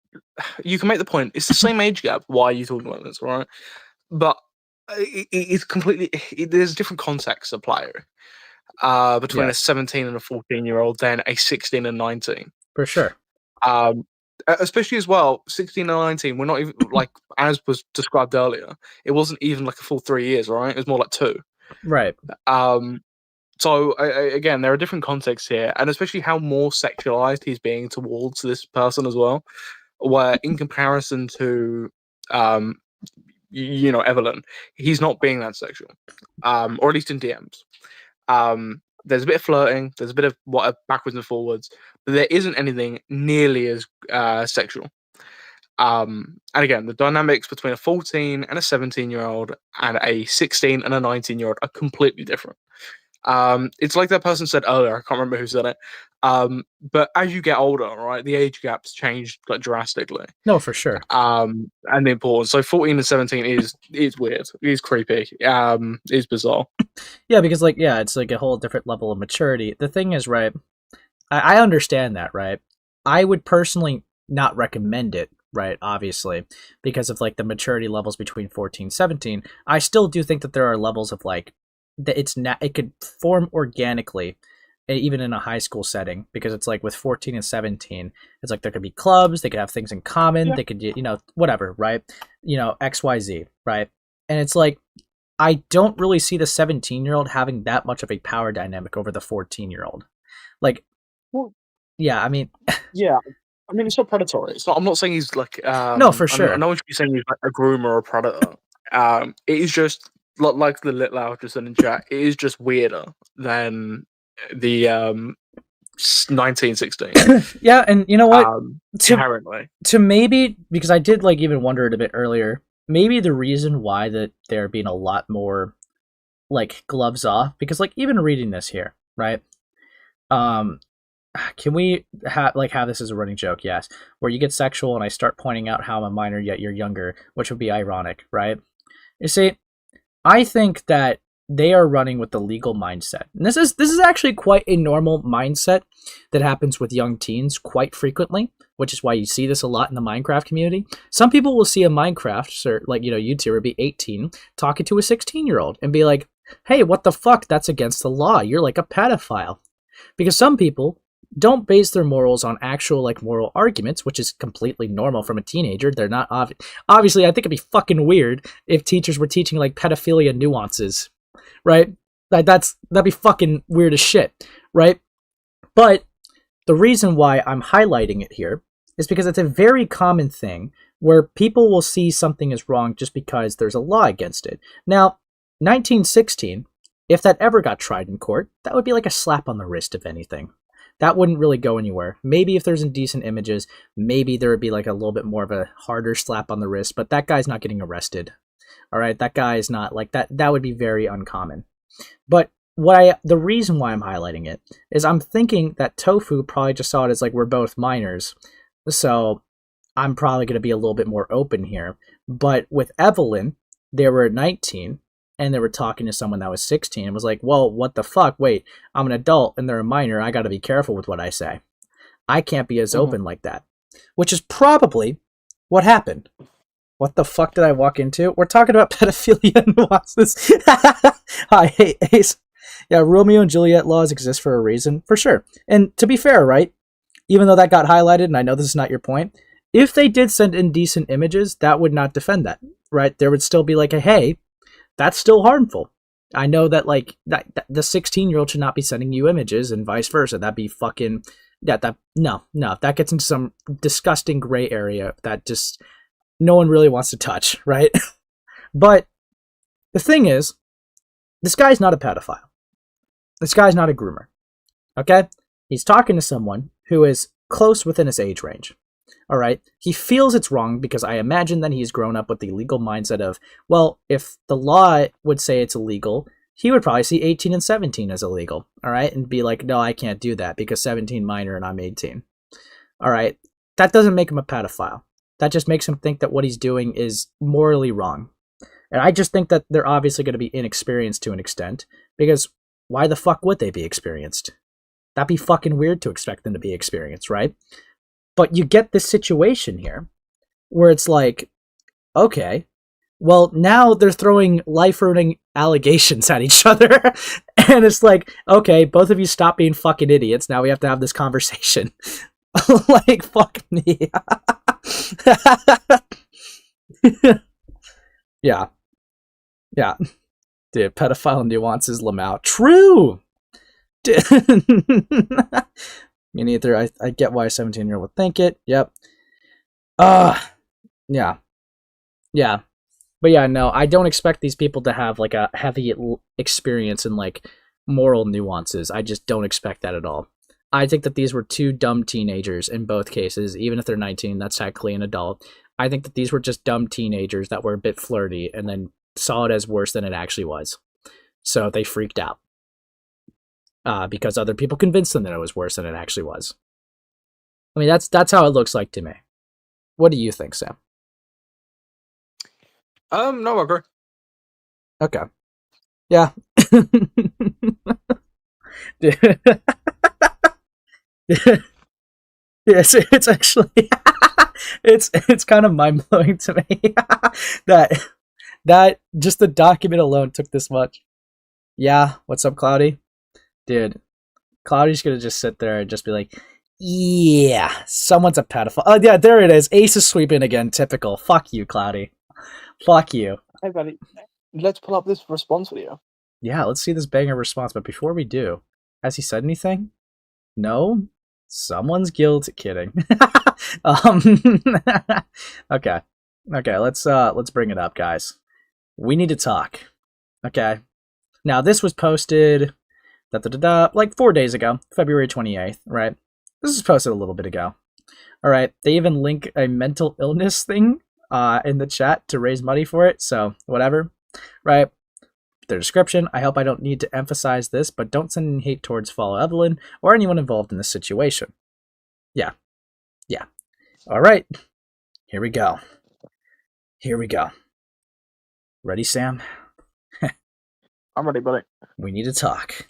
you can make the point. It's the same age gap. Why are you talking about this, right? But it's completely. There's a different context to play between a Yes. 17 and a 14-year-old than a 16 and 19. For sure. Especially as well, 16 and 19. We're not even like as was described earlier. It wasn't even like a full 3 years, right? It was more like 2. Right. So again, there are different contexts here, and especially how more sexualized he's being towards this person as well. Where in comparison to, Evelyn, he's not being that sexual, or at least in DMs. There's a bit of flirting, there's a bit of backwards and forwards, but there isn't anything nearly as sexual. And again, the dynamics between a 14 and a 17-year-old and a 16 and a 19-year-old are completely different. It's like that person said earlier, I can't remember who said it. But as you get older, right, the age gaps change like drastically. No, for sure. And the importance. So 14 and 17 is weird. It is creepy. Is bizarre. Yeah, because it's like a whole different level of maturity. The thing is, right, I understand that, right? I would personally not recommend it, right, obviously, because of like the maturity levels between 14 and 17. I still do think that there are levels of like that it could form organically even in a high school setting, because it's like with 14 and 17, it's like there could be clubs, they could have things in common, they could, whatever, right? XYZ, right? And it's like, I don't really see the 17-year-old having that much of a power dynamic over the 14-year-old. Like, well, yeah, I mean, yeah. I mean, it's not predatory. It's not. I'm not saying he's like. No, for sure. I know what you're saying. He's like a groomer or a predator. It is just like the lit loud just said in chat. It is just weirder than the 1916. Yeah, and you know what? Inherently, to maybe, because I did like even wonder it a bit earlier. Maybe the reason why that they're being a lot more like gloves off, because like even reading this here, right? Can we have this as a running joke? Yes, where you get sexual and I start pointing out how I'm a minor yet you're younger, which would be ironic, right? You see, I think that they are running with the legal mindset, and this is actually quite a normal mindset that happens with young teens quite frequently, which is why you see this a lot in the Minecraft community. Some people will see a Minecraft, or like YouTuber be 18 talking to a 16-year-old and be like, "Hey, what the fuck? That's against the law. You're like a pedophile." Because some people don't base their morals on actual like moral arguments, which is completely normal from a teenager. They're not obviously. I think it'd be fucking weird if teachers were teaching like pedophilia nuances, right? That'd be fucking weird as shit, right? But the reason why I'm highlighting it here is because it's a very common thing where people will see something as wrong just because there's a law against it. Now, 1916, if that ever got tried in court, that would be like a slap on the wrist, if anything. That wouldn't really go anywhere. Maybe if there's indecent images, maybe there would be like a little bit more of a harder slap on the wrist, but that guy's not getting arrested. All right, that guy is not like that. That would be very uncommon. But the reason why I'm highlighting it is I'm thinking that Tofu probably just saw it as like we're both minors, so I'm probably going to be a little bit more open here. But with Evelyn, they were 19 and they were talking to someone that was 16 and was like, well, what the fuck? Wait, I'm an adult and they're a minor. I got to be careful with what I say. I can't be as open like that, which is probably what happened. What the fuck did I walk into? We're talking about pedophilia and nuances. Hi, hey, Ace. Yeah, Romeo and Juliet laws exist for a reason, for sure. And to be fair, right, even though that got highlighted, and I know this is not your point, if they did send indecent images, that would not defend that, right? There would still be like a, hey, that's still harmful. I know that, like, that the 16-year-old should not be sending you images and vice versa. That'd be fucking, no. That gets into some disgusting gray area that just no one really wants to touch, right? But the thing is, this guy's not a pedophile. This guy's not a groomer, okay? He's talking to someone who is close within his age range, all right? He feels it's wrong because I imagine that he's grown up with the legal mindset of, well, if the law would say it's illegal, he would probably see 18 and 17 as illegal, all right? And be like, no, I can't do that because 17 minor and I'm 18, all right? That doesn't make him a pedophile. That just makes him think that what he's doing is morally wrong. And I just think that they're obviously going to be inexperienced to an extent because why the fuck would they be experienced? That'd be fucking weird to expect them to be experienced, right? But you get this situation here where it's like, okay, well, now they're throwing life-ruining allegations at each other. And it's like, okay, both of you stop being fucking idiots. Now we have to have this conversation. Like, fuck me. Yeah. Dude, pedophile nuances, Lamau. True! Me neither. I get why a 17-year-old would think it. Yep. Yeah. But yeah, no, I don't expect these people to have like a heavy experience in like moral nuances. I just don't expect that at all. I think that these were two dumb teenagers in both cases. Even if they're 19, that's technically an adult. I think that these were just dumb teenagers that were a bit flirty and then saw it as worse than it actually was. So they freaked out. Because other people convinced them that it was worse than it actually was. I mean, that's how it looks like to me. What do you think, Sam? No, I agree. Okay. Yeah. Yes, it's actually it's kind of mind blowing to me that just the document alone took this much. Yeah, what's up, Cloudy? Dude, Cloudy's gonna just sit there and just be like, yeah, someone's a pedophile. Oh yeah, there it is. Ace is sweeping again. Typical. Fuck you, Cloudy. Fuck you. Hey, buddy. Let's pull up this response video. Yeah, let's see this banger response. But before we do, has he said anything? No? Someone's guilty. Kidding. Okay. Okay, let's bring it up, guys. We need to talk. Okay. Now, this was posted like 4 days ago, February 28th, right? This was posted a little bit ago. All right. They even link a mental illness thing in the chat to raise money for it. So whatever, right? Their description. I hope I don't need to emphasize this, but don't send any hate towards Follow Evelyn or anyone involved in this situation. Yeah. All right. Here we go. Ready, Sam? I'm ready, buddy. We need to talk.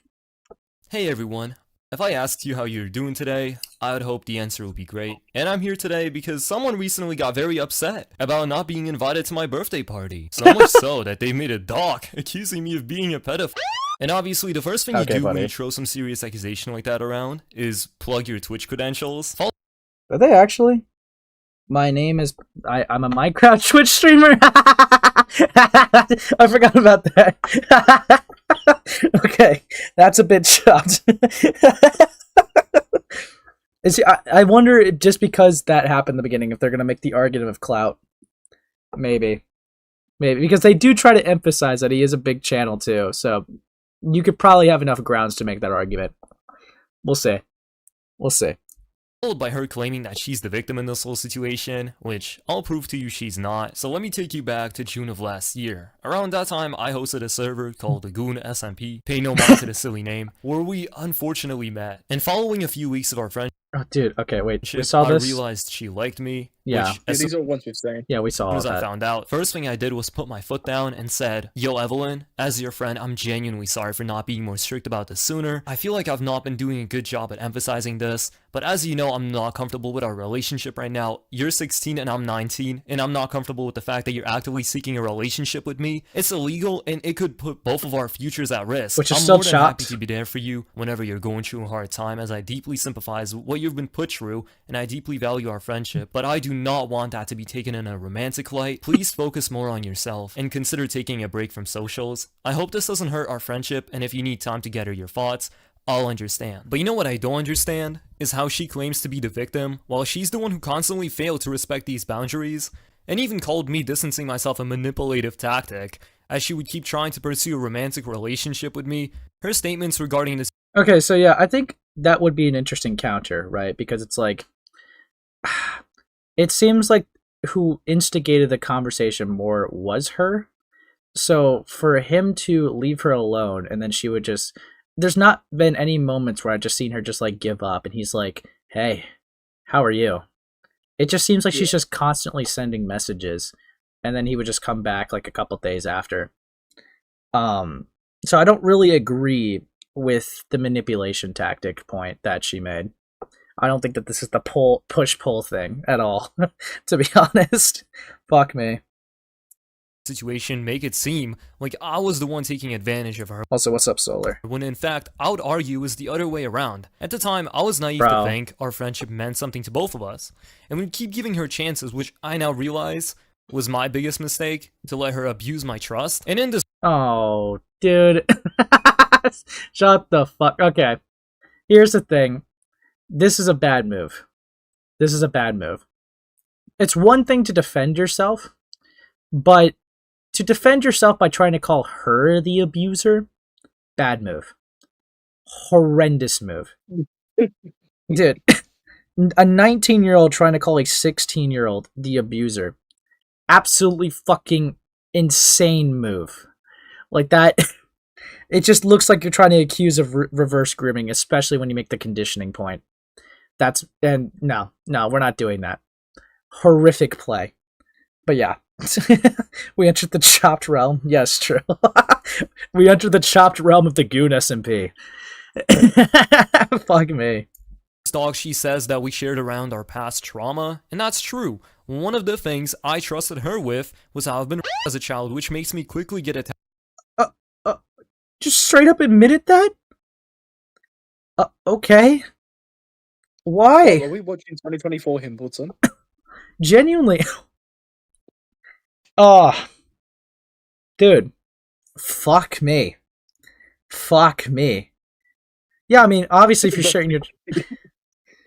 Hey everyone. If I asked you how you're doing today, I would hope the answer will be great. And I'm here today because someone recently got very upset about not being invited to my birthday party. So much so that they made a doc accusing me of being a pedophile. And obviously the first thing you do when you throw some serious accusation like that around is plug your Twitch credentials. Are they actually? My name is... I'm a Minecraft Twitch streamer. I forgot about that. Okay, that's a bit shocked. I wonder, just because that happened in the beginning, if they're going to make the argument of clout. Maybe. Because they do try to emphasize that he is a big channel, too. So you could probably have enough grounds to make that argument. We'll see. followed by her claiming that she's the victim in this whole situation, which I'll prove to you she's not. So let me take you back to June of last year. Around that time, I hosted a server called the Goon SMP, pay no mind to the silly name, where we unfortunately met. And following a few weeks of our friendship, Oh, dude. Okay, wait. We saw this. I realized she liked me. Yeah. Which, as These are ones we've seen. Yeah, we saw all as I that. found out, first thing I did was put my foot down and said, "Yo, Evelyn, as your friend, I'm genuinely sorry for not being more strict about this sooner. I feel like I've not been doing a good job at emphasizing this, but as you know, I'm not comfortable with our relationship right now. You're 16 and I'm 19, and I'm not comfortable with the fact that you're actively seeking a relationship with me. It's illegal, and it could put both of our futures at risk. Which is I'm still more than happy chopped. to be there for you whenever you're going through a hard time, as I deeply sympathize with what you've been put through, and I deeply value our friendship, but I do not want that to be taken in a romantic light. Please focus more on yourself and consider taking a break from socials. I hope this doesn't hurt our friendship, and if you need time to gather your thoughts, I'll understand." But you know what I don't understand? Is how she claims to be the victim, while she's the one who constantly failed to respect these boundaries, and even called me distancing myself a manipulative tactic, as she would keep trying to pursue a romantic relationship with me. Her statements regarding this Okay, so yeah, I think that would be an interesting counter, right? Because it's like, it seems like who instigated the conversation more was her. So for him to leave her alone and then she would just, there's not been any moments where I've just seen her just like give up and he's like, "Hey, how are you?" It just seems like she's just constantly sending messages and then he would just come back like a couple days after. So I don't really agree with the manipulation tactic point that she made. I don't think that this is the push-pull thing at all, to be honest. Fuck me. situation make it seem like I was the one taking advantage of her, Also, what's up, Solar? when in fact, I would argue it was the other way around. At the time, I was naive Bro. to think our friendship meant something to both of us, and we'd keep giving her chances, which I now realize was my biggest mistake, to let her abuse my trust. And in this Oh, dude. Shut the fuck. Okay. Here's the thing. This is a bad move. This is a bad move. It's one thing to defend yourself, but to defend yourself by trying to call her the abuser, bad move. Horrendous move. Dude, a 19-year-old trying to call a 16-year-old the abuser. Absolutely fucking insane move. Like that, it just looks like you're trying to accuse of reverse grooming, especially when you make the conditioning point. No, we're not doing that. Horrific play. But yeah, we entered the chopped realm. Yes, true. We entered the chopped realm of the Goon SMP. Fuck me. talk, she says that we shared around our past trauma, and that's true. One of the things I trusted her with was how I've been as a child, which makes me quickly get attached. Just straight up admitted that? Okay. Why? Are we watching 2024 Himbledon? Genuinely. Oh. Dude. Fuck me. Fuck me. Yeah, I mean, obviously if you're sharing your...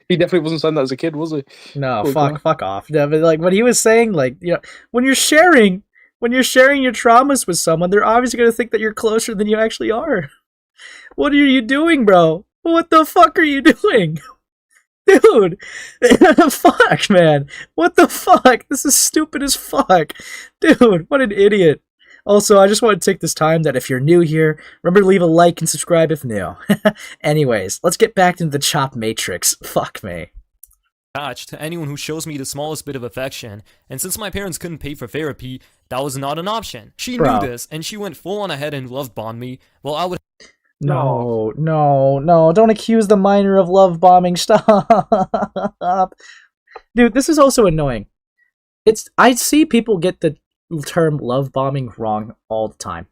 He definitely wasn't saying that as a kid, was he? No, Oh, fuck off. Yeah, but like what he was saying, like, you know, when you're sharing your traumas with someone, they're obviously gonna think that you're closer than you actually are. What are you doing, bro? What the fuck are you doing? Dude, fuck, man. What the fuck? This is stupid as fuck. Dude, what an idiot. Also, I just want to take this time that if you're new here, remember to leave a like and subscribe if new. Anyways, let's get back into the chop matrix. Fuck me. To anyone who shows me the smallest bit of affection, and since my parents couldn't pay for therapy, that was not an option. She Bro. knew this, and she went full on ahead and love bombed me, while I would No, don't accuse the minor of love bombing. Stop. Dude, this is also annoying. I see people get the term love bombing wrong all the time.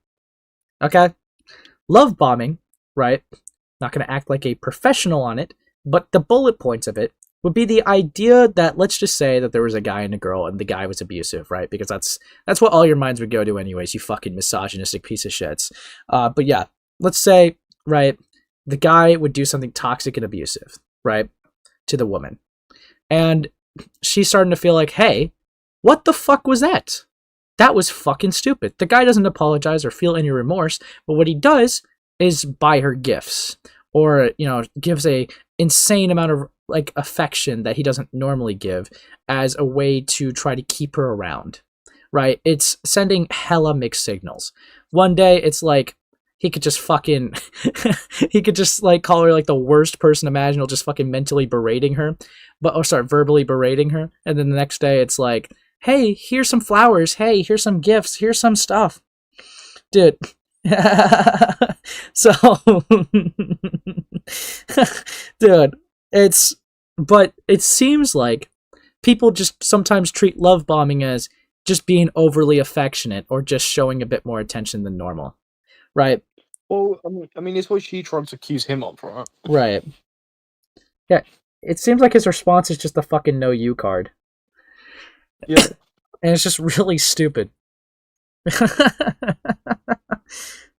Okay? Love bombing, right? Not going to act like a professional on it, but the bullet points of it would be the idea that, let's just say that there was a guy and a girl and the guy was abusive, right? Because that's what all your minds would go to anyways, you fucking misogynistic piece of shits. But yeah, let's say, right, the guy would do something toxic and abusive, right, to the woman. And she's starting to feel like, hey, what the fuck was that? That was fucking stupid. The guy doesn't apologize or feel any remorse, but what he does is buy her gifts or, you know, gives a insane amount of like affection that he doesn't normally give as a way to try to keep her around, right? It's sending hella mixed signals. One day it's like he could just fucking he could just like call her like the worst person imaginable, just fucking mentally berating her, verbally berating her, and then the next day it's like, hey, here's some flowers, hey, here's some gifts, here's some stuff, dude. So dude, but it seems like people just sometimes treat love bombing as just being overly affectionate or just showing a bit more attention than normal, right? Well, I mean, it's what she tried to accuse him of, right? Right. Yeah, it seems like his response is just a fucking no you card. Yeah. And it's just really stupid.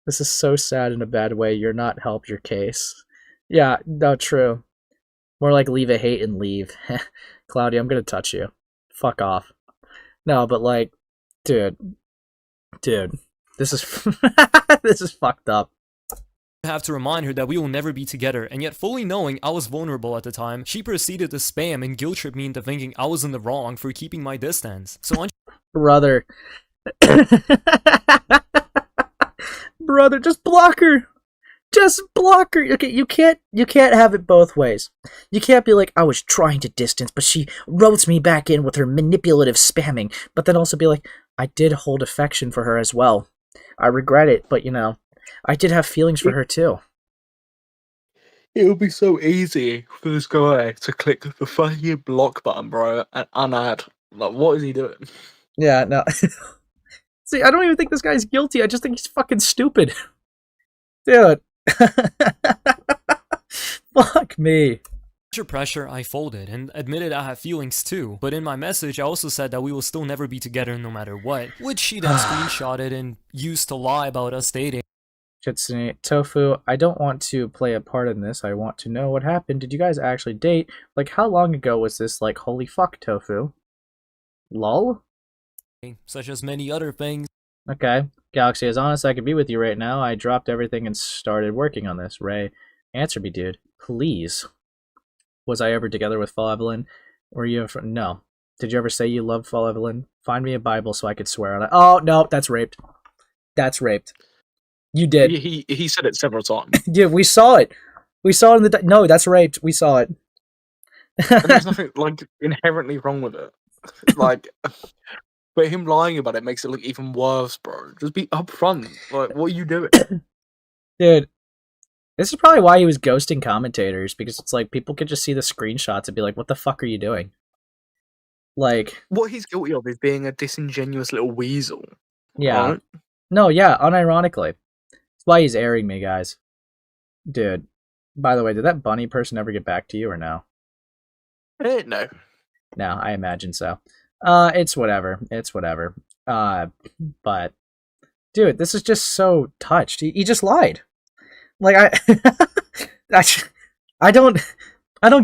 This is so sad in a bad way. You're not helped your case. Yeah, no, true. More like leave a hate and leave. Claudia, I'm gonna touch you. Fuck off. No, but like, dude, this is this is fucked up. I have to remind her that we will never be together, and yet fully knowing I was vulnerable at the time, she proceeded to spam and guilt trip me into thinking I was in the wrong for keeping my distance. So brother. Brother, just block her. Just block her. Okay, you can't have it both ways. You can't be like, I was trying to distance, but she ropes me back in with her manipulative spamming, but then also be like, I did hold affection for her as well. I regret it, but I did have feelings for her too. It would be so easy for this guy to click the fucking block button, bro, and unadd. Like, what is he doing? Yeah, no. See, I don't even think this guy's guilty. I just think he's fucking stupid. Dude. Fuck me. Under pressure, I folded and admitted I have feelings too, but in my message I also said that we will still never be together no matter what, which she then screenshotted and used to lie about us dating. Kitsune, Tofu, I don't want to play a part in this. I want to know what happened. Did you guys actually date? Like, how long ago was this? Like, holy fuck, Tofu. Lol? Such as many other things. Okay. Galaxy is honest, I could be with you right now. I dropped everything and started working on this. Ray, answer me, dude. Please. Was I ever together with Fall Evelyn? Were you ever... No. Did you ever say you loved Fall Evelyn? Find me a Bible so I could swear on it. Oh, no, that's raped. That's raped. You did. He said it several times. Yeah, we saw it. We saw it in the... No, that's raped. We saw it. And there's nothing, like, inherently wrong with it. Like... But him lying about it makes it look even worse, bro. Just be upfront. Like, what are you doing? Dude, this is probably why he was ghosting commentators, because it's like people could just see the screenshots and be like, what the fuck are you doing? Like... What he's guilty of is being a disingenuous little weasel. Yeah. Right? No, yeah, unironically. That's why he's airing me, guys. Dude, by the way, did that bunny person ever get back to you or no? No. No, I imagine so. It's whatever. It's whatever. But dude, this is just so touched. He just lied. Like I don't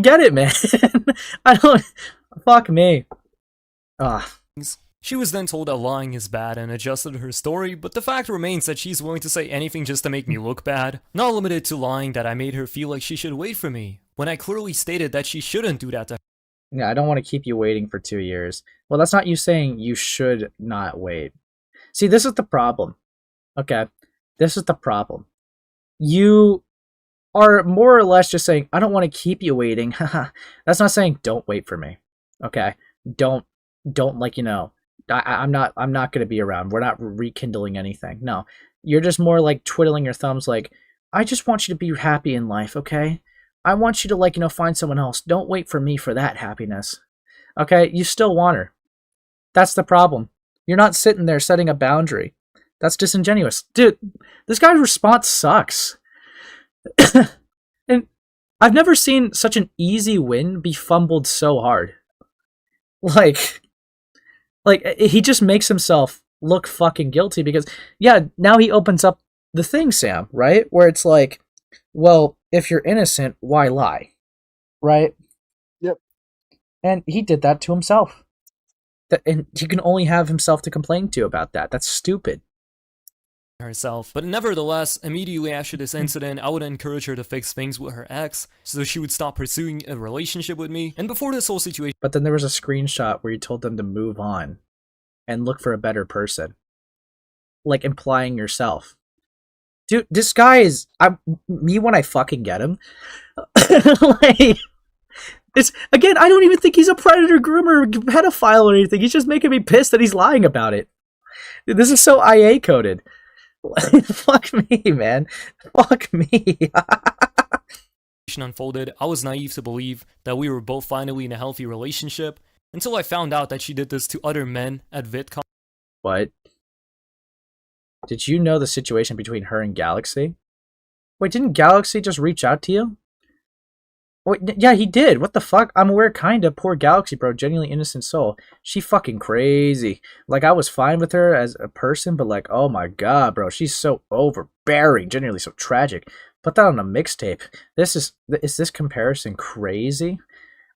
get it, man. I don't. Fuck me. She was then told that lying is bad and adjusted her story, but the fact remains that she's willing to say anything just to make me look bad. Not limited to lying that I made her feel like she should wait for me, when I clearly stated that she shouldn't do that to her. Yeah, I don't want to keep you waiting for 2 years. Well, that's not you saying you should not wait. See, this is the problem. Okay? This is the problem. You are more or less just saying, I don't want to keep you waiting. That's not saying don't wait for me. Okay? Don't like, I'm not going to be around. We're not rekindling anything. No. You're just more like twiddling your thumbs like, I just want you to be happy in life, okay? I want you to, find someone else. Don't wait for me for that happiness. Okay? You still want her. That's the problem. You're not sitting there setting a boundary. That's disingenuous. Dude, this guy's response sucks. And I've never seen such an easy win be fumbled so hard. Like, he just makes himself look fucking guilty because, yeah, now he opens up the thing, Sam, right? Where it's like, well, if you're innocent, why lie? Right? Yep. And he did that to himself. And he can only have himself to complain to about that. That's stupid. herself. But nevertheless, immediately after this incident, I would encourage her to fix things with her ex so she would stop pursuing a relationship with me. And before this whole situation, But then there was a screenshot where you told them to move on and look for a better person. Like implying yourself. Dude, this guy is me when I fucking get him. Like, it's again, I don't even think he's a predator, groomer, pedophile, or anything. He's just making me pissed that he's lying about it. Dude, this is so IA coded. Fuck me, man. Fuck me. unfolded, I was naive to believe that we were both finally in a healthy relationship until I found out that she did this to other men at VidCon. What? Did you know the situation between her and Galaxy? Wait, didn't Galaxy just reach out to you? Wait, yeah, he did. What the fuck? I'm aware, kinda. Poor Galaxy, bro. Genuinely innocent soul. She fucking crazy. Like, I was fine with her as a person, but like, oh my god, bro. She's so overbearing. Genuinely so tragic. Put that on a mixtape. Is this comparison crazy?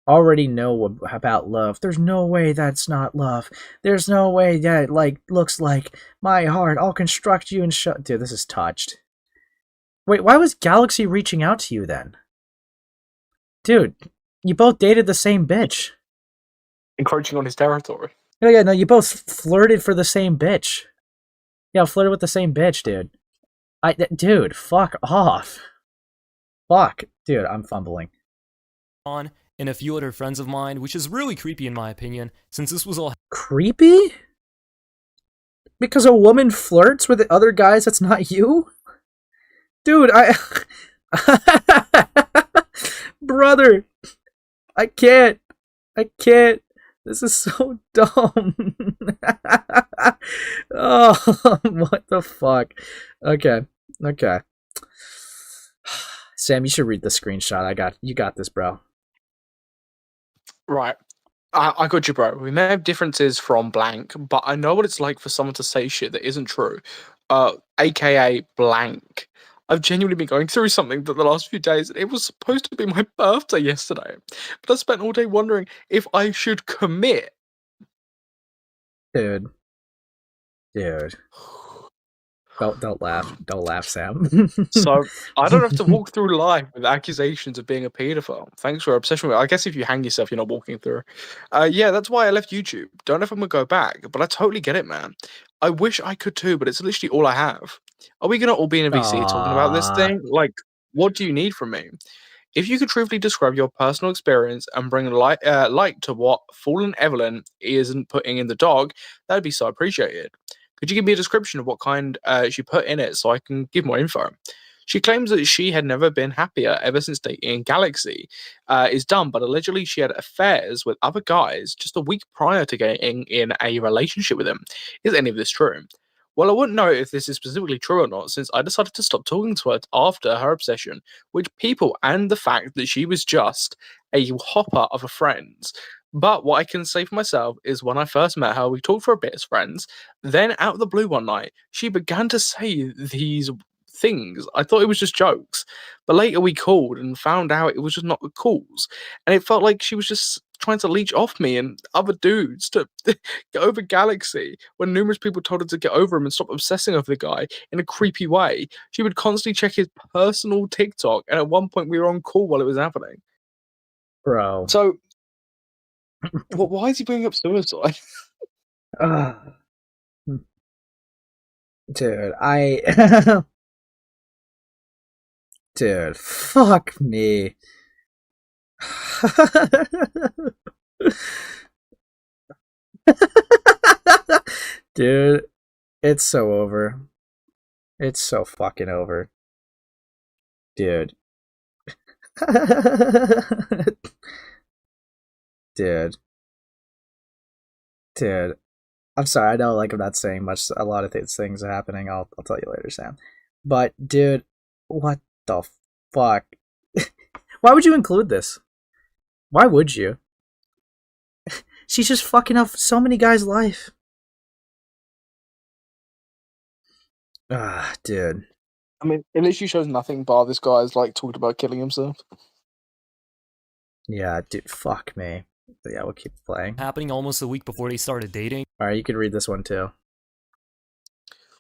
Already know about love. There's no way that's not love. There's no way that, like, looks like my heart. I'll construct you and shut. Dude, this is touched. Wait, why was Galaxy reaching out to you then? Dude, you both dated the same bitch. Encroaching on his territory. Oh yeah, no, you both flirted for the same bitch. Yeah, flirted with the same bitch, dude. Dude, fuck off. Fuck. Dude, I'm fumbling. And a few other friends of mine, which is really creepy in my opinion, since this was all creepy? Because a woman flirts with other guys that's not you? Dude, brother, I can't. This is so dumb. Oh, what the fuck? Okay. Sam, you should read the screenshot. You got this, bro. Right. I got you, bro. We may have differences from blank, but I know what it's like for someone to say shit that isn't true. AKA blank. I've genuinely been going through something the last few days, and it was supposed to be my birthday yesterday. But I spent all day wondering if I should commit. Dude. Don't laugh, Sam. So I don't have to walk through life with accusations of being a paedophile. Thanks for your obsession with it. I guess if you hang yourself, you're not walking through. Yeah, that's why I left YouTube. Don't know if I'm gonna go back, but I totally get it, man. I wish I could too, but it's literally all I have. Are we gonna all be in a VC talking about this thing? Like, what do you need from me? If you could truthfully describe your personal experience and bring light to what Fallen Evelyn isn't putting in the dog, that'd be so appreciated. Could you give me a description of what kind she put in it so I can give more info? She claims that she had never been happier ever since dating Galaxy. Is dumb, but allegedly she had affairs with other guys just a week prior to getting in a relationship with him. Is any of this true? Well, I wouldn't know if this is specifically true or not, since I decided to stop talking to her after her obsession with people and the fact that she was just a hopper of a friend. But what I can say for myself is when I first met her, we talked for a bit as friends. Then, out of the blue one night, she began to say these things. I thought it was just jokes. But later we called and found out it was just not the calls. And it felt like she was just trying to leech off me and other dudes to get over Galaxy when numerous people told her to get over him and stop obsessing over the guy in a creepy way. She would constantly check his personal TikTok, and at one point we were on call while it was happening. Bro. So, why is he bringing up suicide? Dude, Dude, fuck me. Dude, it's so over. It's so fucking over. Dude. Dude. I'm sorry, I know, like, I'm not saying much. A lot of things are happening. I'll tell you later, Sam. But, dude, what the fuck? Why would you include this? Why would you? She's just fucking up so many guys' life. Dude. I mean, it literally shows nothing bar this guy's like talked about killing himself. Yeah, dude, fuck me. But yeah, we'll keep playing. Happening almost a week before they started dating. Alright, you can read this one too.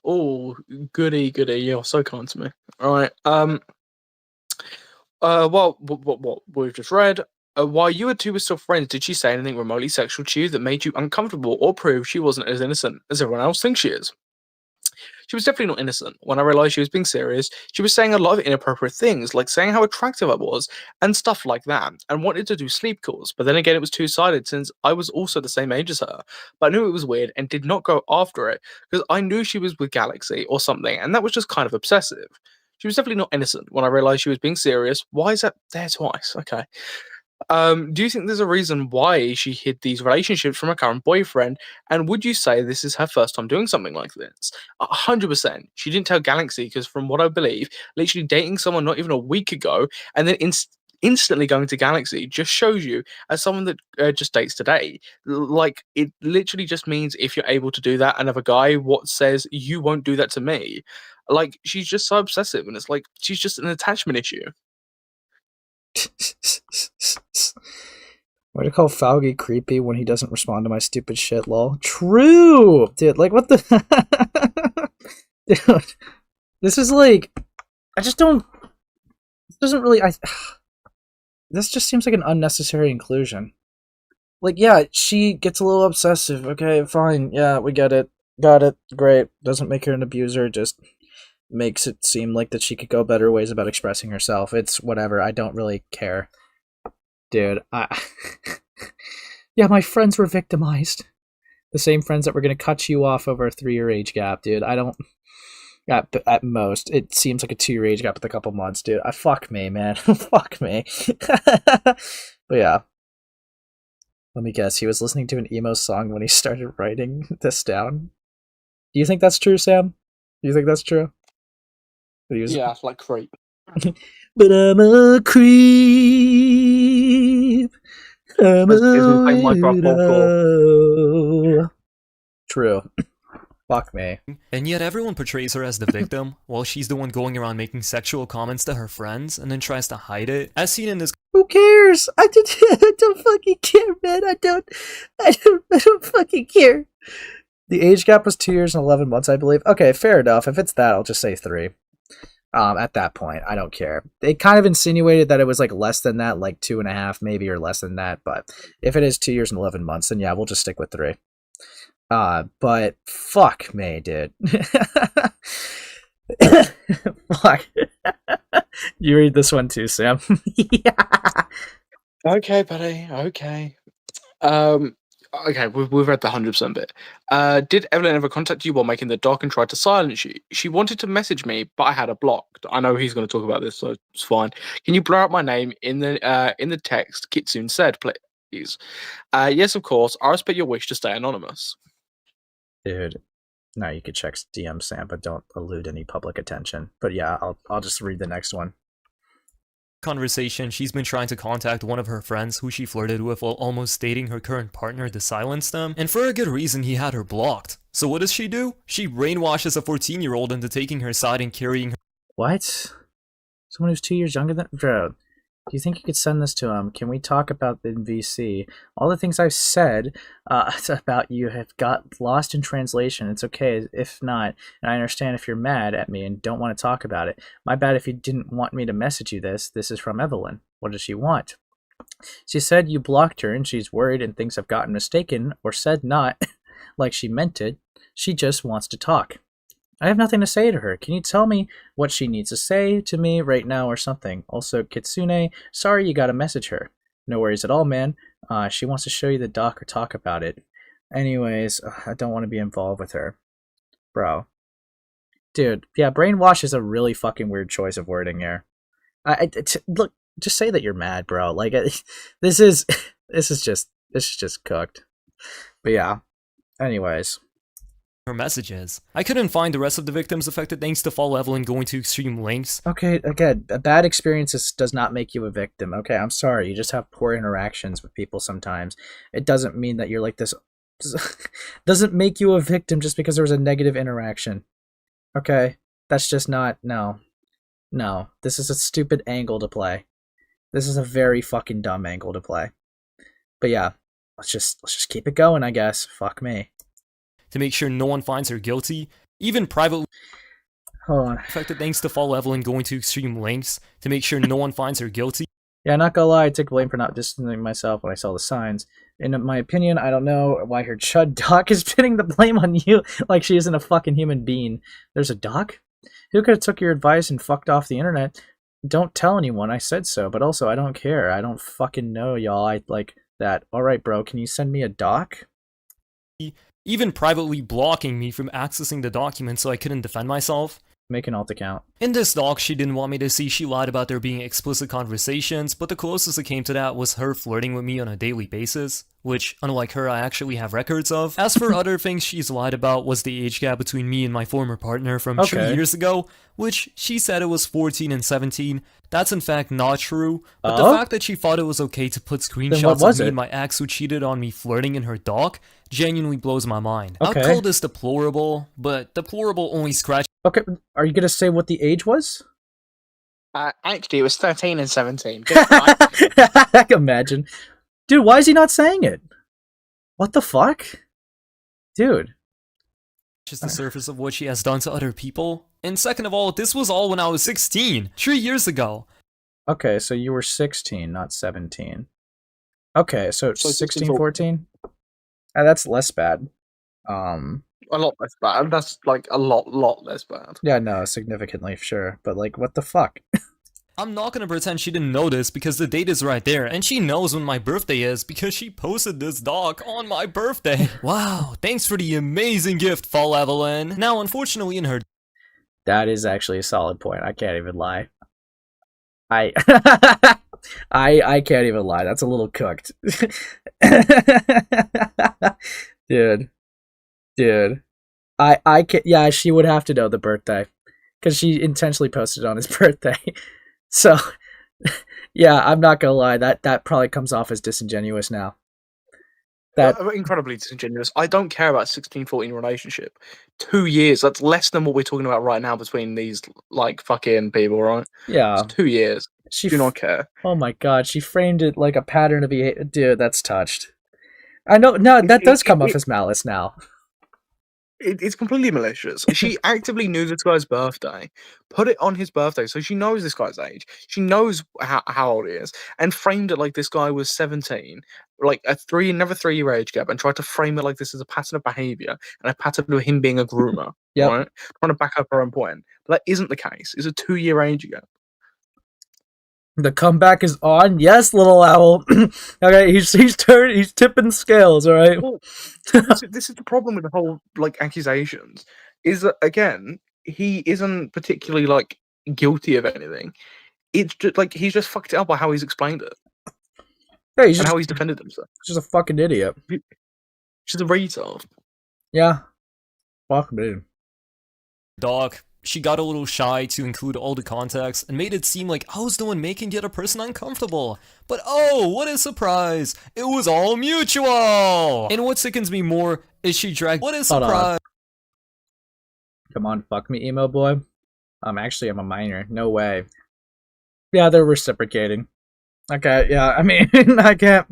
Oh, goody, goody. You're so kind to me. All right. Well, what we've just read. While you and two were still friends, did she say anything remotely sexual to you that made you uncomfortable or prove she wasn't as innocent as everyone else thinks she is? She was definitely not innocent. When I realized she was being serious, she was saying a lot of inappropriate things, like saying how attractive I was and stuff like that, and wanted to do sleep calls. But then again, it was two-sided since I was also the same age as her. But I knew it was weird and did not go after it because I knew she was with Galaxy or something, and that was just kind of obsessive. She was definitely not innocent. When I realized she was being serious, why is that there twice? Okay. Do you think there's a reason why she hid these relationships from her current boyfriend? And would you say this is her first time doing something like this? 100%. She didn't tell Galaxy because, from what I believe, literally dating someone not even a week ago and then instantly going to Galaxy just shows you as someone that just dates today. Like, it literally just means if you're able to do that, another guy, what says you won't do that to me? Like, she's just so obsessive, and it's like she's just an attachment issue. Why do you call Fauci creepy when he doesn't respond to my stupid shit, lol? True! Dude, like, what the... Dude, this is like... I just don't... This doesn't really... This just seems like an unnecessary inclusion. Like, yeah, she gets a little obsessive. Okay, fine. Yeah, we get it. Got it. Great. Doesn't make her an abuser, just makes it seem like that she could go better ways about expressing herself. It's whatever. I don't really care. Dude, yeah, my friends were victimized. The same friends that were going to cut you off over a 3-year age gap, dude. I don't... At most, it seems like a 2-year age gap with a couple months, dude. Fuck me, man. Fuck me. But yeah. Let me guess, he was listening to an emo song when he started writing this down. Do you think that's true, Sam? Do you think that's true? Yeah, it's like creep. But I'm a creep. I'm a weirdo. True. Fuck me. And yet everyone portrays her as the victim, while she's the one going around making sexual comments to her friends, and then tries to hide it. As seen in this... Who cares? I don't fucking care, man. I don't fucking care. The age gap was 2 years and 11 months, I believe. Okay, fair enough. If it's that, I'll just say 3. At that point, I don't care. They kind of insinuated that it was like less than that, like 2.5 maybe, or less than that. But if it is 2 years and 11 months, then yeah, we'll just stick with 3. But fuck me, dude. Fuck. You read this one too, Sam. Yeah. Okay, buddy. Okay. Okay, we've read the 100% bit. Did Evelyn ever contact you while making the doc and tried to silence you? She wanted to message me, but I had her blocked. I know he's going to talk about this, so it's fine. Can you blur out my name in the text? Kitsune said, please. Yes, of course. I respect your wish to stay anonymous. Dude, no, you could check DM Sam, but don't elude any public attention. But yeah, I'll just read the next one. Conversation, she's been trying to contact one of her friends who she flirted with while almost dating her current partner to silence them, and for a good reason he had her blocked. So what does she do? She brainwashes a 14-year-old into taking her side and carrying her... What? Someone who's 2 years younger than... Bro, do you think you could send this to him? Can we talk about the VC? All the things I've said about you have got lost in translation. It's okay if not, and I understand if you're mad at me and don't want to talk about it. My bad if you didn't want me to message you this. This is from Evelyn. What does she want? She said you blocked her and she's worried and things have gotten mistaken or said not like she meant it. She just wants to talk. I have nothing to say to her. Can you tell me what she needs to say to me right now or something? Also, Kitsune, sorry you gotta message her. No worries at all, man. She wants to show you the doc or talk about it. Anyways, I don't want to be involved with her. Bro. Dude, yeah, brainwash is a really fucking weird choice of wording here. Look, just say that you're mad, bro. Like, this is just cooked. But yeah. Anyways. Her messages. I couldn't find the rest of the victims affected thanks to Fall Evelyn going to extreme lengths. Okay, again, a bad experience does not make you a victim. Okay, I'm sorry. You just have poor interactions with people sometimes. It doesn't mean that you're like this. Doesn't make you a victim just because there was a negative interaction. Okay, that's just not. No. This is a stupid angle to play. This is a very fucking dumb angle to play. But yeah, let's just keep it going, I guess. Fuck me. To make sure no one finds her guilty, even privately Hold on. affected thanks to Fall Evelyn going to extreme lengths to make sure no one finds her guilty. Yeah, not gonna lie, I take blame for not distancing myself when I saw the signs. In my opinion, I don't know why her chud doc is pinning the blame on you like she isn't a fucking human being. There's a doc? Who could have took your advice and fucked off the internet? Don't tell anyone, I said so, but also I don't care. I don't fucking know, y'all. I like that. Alright, bro, can you send me a doc? Even privately blocking me from accessing the document so I couldn't defend myself. Make an alt account. In this doc she didn't want me to see, she lied about there being explicit conversations, but the closest it came to that was her flirting with me on a daily basis, which, unlike her, I actually have records of. As for other things she's lied about was the age gap between me and my former partner from 2 years ago, which she said it was 14 and 17. That's in fact not true, but the fact that she thought it was okay to put screenshots of me and my ex who cheated on me flirting in her doc genuinely blows my mind. Okay. I'll call this deplorable, but deplorable only scratches. Okay, are you gonna say what the age was? Actually, it was 13 and 17. I can imagine. Dude, why is he not saying it? What the fuck? Dude. Just the surface of what she has done to other people. And second of all, this was all when I was 16, 3 years ago. Okay, so you were 16, not 17. Okay, so 16, 14? That's less bad. A lot less bad. That's like a lot less bad. Yeah, no, significantly, sure. But like, what the fuck? I'm not gonna pretend she didn't know this because the date is right there, and she knows when my birthday is because she posted this doc on my birthday. Wow, thanks for the amazing gift, Fall Evelyn. Now, unfortunately, in her... That is actually a solid point. I can't even lie. I I can't even lie. That's a little cooked. Dude. I can't, yeah, she would have to know the birthday because she intentionally posted it on his birthday. So, yeah, I'm not gonna lie. That probably comes off as disingenuous now. That incredibly disingenuous. I don't care about 16-14 relationship. 2 years. That's less than what we're talking about right now between these like fucking people, right? Yeah, it's 2 years. She do not care. Oh my god, she framed it like a pattern of behavior. Dude, that's touched. I know. No, that does come off as malice now. It's completely malicious. She actively knew this guy's birthday, put it on his birthday, so she knows this guy's age. She knows how old he is, and framed it like this guy was 17, like another 3-year age gap, and tried to frame it like this as a pattern of behavior and a pattern of him being a groomer. Yep. Right? Trying to back up her own point, but that isn't the case. It's a 2-year age gap. The comeback is on. Yes, little owl. Okay, he's tipping scales. All right. Well, this is the problem with the whole like accusations. Is that again, he isn't particularly like guilty of anything. It's just like he's just fucked it up by how he's explained it. Yeah, and how he's defended himself. He's just a fucking idiot. She's a retard. Yeah. Fuck me. Doc. She got a little shy to include all the context and made it seem like I was the one making the other person uncomfortable. But oh, what a surprise! It was all mutual! And what sickens me more is she dragged... What a surprise! Come on, fuck me, emo boy. Actually, I'm a minor. No way. Yeah, they're reciprocating. Okay, yeah, I mean, I can't...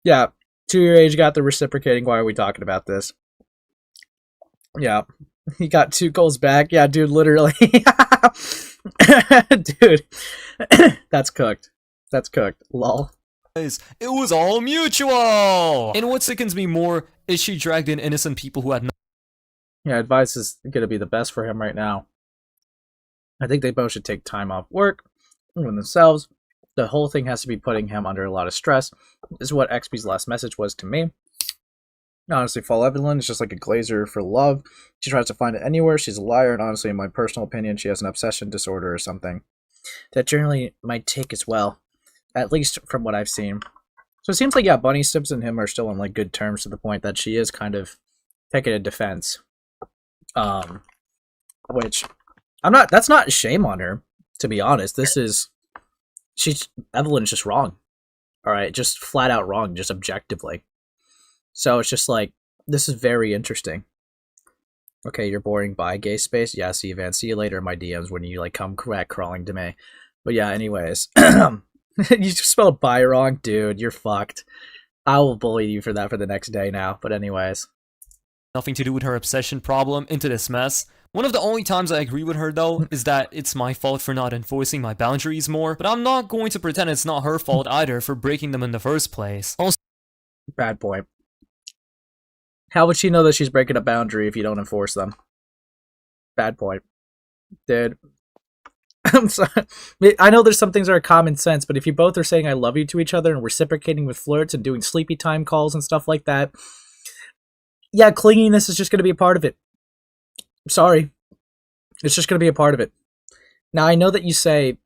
Yeah, 2-year age got the reciprocating. Why are we talking about this? Yeah. He got 2 goals back. Yeah, dude, literally. Dude. That's cooked. That's cooked. Lol. It was all mutual! And what sickens me more is she dragged in innocent people who had no... Yeah, advice is going to be the best for him right now. I think they both should take time off work with themselves. The whole thing has to be putting him under a lot of stress. This is what XP's last message was to me. Honestly, Fall Evelyn is just like a glazer for love. She tries to find it anywhere. She's a liar, and honestly, in my personal opinion, she has an obsession disorder or something. That generally might take as well, at least from what I've seen. So it seems like, yeah, Bunny Sips and him are still on like good terms to the point that she is kind of taking a defense. Which, that's not shame on her, to be honest. Evelyn's just wrong. Alright, just flat out wrong, just objectively. So it's just like, this is very interesting. Okay, you're boring by gay space. Yeah, see you, Van. See you later in my DMs when you like come crawling to me. But yeah, anyways. You spelled bi wrong? Dude, you're fucked. I will bully you for that for the next day now. But anyways. nothing to do with her obsession problem into this mess. One of the only times I agree with her, though, is that it's my fault for not enforcing my boundaries more, but I'm not going to pretend it's not her fault either for breaking them in the first place. Also, Bad point. How would she know that she's breaking a boundary if you don't enforce them? Bad point. Dude. I'm sorry. I know there's some things that are common sense, but if you both are saying I love you to each other and reciprocating with flirts and doing sleepy time calls and stuff like that, yeah, clinginess is just going to be a part of it. Sorry. It's just going to be a part of it. Now, I know that you say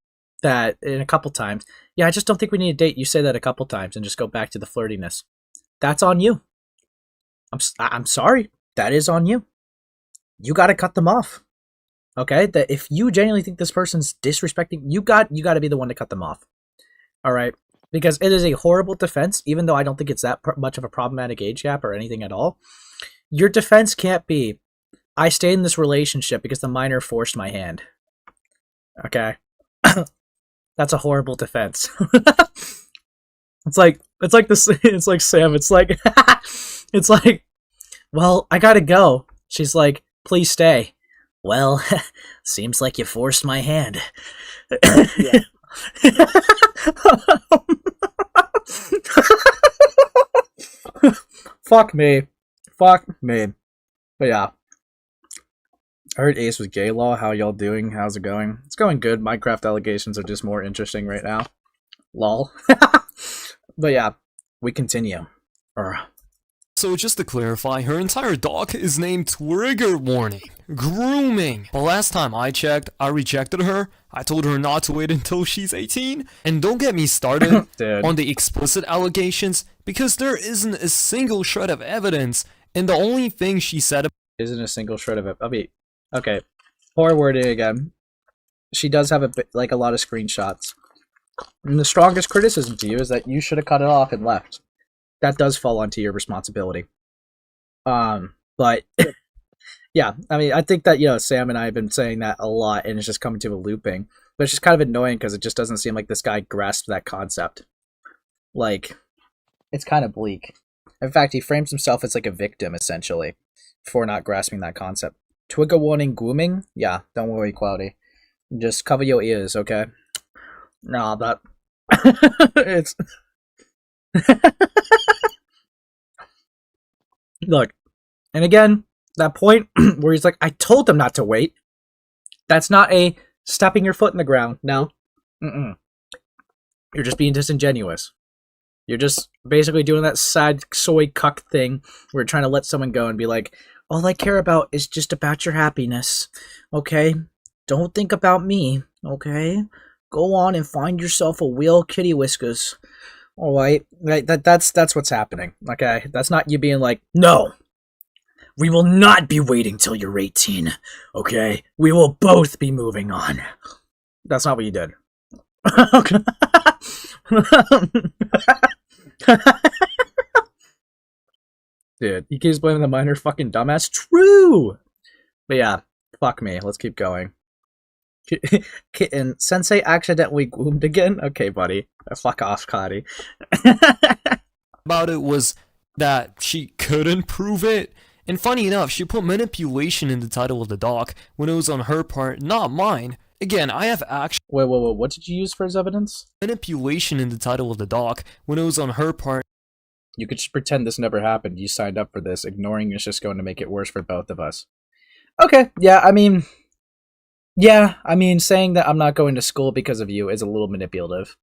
that in a couple times. Yeah, I just don't think we need a date. You say that a couple times and just go back to the flirtiness. That's on you. I'm sorry. That is on you. You got to cut them off. Okay? That if you genuinely think this person's disrespecting, you got to be the one to cut them off. All right? Because it is a horrible defense, even though I don't think it's that much of a problematic age gap or anything at all. Your defense can't be, I stayed in this relationship because the minor forced my hand. Okay? That's a horrible defense. It's like Sam, it's like, well, I gotta go. She's like, please stay. Well, seems like you forced my hand. Yeah. Fuck me. Fuck me. But yeah. I heard Ace was gay law. How y'all doing? How's it going? It's going good. Minecraft allegations are just more interesting right now. Lol. But yeah, we continue. So just to clarify, her entire doc is named Trigger Warning, Grooming. But last time I checked, I rejected her. I told her not to wait until she's 18. And don't get me started on the explicit allegations, because there isn't a single shred of evidence, and the only thing she said isn't a single shred of it. I mean, okay, poor wording again. She does have a lot of screenshots. And the strongest criticism to you is that you should have cut it off and left. That does fall onto your responsibility. But yeah, I mean, I think that, Sam and I have been saying that a lot, and it's just coming to a looping. But it's just kind of annoying because it just doesn't seem like this guy grasped that concept. Like, it's kind of bleak. In fact, he frames himself as like a victim, essentially, for not grasping that concept. Trigger warning, grooming? Yeah, don't worry, Cloudy. Just cover your ears, okay? No, that... it's... Look, and again, that point where he's like, I told them not to wait. That's not a stepping your foot in the ground. No. Mm-mm. You're just being disingenuous. You're just basically doing that sad soy cuck thing where you're trying to let someone go and be like, all I care about is just about your happiness. Okay? Don't think about me. Okay? Go on and find yourself a real kitty whiskers. Alright? Right? That's what's happening. Okay? That's not you being like, no! We will not be waiting till you're 18. Okay? We will both be moving on. That's not what you did. Okay. Dude, he keeps blaming the minor fucking dumbass. True! But yeah, fuck me. Let's keep going. Kitten, Sensei accidentally groomed again? Okay, buddy. Fuck off, Cotty. about it was that she couldn't prove it. And funny enough, she put manipulation in the title of the doc when it was on her part, not mine. Again, I have actual Wait, what did you use for his evidence? manipulation in the title of the doc when it was on her part. You could just pretend this never happened. You signed up for this. Ignoring is just going to make it worse for both of us. Okay, yeah, I mean, saying that I'm not going to school because of you is a little manipulative.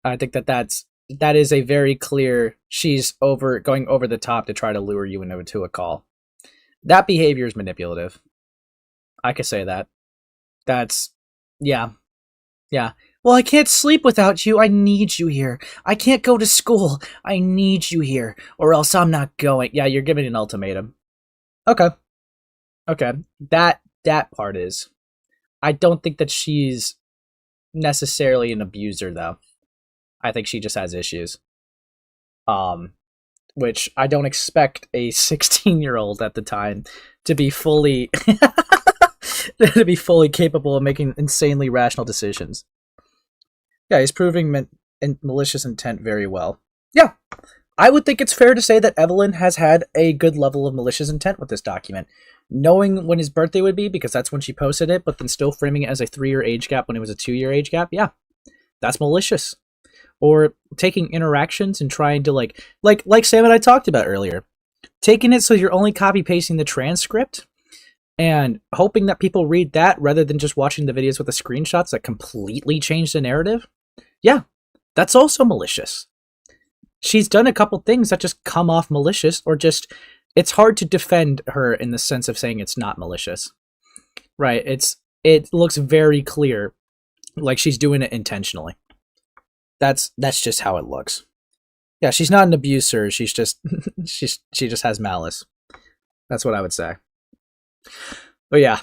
I think that is a very clear, she's going over the top to try to lure you into a call. That behavior is manipulative. I could say that. Yeah. Well, I can't sleep without you. I need you here. I can't go to school. I need you here, or else I'm not going. Yeah, you're giving an ultimatum. Okay. That part is. I don't think that she's necessarily an abuser, though. I think she just has issues. Which I don't expect a 16-year-old at the time to be fully capable of making insanely rational decisions. Yeah, he's proving malicious intent very well. Yeah, I would think it's fair to say that Evelyn has had a good level of malicious intent with this document. Knowing when his birthday would be, because that's when she posted it, but then still framing it as a 3-year age gap when it was a 2-year age gap, yeah, that's malicious. Or taking interactions and trying to like Sam and I talked about earlier, taking it so you're only copy pasting the transcript and hoping that people read that rather than just watching the videos with the screenshots that completely change the narrative. Yeah, that's also malicious. She's done a couple things that just come off malicious, or just, it's hard to defend her in the sense of saying it's not malicious. Right, it looks very clear like she's doing it intentionally. That's just how it looks. Yeah, she's not an abuser, she's just she just has malice. That's what I would say. But yeah,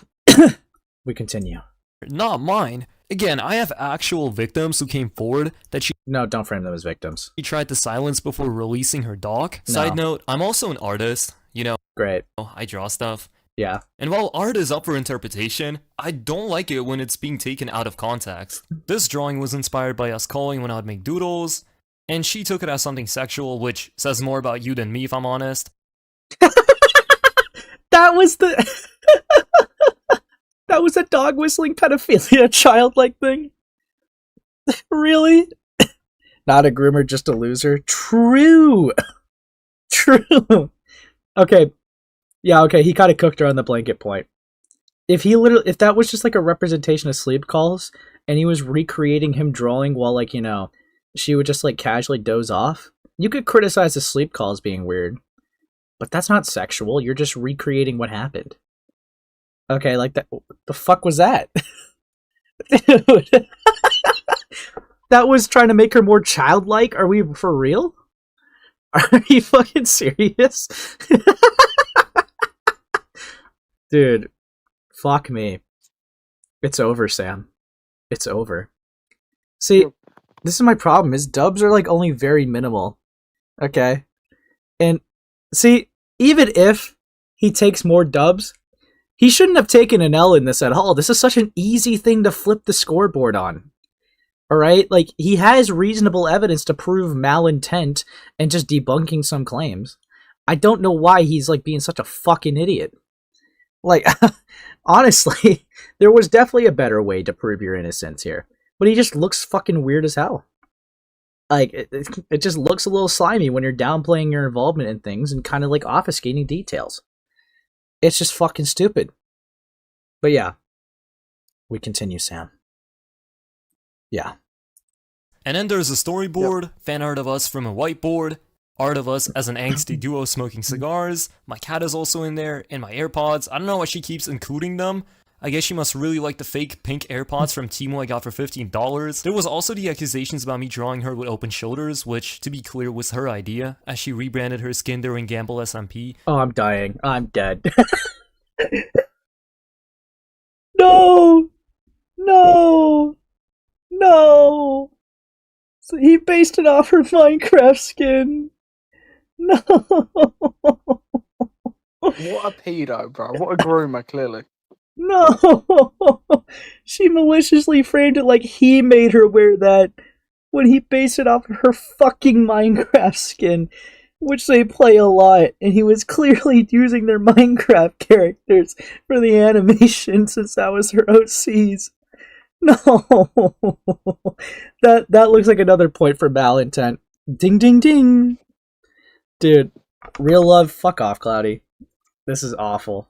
we continue. Not mine. Again, I have actual victims who came forward that she No, don't frame them as victims. tried to silence before releasing her doc. No. Side note, I'm also an artist. You know, Great. I draw stuff. Yeah. And while art is up for interpretation, I don't like it when it's being taken out of context. This drawing was inspired by us calling when I'd make doodles, and she took it as something sexual, which says more about you than me if I'm honest. That was the that was a dog whistling pedophilia childlike thing. Really? Not a groomer, just a loser. True. True. Okay. Yeah, okay, he kind of cooked her on the blanket point. If that was just like a representation of sleep calls, and he was recreating him drawing while, like, you know, she would just like casually doze off, you could criticize the sleep calls being weird. But that's not sexual, you're just recreating what happened. Okay, like that, the fuck was that? Dude. That was trying to make her more childlike? Are we for real? Are you fucking serious? Dude, fuck me. It's over, Sam. It's over. See, this is my problem, is dubs are like only very minimal. Okay? And see, even if he takes more dubs, he shouldn't have taken an L in this at all. This is such an easy thing to flip the scoreboard on. Alright? Like, he has reasonable evidence to prove malintent and just debunking some claims. I don't know why he's like being such a fucking idiot. Like, honestly, there was definitely a better way to prove your innocence here. But he just looks fucking weird as hell. Like, it just looks a little slimy when you're downplaying your involvement in things and kind of like obfuscating details. It's just fucking stupid. But yeah, we continue, Sam. Yeah. And then there's a storyboard, fan art of us from a whiteboard, art of us as an angsty duo smoking cigars, my cat is also in there, and my AirPods. I don't know why she keeps including them. I guess she must really like the fake pink AirPods from Temu I got for $15. There was also the accusations about me drawing her with open shoulders, which, to be clear, was her idea, as she rebranded her skin during Gamble SMP. Oh, I'm dying. I'm dead. No! No! No! So he based it off her Minecraft skin. No! What a pedo, bro. What a groomer, clearly. No! She maliciously framed it like he made her wear that when he based it off of her fucking Minecraft skin, which they play a lot, and he was clearly using their Minecraft characters for the animation since that was her OCs. No! That looks like another point for malintent. Ding ding ding! Dude, real love, fuck off, Cloudy. This is awful.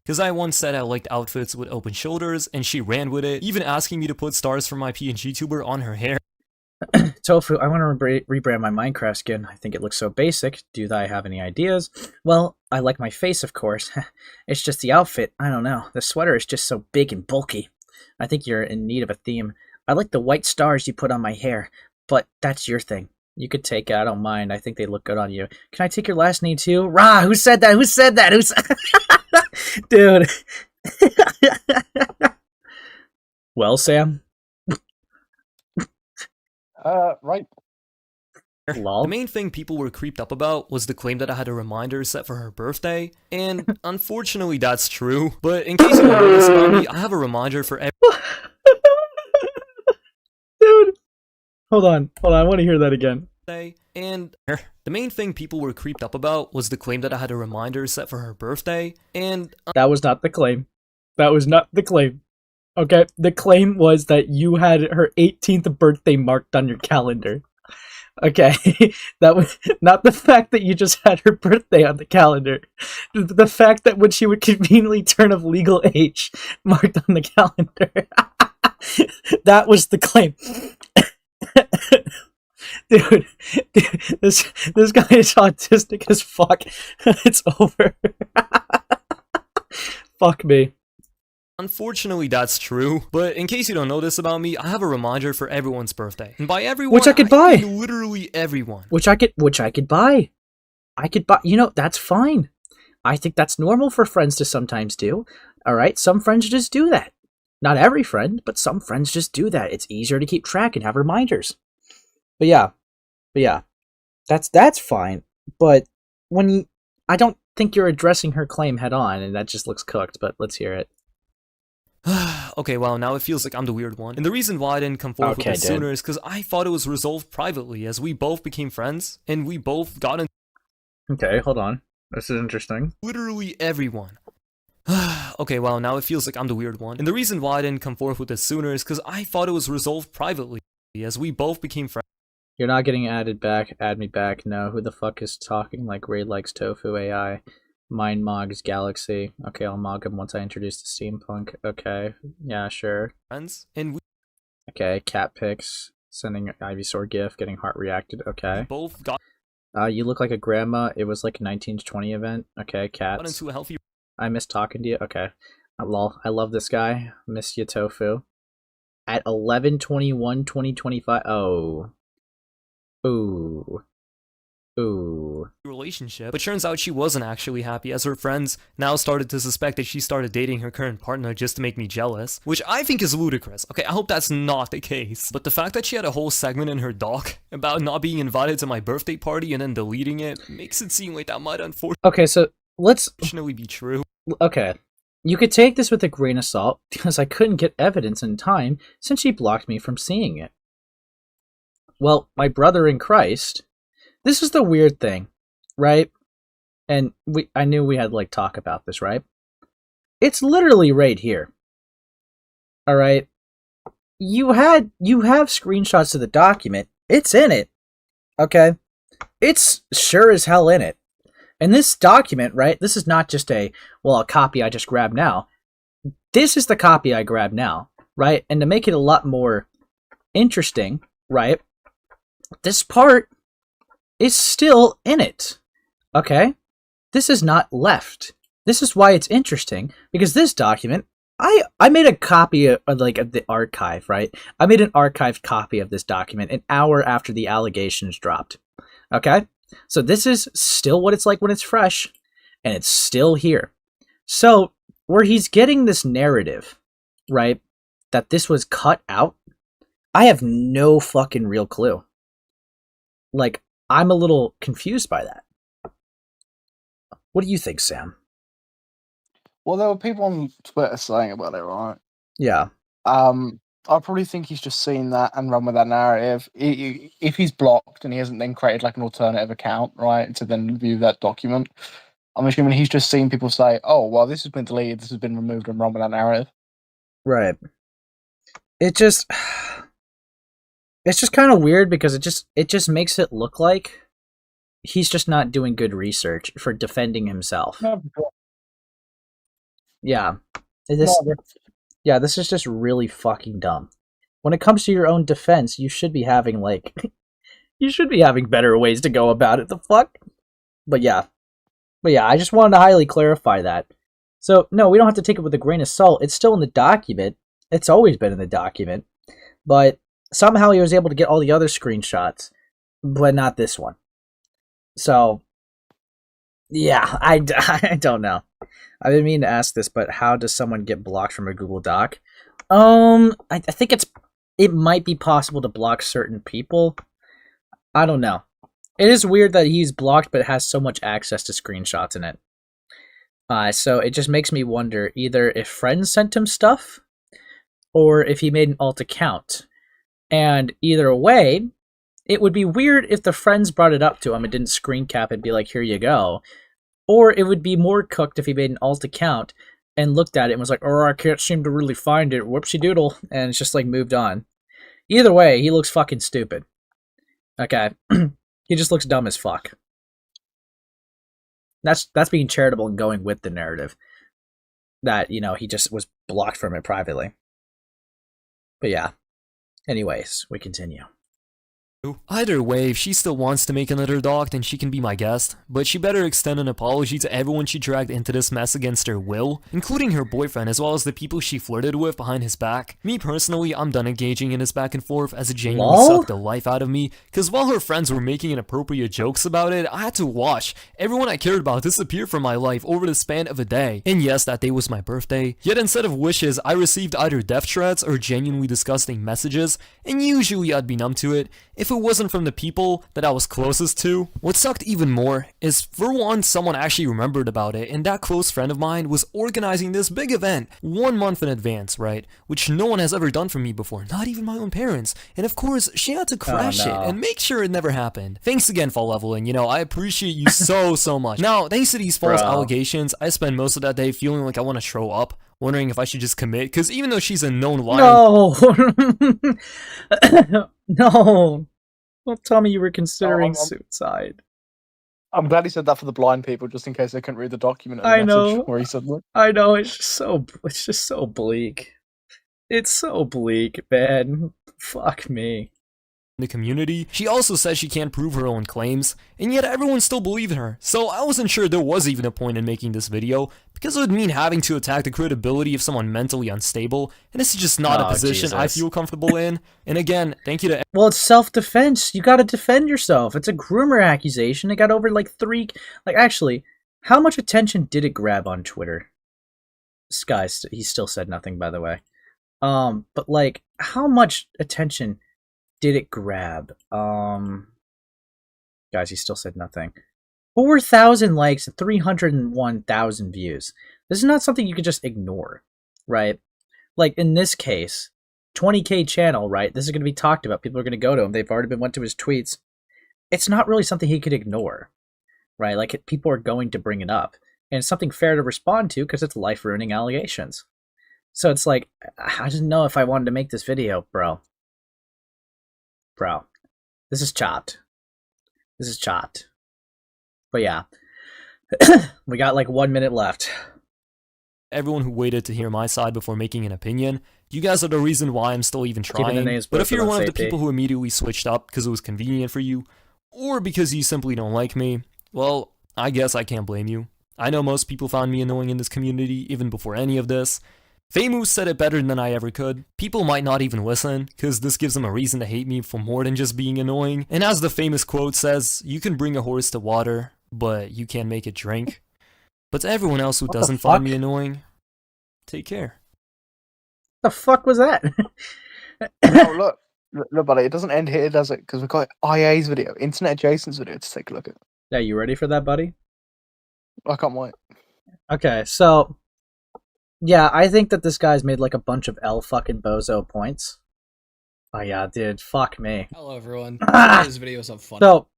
Because I once said I liked outfits with open shoulders, and she ran with it, even asking me to put stars from my PNG tuber on her hair. Tofu, I want to rebrand my Minecraft skin. I think it looks so basic. Do I have any ideas? Well, I like my face, of course. It's just the outfit. I don't know. The sweater is just so big and bulky. I think you're in need of a theme. I like the white stars you put on my hair, but that's your thing. You could take it. I don't mind. I think they look good on you. Can I take your last name too? Rah! Who said that? Who said that? Dude. Well, Sam? Right. Lol. The main thing people were creeped up about was the claim that I had a reminder set for her birthday, and unfortunately that's true, but in case you don't know this about me, I have a reminder for every— Dude. Hold on, I want to hear that again. and the main thing people were creeped up about was the claim that I had a reminder set for her birthday, and That was not the claim. That was not the claim. Okay? The claim was that you had her 18th birthday marked on your calendar. Okay? That was not the fact that you just had her birthday on the calendar. The fact that when she would conveniently turn of legal age marked on the calendar. That was the claim. Dude, this guy is autistic as fuck. It's over. Fuck me. unfortunately that's true. But in case you don't know this about me, I have a reminder for everyone's birthday. And by everyone, Which I could buy. mean literally everyone. Which I could buy. I could buy. You know, that's fine. I think that's normal for friends to sometimes do. All right, some friends just do that. Not every friend, but some friends just do that. It's easier to keep track and have reminders. But yeah, that's fine. But I don't think you're addressing her claim head on, and that just looks cooked. But let's hear it. Okay, well, now it feels like I'm the weird one. And the reason why I didn't come forward with Okay, it dude. sooner is because I thought it was resolved privately, as we both became friends, and we both got into Okay, hold on. This is interesting. literally everyone. Okay, well, now it feels like I'm the weird one. And the reason why I didn't come forward with it sooner is because I thought it was resolved privately, as we both became friends. You're not getting added back. Add me back. No, who the fuck is talking like RayLikesTofu AI? Mind Mog's Galaxy. Okay, I'll mog him once I introduce the steampunk. Okay, yeah, sure. And we Okay, cat pics. Sending Ivysaur gif. Getting heart reacted. Okay. both got You look like a grandma. It was like a 19 to 20 event. Okay, cats. into a healthy I miss talking to you. Okay. Lol. I love this guy. Miss you, Tofu. At 11/21/2025. Oh. Ooh. Ooh. relationship, but turns out she wasn't actually happy, as her friends now started to suspect that she started dating her current partner just to make me jealous, which I think is ludicrous. Okay, I hope that's not the case, but the fact that she had a whole segment in her doc about not being invited to my birthday party and then deleting it makes it seem like that might Okay, so let's... unfortunately be true. Okay. You could take this with a grain of salt, because I couldn't get evidence in time since she blocked me from seeing it. Well, my brother in Christ... This is the weird thing, right? And I knew we had, like, talk about this, right? It's literally right here. Alright? You have screenshots of the document. It's in it. Okay? It's sure as hell in it. And this document, right? This is not just a copy I just grabbed now. This is the copy I grabbed now, right? And to make it a lot more interesting, right? This part is still in it. Okay? This is not left. This is why it's interesting, because this document, I made a copy of the archive, right? I made an archived copy of this document an hour after the allegations dropped. Okay? So this is still what it's like when it's fresh, and it's still here. So, where he's getting this narrative, right, that this was cut out, I have no fucking real clue. Like, I'm a little confused by that. What do you think, Sam? Well, there were people on Twitter saying about it, right? Yeah. I probably think he's just seen that and run with that narrative. If he's blocked and he hasn't then created like an alternative account, right, to then view that document, I'm assuming he's just seen people say, "Oh, well, this has been deleted, this has been removed," and run with that narrative. Right. It's just kind of weird because it just makes it look like he's just not doing good research for defending himself. Yeah. This is just really fucking dumb. When it comes to your own defense, you should be having better ways to go about it. The fuck? But yeah, I just wanted to highly clarify that. So, no, we don't have to take it with a grain of salt. It's still in the document. It's always been in the document. But somehow he was able to get all the other screenshots, but not this one. So, yeah, I don't know. I didn't mean to ask this, but how does someone get blocked from a Google Doc? I think it might be possible to block certain people. I don't know. It is weird that he's blocked but has so much access to screenshots in it. So it just makes me wonder either if friends sent him stuff or if he made an alt account. And either way, it would be weird if the friends brought it up to him and didn't screen cap and be like, here you go. Or it would be more cooked if he made an alt account and looked at it and was like, oh, I can't seem to really find it. Whoopsie doodle. And it's just like moved on. Either way, he looks fucking stupid. Okay. He just looks dumb as fuck. That's being charitable and going with the narrative. That, you know, he just was blocked from it privately. But yeah. Anyways, we continue. Either way, if she still wants to make another doc, then she can be my guest, but she better extend an apology to everyone she dragged into this mess against her will, including her boyfriend as well as the people she flirted with behind his back. Me personally, I'm done engaging in this back and forth as it genuinely sucked the life out of me, cause while her friends were making inappropriate jokes about it, I had to watch everyone I cared about disappear from my life over the span of a day. And yes, that day was my birthday, yet instead of wishes, I received either death threats or genuinely disgusting messages, and usually I'd be numb to it if it wasn't from the people that I was closest to. What sucked even more is, for one, someone actually remembered about it, and that close friend of mine was organizing this big event 1 month in advance, right? Which no one has ever done for me before, not even my own parents. And of course, she had to crash it and make sure it never happened. Thanks again, Fall Level, and you know, I appreciate you so much. Now, thanks to these false allegations, I spent most of that day feeling like I want to throw up, wondering if I should just commit, because even though she's a known liar— No! No! Don't tell me you were considering suicide. I'm glad he said that for the blind people, just in case they couldn't read the document. I know. Where he said that. I know. It's just so bleak. It's so bleak, man. Fuck me. The community. She also says she can't prove her own claims, and yet everyone still believed her. So I wasn't sure there was even a point in making this video, because it would mean having to attack the credibility of someone mentally unstable, and this is just not a position I feel comfortable in. And again, thank you to— Well, it's self-defense. You gotta defend yourself. It's a groomer accusation. It got over like 3... Like, actually, how much attention did it grab on Twitter? This guy, he still said nothing, by the way. But like, how much attention did it grab? Guys, he still said nothing. 4,000 likes and 301,000 views. This is not something you could just ignore, right? Like, in this case, 20k channel, right? This is going to be talked about. People are going to go to him. They've already went to his tweets. It's not really something he could ignore, right? Like, people are going to bring it up. And it's something fair to respond to because it's life-ruining allegations. So it's like, I didn't know if I wanted to make this video, bro. Bro. This is chopped. This is chopped. But yeah. We got like 1 minute left. Everyone who waited to hear my side before making an opinion, you guys are the reason why I'm still even trying. But if you're one of the people who immediately switched up because it was convenient for you, or because you simply don't like me, well, I guess I can't blame you. I know most people found me annoying in this community even before any of this. Famous said it better than I ever could. People might not even listen, cause this gives them a reason to hate me for more than just being annoying. And as the famous quote says, you can bring a horse to water, but you can't make it drink. But to everyone else who doesn't find me annoying, take care. The fuck was that? No, look, buddy, it doesn't end here, does it? Because we've got IA's video, Internet Adjacent's video to take a look at. Yeah, you ready for that, buddy? I can't wait. Okay, so yeah, I think that this guy's made like a bunch of fucking bozo points. Oh yeah, dude, fuck me. Hello everyone. This video is so fun. So,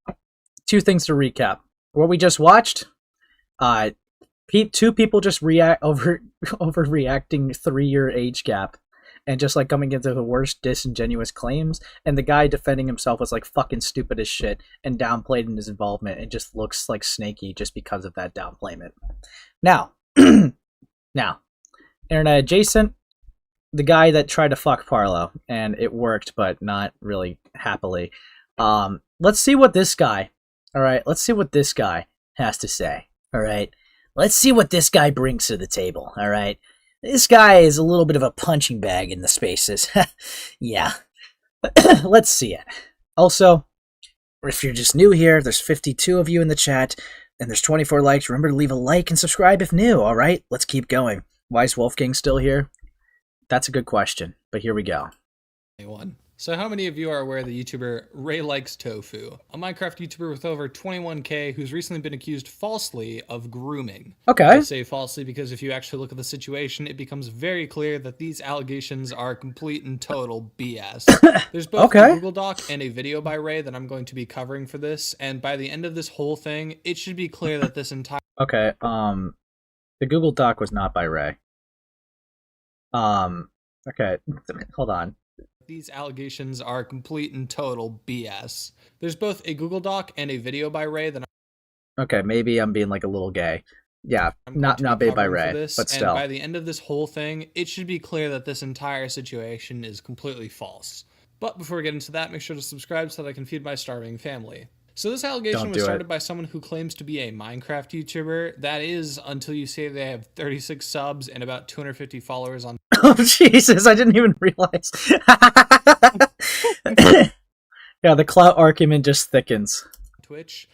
2 things to recap. What we just watched, 2 people just overreacting 3-year age gap, and just like coming into the worst disingenuous claims, and the guy defending himself was like fucking stupid as shit and downplayed in his involvement and just looks like snaky just because of that downplayment. Now, Internet Adjacent, the guy that tried to fuck Parlo, and it worked, but not really happily. Let's see what this guy, alright, let's see what this guy has to say, alright? Let's see what this guy brings to the table, alright? This guy is a little bit of a punching bag in the spaces. Yeah. Let's see it. Also, if you're just new here, there's 52 of you in the chat, and there's 24 likes. Remember to leave a like and subscribe if new, alright? Let's keep going. Why is Wolfgang still here? That's a good question, but here we go. One. So how many of you are aware of the YouTuber RayLikesTofu, a Minecraft YouTuber with over 21k who's recently been accused falsely of grooming? Okay. I say falsely because if you actually look at the situation, it becomes very clear that these allegations are complete and total BS. There's both Okay. a Google Doc and a video by Ray that I'm going to be covering for this, and by the end of this whole thing, it should be clear that this entire Okay. The Google Doc was not by Ray. Okay. Hold on. these allegations are complete and total BS. There's both a Google Doc and a video by Ray that Okay, maybe I'm being like a little gay. Yeah, I'm not going to be made by covering for Ray, this, but and still. by the end of this whole thing, it should be clear that this entire situation is completely false. But before we get into that, make sure to subscribe so that I can feed my starving family. So this allegation Don't was do started it. by someone who claims to be a Minecraft YouTuber. That is, until you say they have 36 subs and about 250 followers on Oh Jesus! I didn't even realize. Yeah, the clout argument just thickens. Twitch.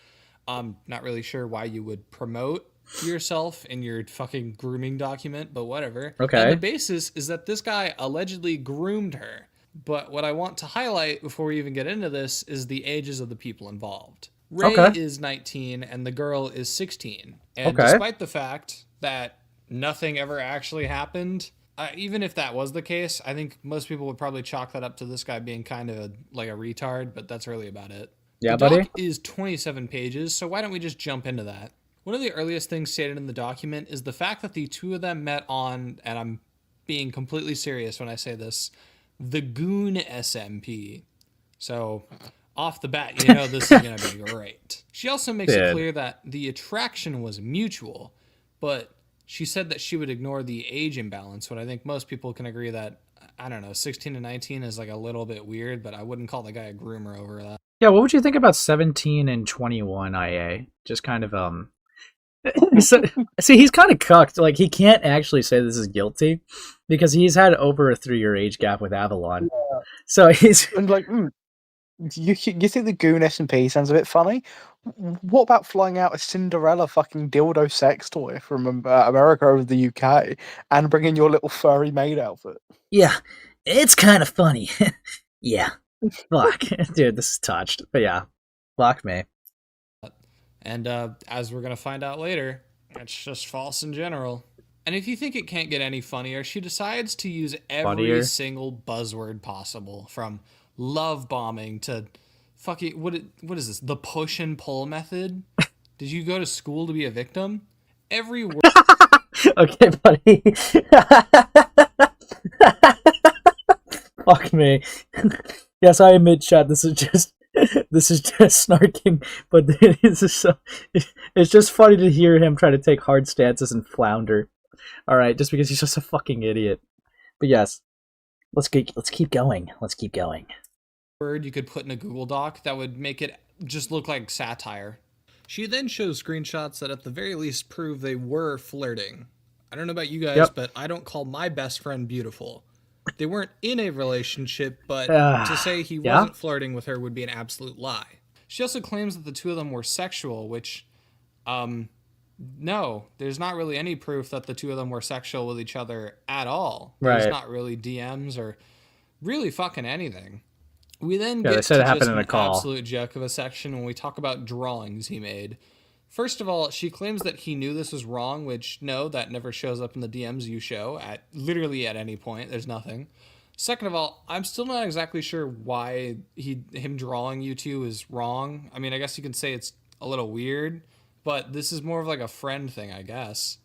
Not really sure why you would promote yourself in your fucking grooming document, but whatever. Okay. And the basis is that this guy allegedly groomed her. But what I want to highlight before we even get into this is the ages of the people involved. Ray Okay. is 19 and the girl is 16. And Okay. despite the fact that nothing ever actually happened, even if that was the case, I think most people would probably chalk that up to this guy being kind of like a retard, but that's really about it. Yeah, The buddy. doc is 27 pages, so why don't we just jump into that? One of the earliest things stated in the document is the fact that the two of them met on, and I'm being completely serious when I say this, the Goon SMP. So, off the bat, you know this is going to be great. She also makes it Dude. clear that the attraction was mutual, but she said that she would ignore the age imbalance, when I think most people can agree that, I don't know, 16 to 19 is like a little bit weird, but I wouldn't call the guy a groomer over that. Yeah, what would you think about 17 and 21 IA? Just kind of so, see, he's kind of cucked. Like, he can't actually say this is guilty because he's had over a 3-year age gap with Avalon. So he's And like, you think the Goon SMP sounds a bit funny? What about flying out a Cinderella fucking dildo sex toy from America over the UK and bringing your little furry maid outfit? yeah, it's kind of funny. Yeah, fuck, dude, this is touched. But yeah, fuck me. And as we're going to find out later, it's just false in general. And if you think it can't get any funnier, she decides to use every Funnier? single buzzword possible, from love bombing to fucking, what is this? The push and pull method? Did you go to school to be a victim? Every word. Okay, buddy. Fuck me. Yes, I admit, chat. This is just snarking, but it's just funny to hear him try to take hard stances and flounder. All right, just because he's just a fucking idiot. But yes, let's keep going. Let's keep going. Word you could put in a Google Doc that would make it just look like satire. She then shows screenshots that at the very least prove they were flirting. I don't know about you guys, Yep. but I don't call my best friend beautiful. They weren't in a relationship, but to say he yeah? wasn't flirting with her would be an absolute lie. She also claims that the two of them were sexual, which, no, there's not really any proof that the two of them were sexual with each other at all. There's Right. not really DMs or really fucking anything. We then Yeah, they get said to it happened just in a an call. absolute joke of a section when we talk about drawings he made. First of all, she claims that he knew this was wrong, which, no, that never shows up in the DMs you show at literally at any point. There's nothing. Second of all, I'm still not exactly sure why him drawing you two is wrong. I mean, I guess you can say it's a little weird, but this is more of like a friend thing, I guess.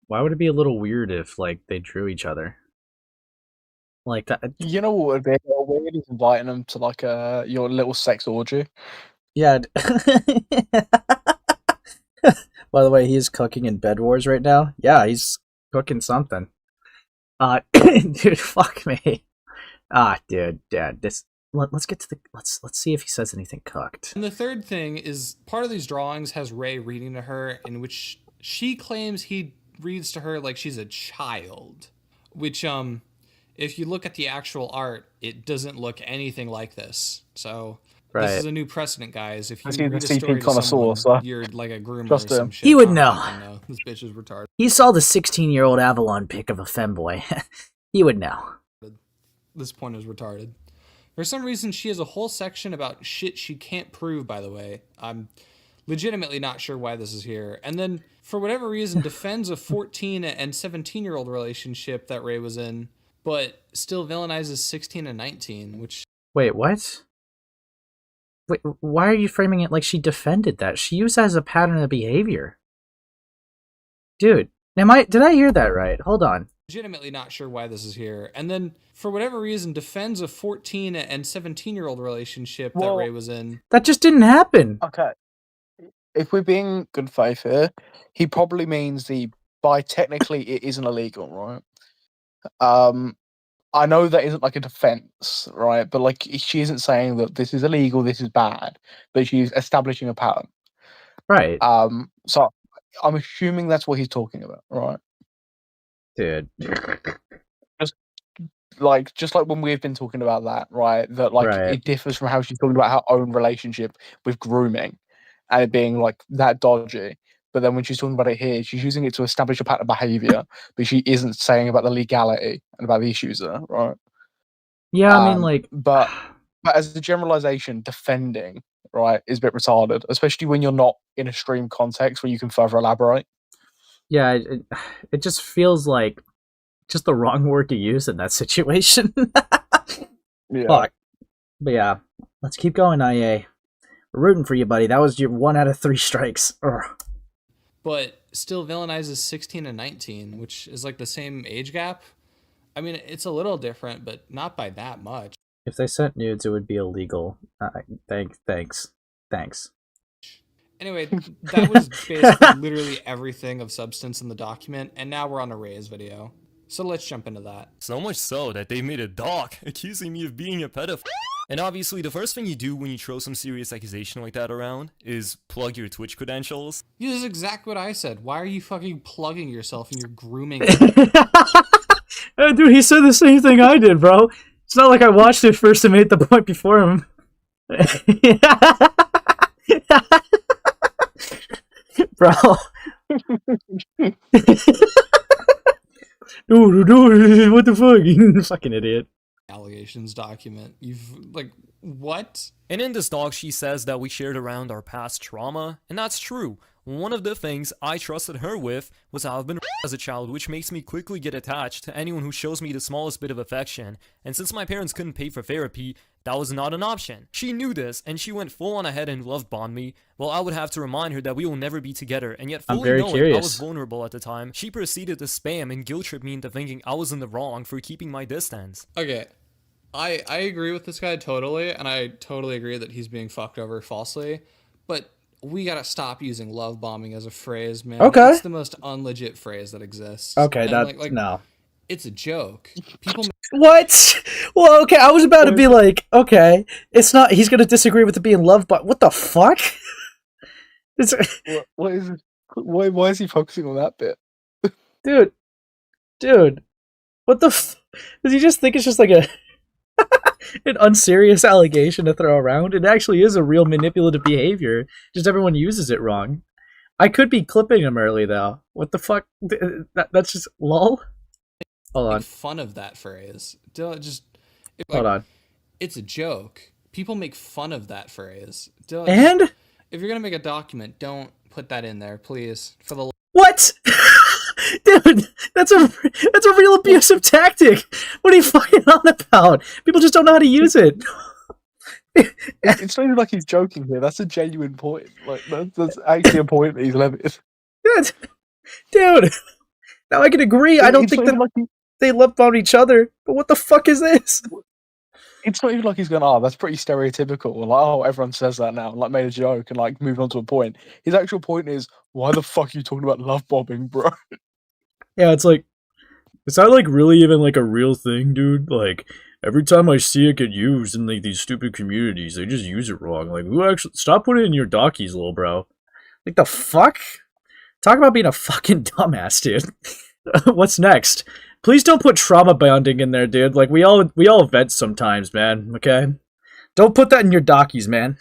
Why would it be a little weird if like they drew each other? Like that. You know what would be a little weird is inviting them to like your little sex orgy. Yeah. By the way, he's cooking in Bed Wars right now. Yeah, he's cooking something. Dude, fuck me. Dude, this. Let's get to the. Let's see if he says anything cooked. And the third thing is part of these drawings has Ray reading to her, in which she claims he reads to her like she's a child. Which, if you look at the actual art, it doesn't look anything like this. So Right. this is a new precedent, guys. If you He's a read a CP story to connoisseur, someone, so you're like a groomer trust or some him. shit. He would I don't know. fucking know. This bitch is retarded. He saw the 16-year-old Avalon pic of a femboy. He would know. This point is retarded. For some reason, she has a whole section about shit she can't prove, by the way. I'm legitimately not sure why this is here. And then, for whatever reason, defends a 14 and 17-year-old relationship that Ray was in, but still villainizes 16 and 19, which... Wait, what? Wait, why are you framing it like she defended that? She used that as a pattern of behavior. Dude, did I hear that right? Hold on. Legitimately not sure why this is here. And then, for whatever reason, defends a 14 and 17-year-old relationship that Ray was in. That just didn't happen. Okay. If we're being good faith here, he probably means by technically it isn't illegal, right? I know that isn't like a defense, right? But like she isn't saying that this is illegal, this is bad, but she's establishing a pattern. Right. So I'm assuming that's what he's talking about, right? Dude. Just like when we've been talking about that, right? That like Right. it differs from how she's talking about her own relationship with grooming and it being like that dodgy. But then when she's talking about it here, she's using it to establish a pattern of behavior, but she isn't saying about the legality and about the issues there, right? Yeah, I mean, like... But as a generalization, defending, right, is a bit retarded, especially when you're not in a stream context where you can further elaborate. Yeah, it just feels like just the wrong word to use in that situation. Yeah. Fuck. But yeah, let's keep going, IA. We're rooting for you, buddy. That was your 1 out of 3 strikes. Ugh. But still villainizes 16 and 19, which is like the same age gap. I mean, it's a little different, but not by that much. If they sent nudes, it would be illegal. Thanks. Anyway, that was basically literally everything of substance in the document, and now we're on a Ray's video. So let's jump into that. So much so that they made a doc accusing me of being a pedophile. And obviously, the first thing you do when you throw some serious accusation like that around is plug your Twitch credentials. Yeah, this is exactly what I said. Why are you fucking plugging yourself in your grooming? Dude, he said the same thing I did, bro. It's not like I watched it first and made the point before him. Bro. Dude, what the fuck? Fucking idiot. Allegations document. You've, like, what? And in this doc, she says that we shared around our past trauma, and that's true. One of the things I trusted her with was how I've been as a child, which makes me quickly get attached to anyone who shows me the smallest bit of affection. And since my parents couldn't pay for therapy, that was not an option. She knew this, and she went full on ahead and love bombed me. Well, I would have to remind her that we will never be together, and yet fully knowing I was vulnerable at the time, she proceeded to spam and guilt trip me into thinking I was in the wrong for keeping my distance. Okay. I agree with this guy totally, and I totally agree that he's being fucked over falsely, but we gotta stop using love bombing as a phrase, man. Okay. It's the most unlegit phrase that exists. Okay, and no. It's a joke. People. What? Well, okay, I was about to be like, okay, it's not. He's gonna disagree with it being love, but what the fuck? What is it? Why is he focusing on that bit? Dude, what the? Does he just think it's just like an unserious allegation to throw around? It actually is a real manipulative behavior. Just everyone uses it wrong. I could be clipping him early though. What the fuck? That's just lol. Hold on. Make fun of that phrase. Hold on. It's a joke. People make fun of that phrase. And if you're gonna make a document, don't put that in there, please. For the what? Dude, that's a real abusive tactic. What are you fucking on about? People just don't know how to use it. It's not even like he's joking here. That's a genuine point. Like that's actually a point that he's levied. Dude, now I can agree. I don't think that they love about each other. But what the fuck is this? It's not even like he's going, oh, that's pretty stereotypical. Like, oh, everyone says that now. Like, made a joke and like moved on to a point. His actual point is, why the fuck are you talking about love bombing, bro? Yeah, it's like, is that like really even like a real thing, dude? Like, every time I see it get used in like these stupid communities, they just use it wrong. Like, who actually stop putting it in your dockies, little bro? Like the fuck? Talk about being a fucking dumbass, dude. What's next? Please don't put trauma bonding in there, dude. Like we all vent sometimes, man. Okay, don't put that in your dockies, man.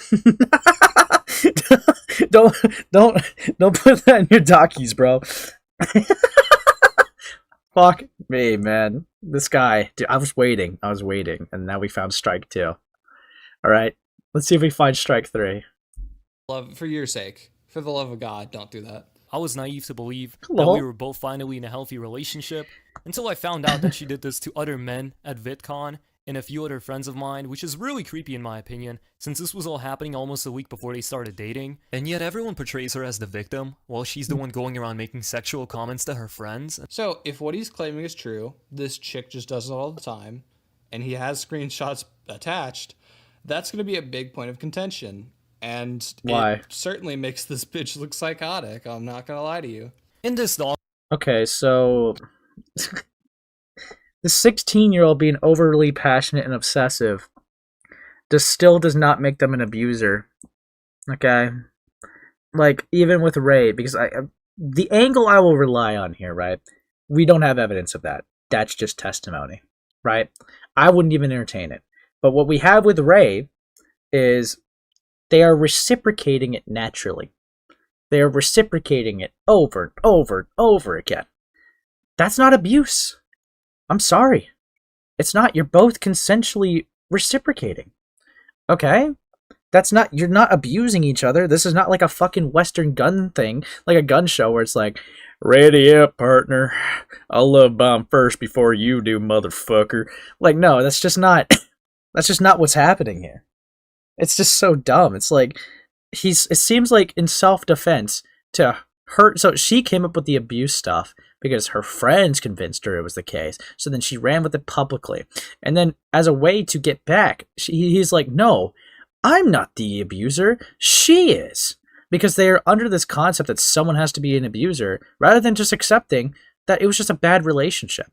don't put that in your dockies, bro. Fuck me. Me, man. This guy, dude, I was waiting, and now we found strike 2. Alright, let's see if we find strike 3. Love, for your sake, for the love of God, don't do that. I was naive to believe that Lol. we were both finally in a healthy relationship until I found out that she did this to other men at VidCon and a few other friends of mine, which is really creepy in my opinion, since this was all happening almost a week before they started dating, and yet everyone portrays her as the victim, while she's the one going around making sexual comments to her friends. So, if what he's claiming is true, this chick just does it all the time, and he has screenshots attached, that's going to be a big point of contention. And Why? It certainly makes this bitch look psychotic, I'm not going to lie to you. In this doc, Okay, so the 16-year-old being overly passionate and obsessive still does not make them an abuser. Okay? Like, even with Ray, because the angle I will rely on here, right? We don't have evidence of that. That's just testimony, right? I wouldn't even entertain it. But what we have with Ray is they are reciprocating it naturally. They are reciprocating it over and over and over again. That's not abuse. I'm sorry. It's not. You're both consensually reciprocating. Okay? You're not abusing each other. This is not like a fucking Western gun thing, like a gun show where it's like, ready up, partner. I'll love bomb first before you do, motherfucker. Like, no, that's just not what's happening here. It's just so dumb. It's like, it seems like in self-defense to her, so she came up with the abuse stuff because her friends convinced her it was the case. So then she ran with it publicly. And then as a way to get back, he's like, no, I'm not the abuser. She is. Because they are under this concept that someone has to be an abuser rather than just accepting that it was just a bad relationship.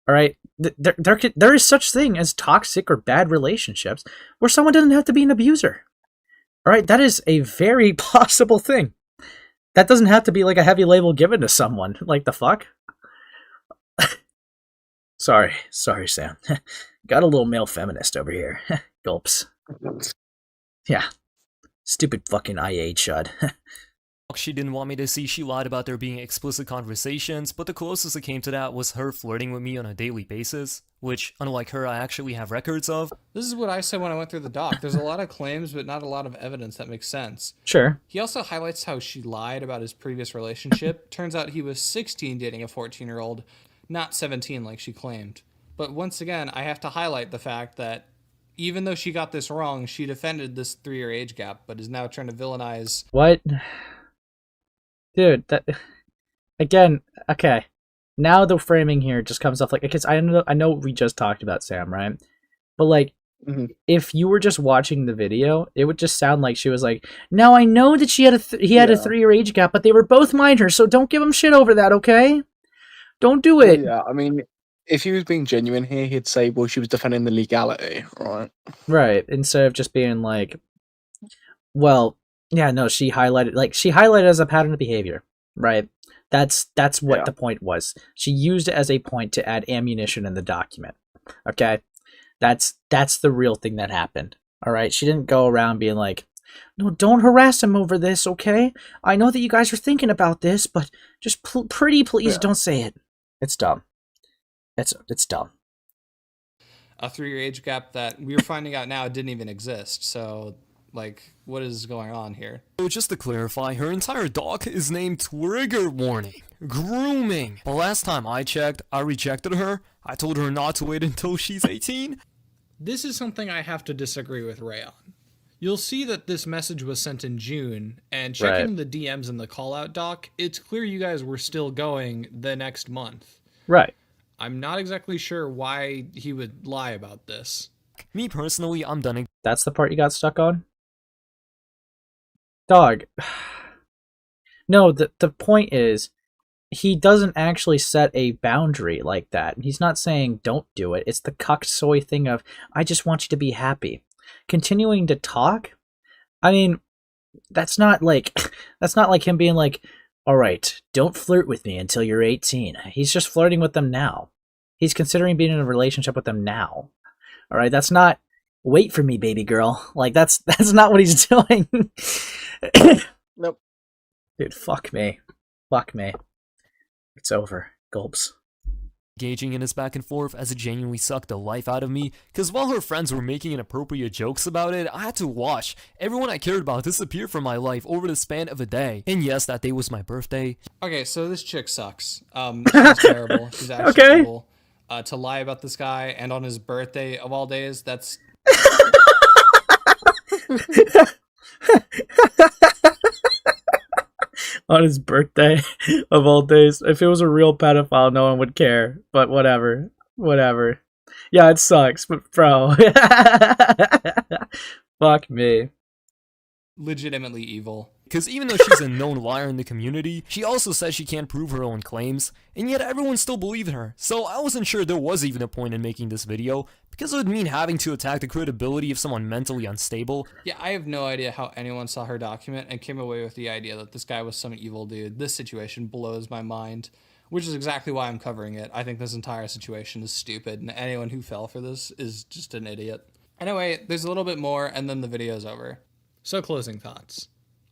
All right? There is such thing as toxic or bad relationships where someone doesn't have to be an abuser. All right? That is a very possible thing. That doesn't have to be like a heavy label given to someone. Like, the fuck? Sorry, Sam. Got a little male feminist over here. Gulps. Yeah. Stupid fucking IA chud. she didn't want me to see, she lied about there being explicit conversations, but the closest it came to that was her flirting with me on a daily basis, which, unlike her, I actually have records of. This is what I said when I went through the doc. There's a lot of claims, but not a lot of evidence that makes sense. Sure. He also highlights how she lied about his previous relationship. Turns out he was 16 dating a 14-year-old, not 17 like she claimed. But once again, I have to highlight the fact that even though she got this wrong, she defended this 3-year age gap, but is now trying to villainize... What? Dude, that... Again, okay. Now the framing here just comes off like... Because I know we just talked about Sam, right? But, like, if you were just watching the video, it would just sound like she was like, now I know that he had a 3-year age gap, but they were both minors, so don't give him shit over that, okay? Don't do it. Yeah, I mean... If he was being genuine here, he'd say, well, she was defending the legality, right? Right, instead of just being like, well, yeah, no, she highlighted as a pattern of behavior, right? That's what the point was. She used it as a point to add ammunition in the document, okay? That's the real thing that happened, all right? She didn't go around being like, no, don't harass him over this, okay? I know that you guys are thinking about this, but just please don't say it. It's dumb. It's dumb. A 3-year age gap that we're finding out now didn't even exist. So, like, what is going on here? So just to clarify, her entire doc is named Trigger Warning, Grooming. The last time I checked, I rejected her. I told her not to wait until she's 18. This is something I have to disagree with Ray on. You'll see that this message was sent in June, and checking the DMs in the call-out doc, it's clear you guys were still going the next month. Right. I'm not exactly sure why he would lie about this. Me personally, I'm done. That's the part you got stuck on? Dog. No, the point is, he doesn't actually set a boundary like that. He's not saying don't do it. It's the cuck soy thing of, I just want you to be happy. Continuing to talk? I mean, that's not like him being like, all right, don't flirt with me until you're 18. He's just flirting with them now. He's considering being in a relationship with them now. All right, that's not, wait for me, baby girl. Like, that's not what he's doing. Nope. Dude, fuck me. Fuck me. It's over. Gulps. engaging in this back and forth, as it genuinely sucked the life out of me, because while her friends were making inappropriate jokes about it, I had to watch everyone I cared about disappear from my life over the span of a day. And yes, that day was my birthday. Okay, so this chick sucks. She's terrible. She's actually Okay. evil. To lie about this guy and on his birthday of all days, that's... On his birthday of all days. If it was a real pedophile, no one would care. But whatever. Whatever. Yeah, it sucks, but bro. Fuck me. legitimately evil. Because even though she's a known liar in the community, she also says she can't prove her own claims, and yet everyone still believed her. So I wasn't sure there was even a point in making this video, because it would mean having to attack the credibility of someone mentally unstable. Yeah, I have no idea how anyone saw her document and came away with the idea that this guy was some evil dude. This situation blows my mind, which is exactly why I'm covering it. I think this entire situation is stupid, and anyone who fell for this is just an idiot. Anyway, there's a little bit more, and then the video's over. So closing thoughts.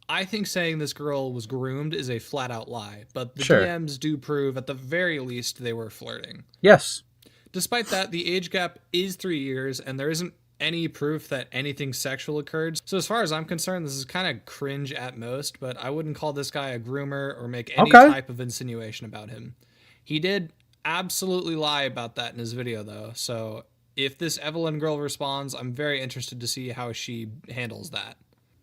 I think saying this girl was groomed is a flat-out lie, but the Sure. DMs do prove at the very least they were flirting. Yes. Despite that, the age gap is 3 years, and there isn't any proof that anything sexual occurred. So as far as I'm concerned, this is kind of cringe at most, but I wouldn't call this guy a groomer or make any Okay. type of insinuation about him. He did absolutely lie about that in his video, though, so if this Evelyn girl responds, I'm very interested to see how she handles that.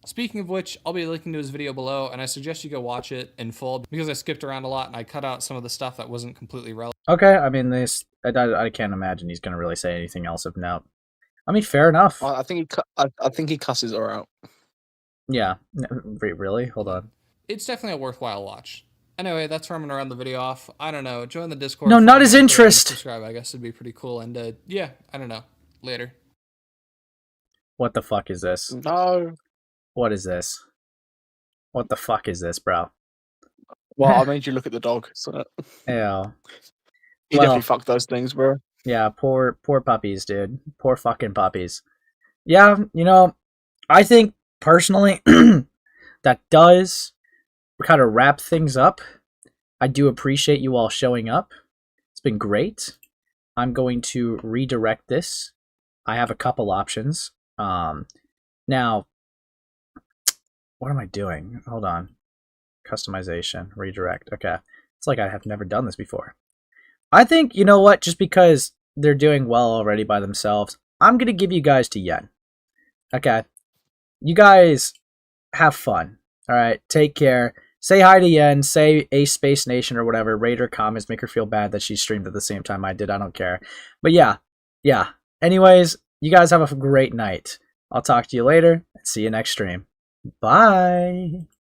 Speaking of which, I'll be linking to his video below, and I suggest you go watch it in full because I skipped around a lot and I cut out some of the stuff that wasn't completely relevant. Okay, I mean, I can't imagine he's going to really say anything else of note. I mean, fair enough. I think he cusses her out. Yeah. Wait, really? Hold on. It's definitely a worthwhile watch. Anyway, that's where I'm gonna round the video off. I don't know. Join the Discord. No, follow not me his on Twitter, and interest. Subscribe, I guess, would be pretty cool. And yeah, I don't know. Later. What the fuck is this? No. What is this? What the fuck is this, bro? Well, I made you look at the dog. So Ew. he Well- definitely fucked those things, bro. Yeah, poor puppies, dude. Poor fucking puppies. Yeah, you know, I think personally that does kind of wrap things up. I do appreciate you all showing up. It's been great. I'm going to redirect this. I have a couple options. Now, what am I doing? Hold on. Customization, redirect. Okay. It's like I have never done this before. I think, you know what, just because they're doing well already by themselves, I'm going to give you guys to Yen. Okay. You guys have fun. All right. Take care. Say hi to Yen. Say A Space Nation or whatever. Rate her comments. Make her feel bad that she streamed at the same time I did. I don't care. But yeah. Anyways, you guys have a great night. I'll talk to you later. See you next stream. Bye.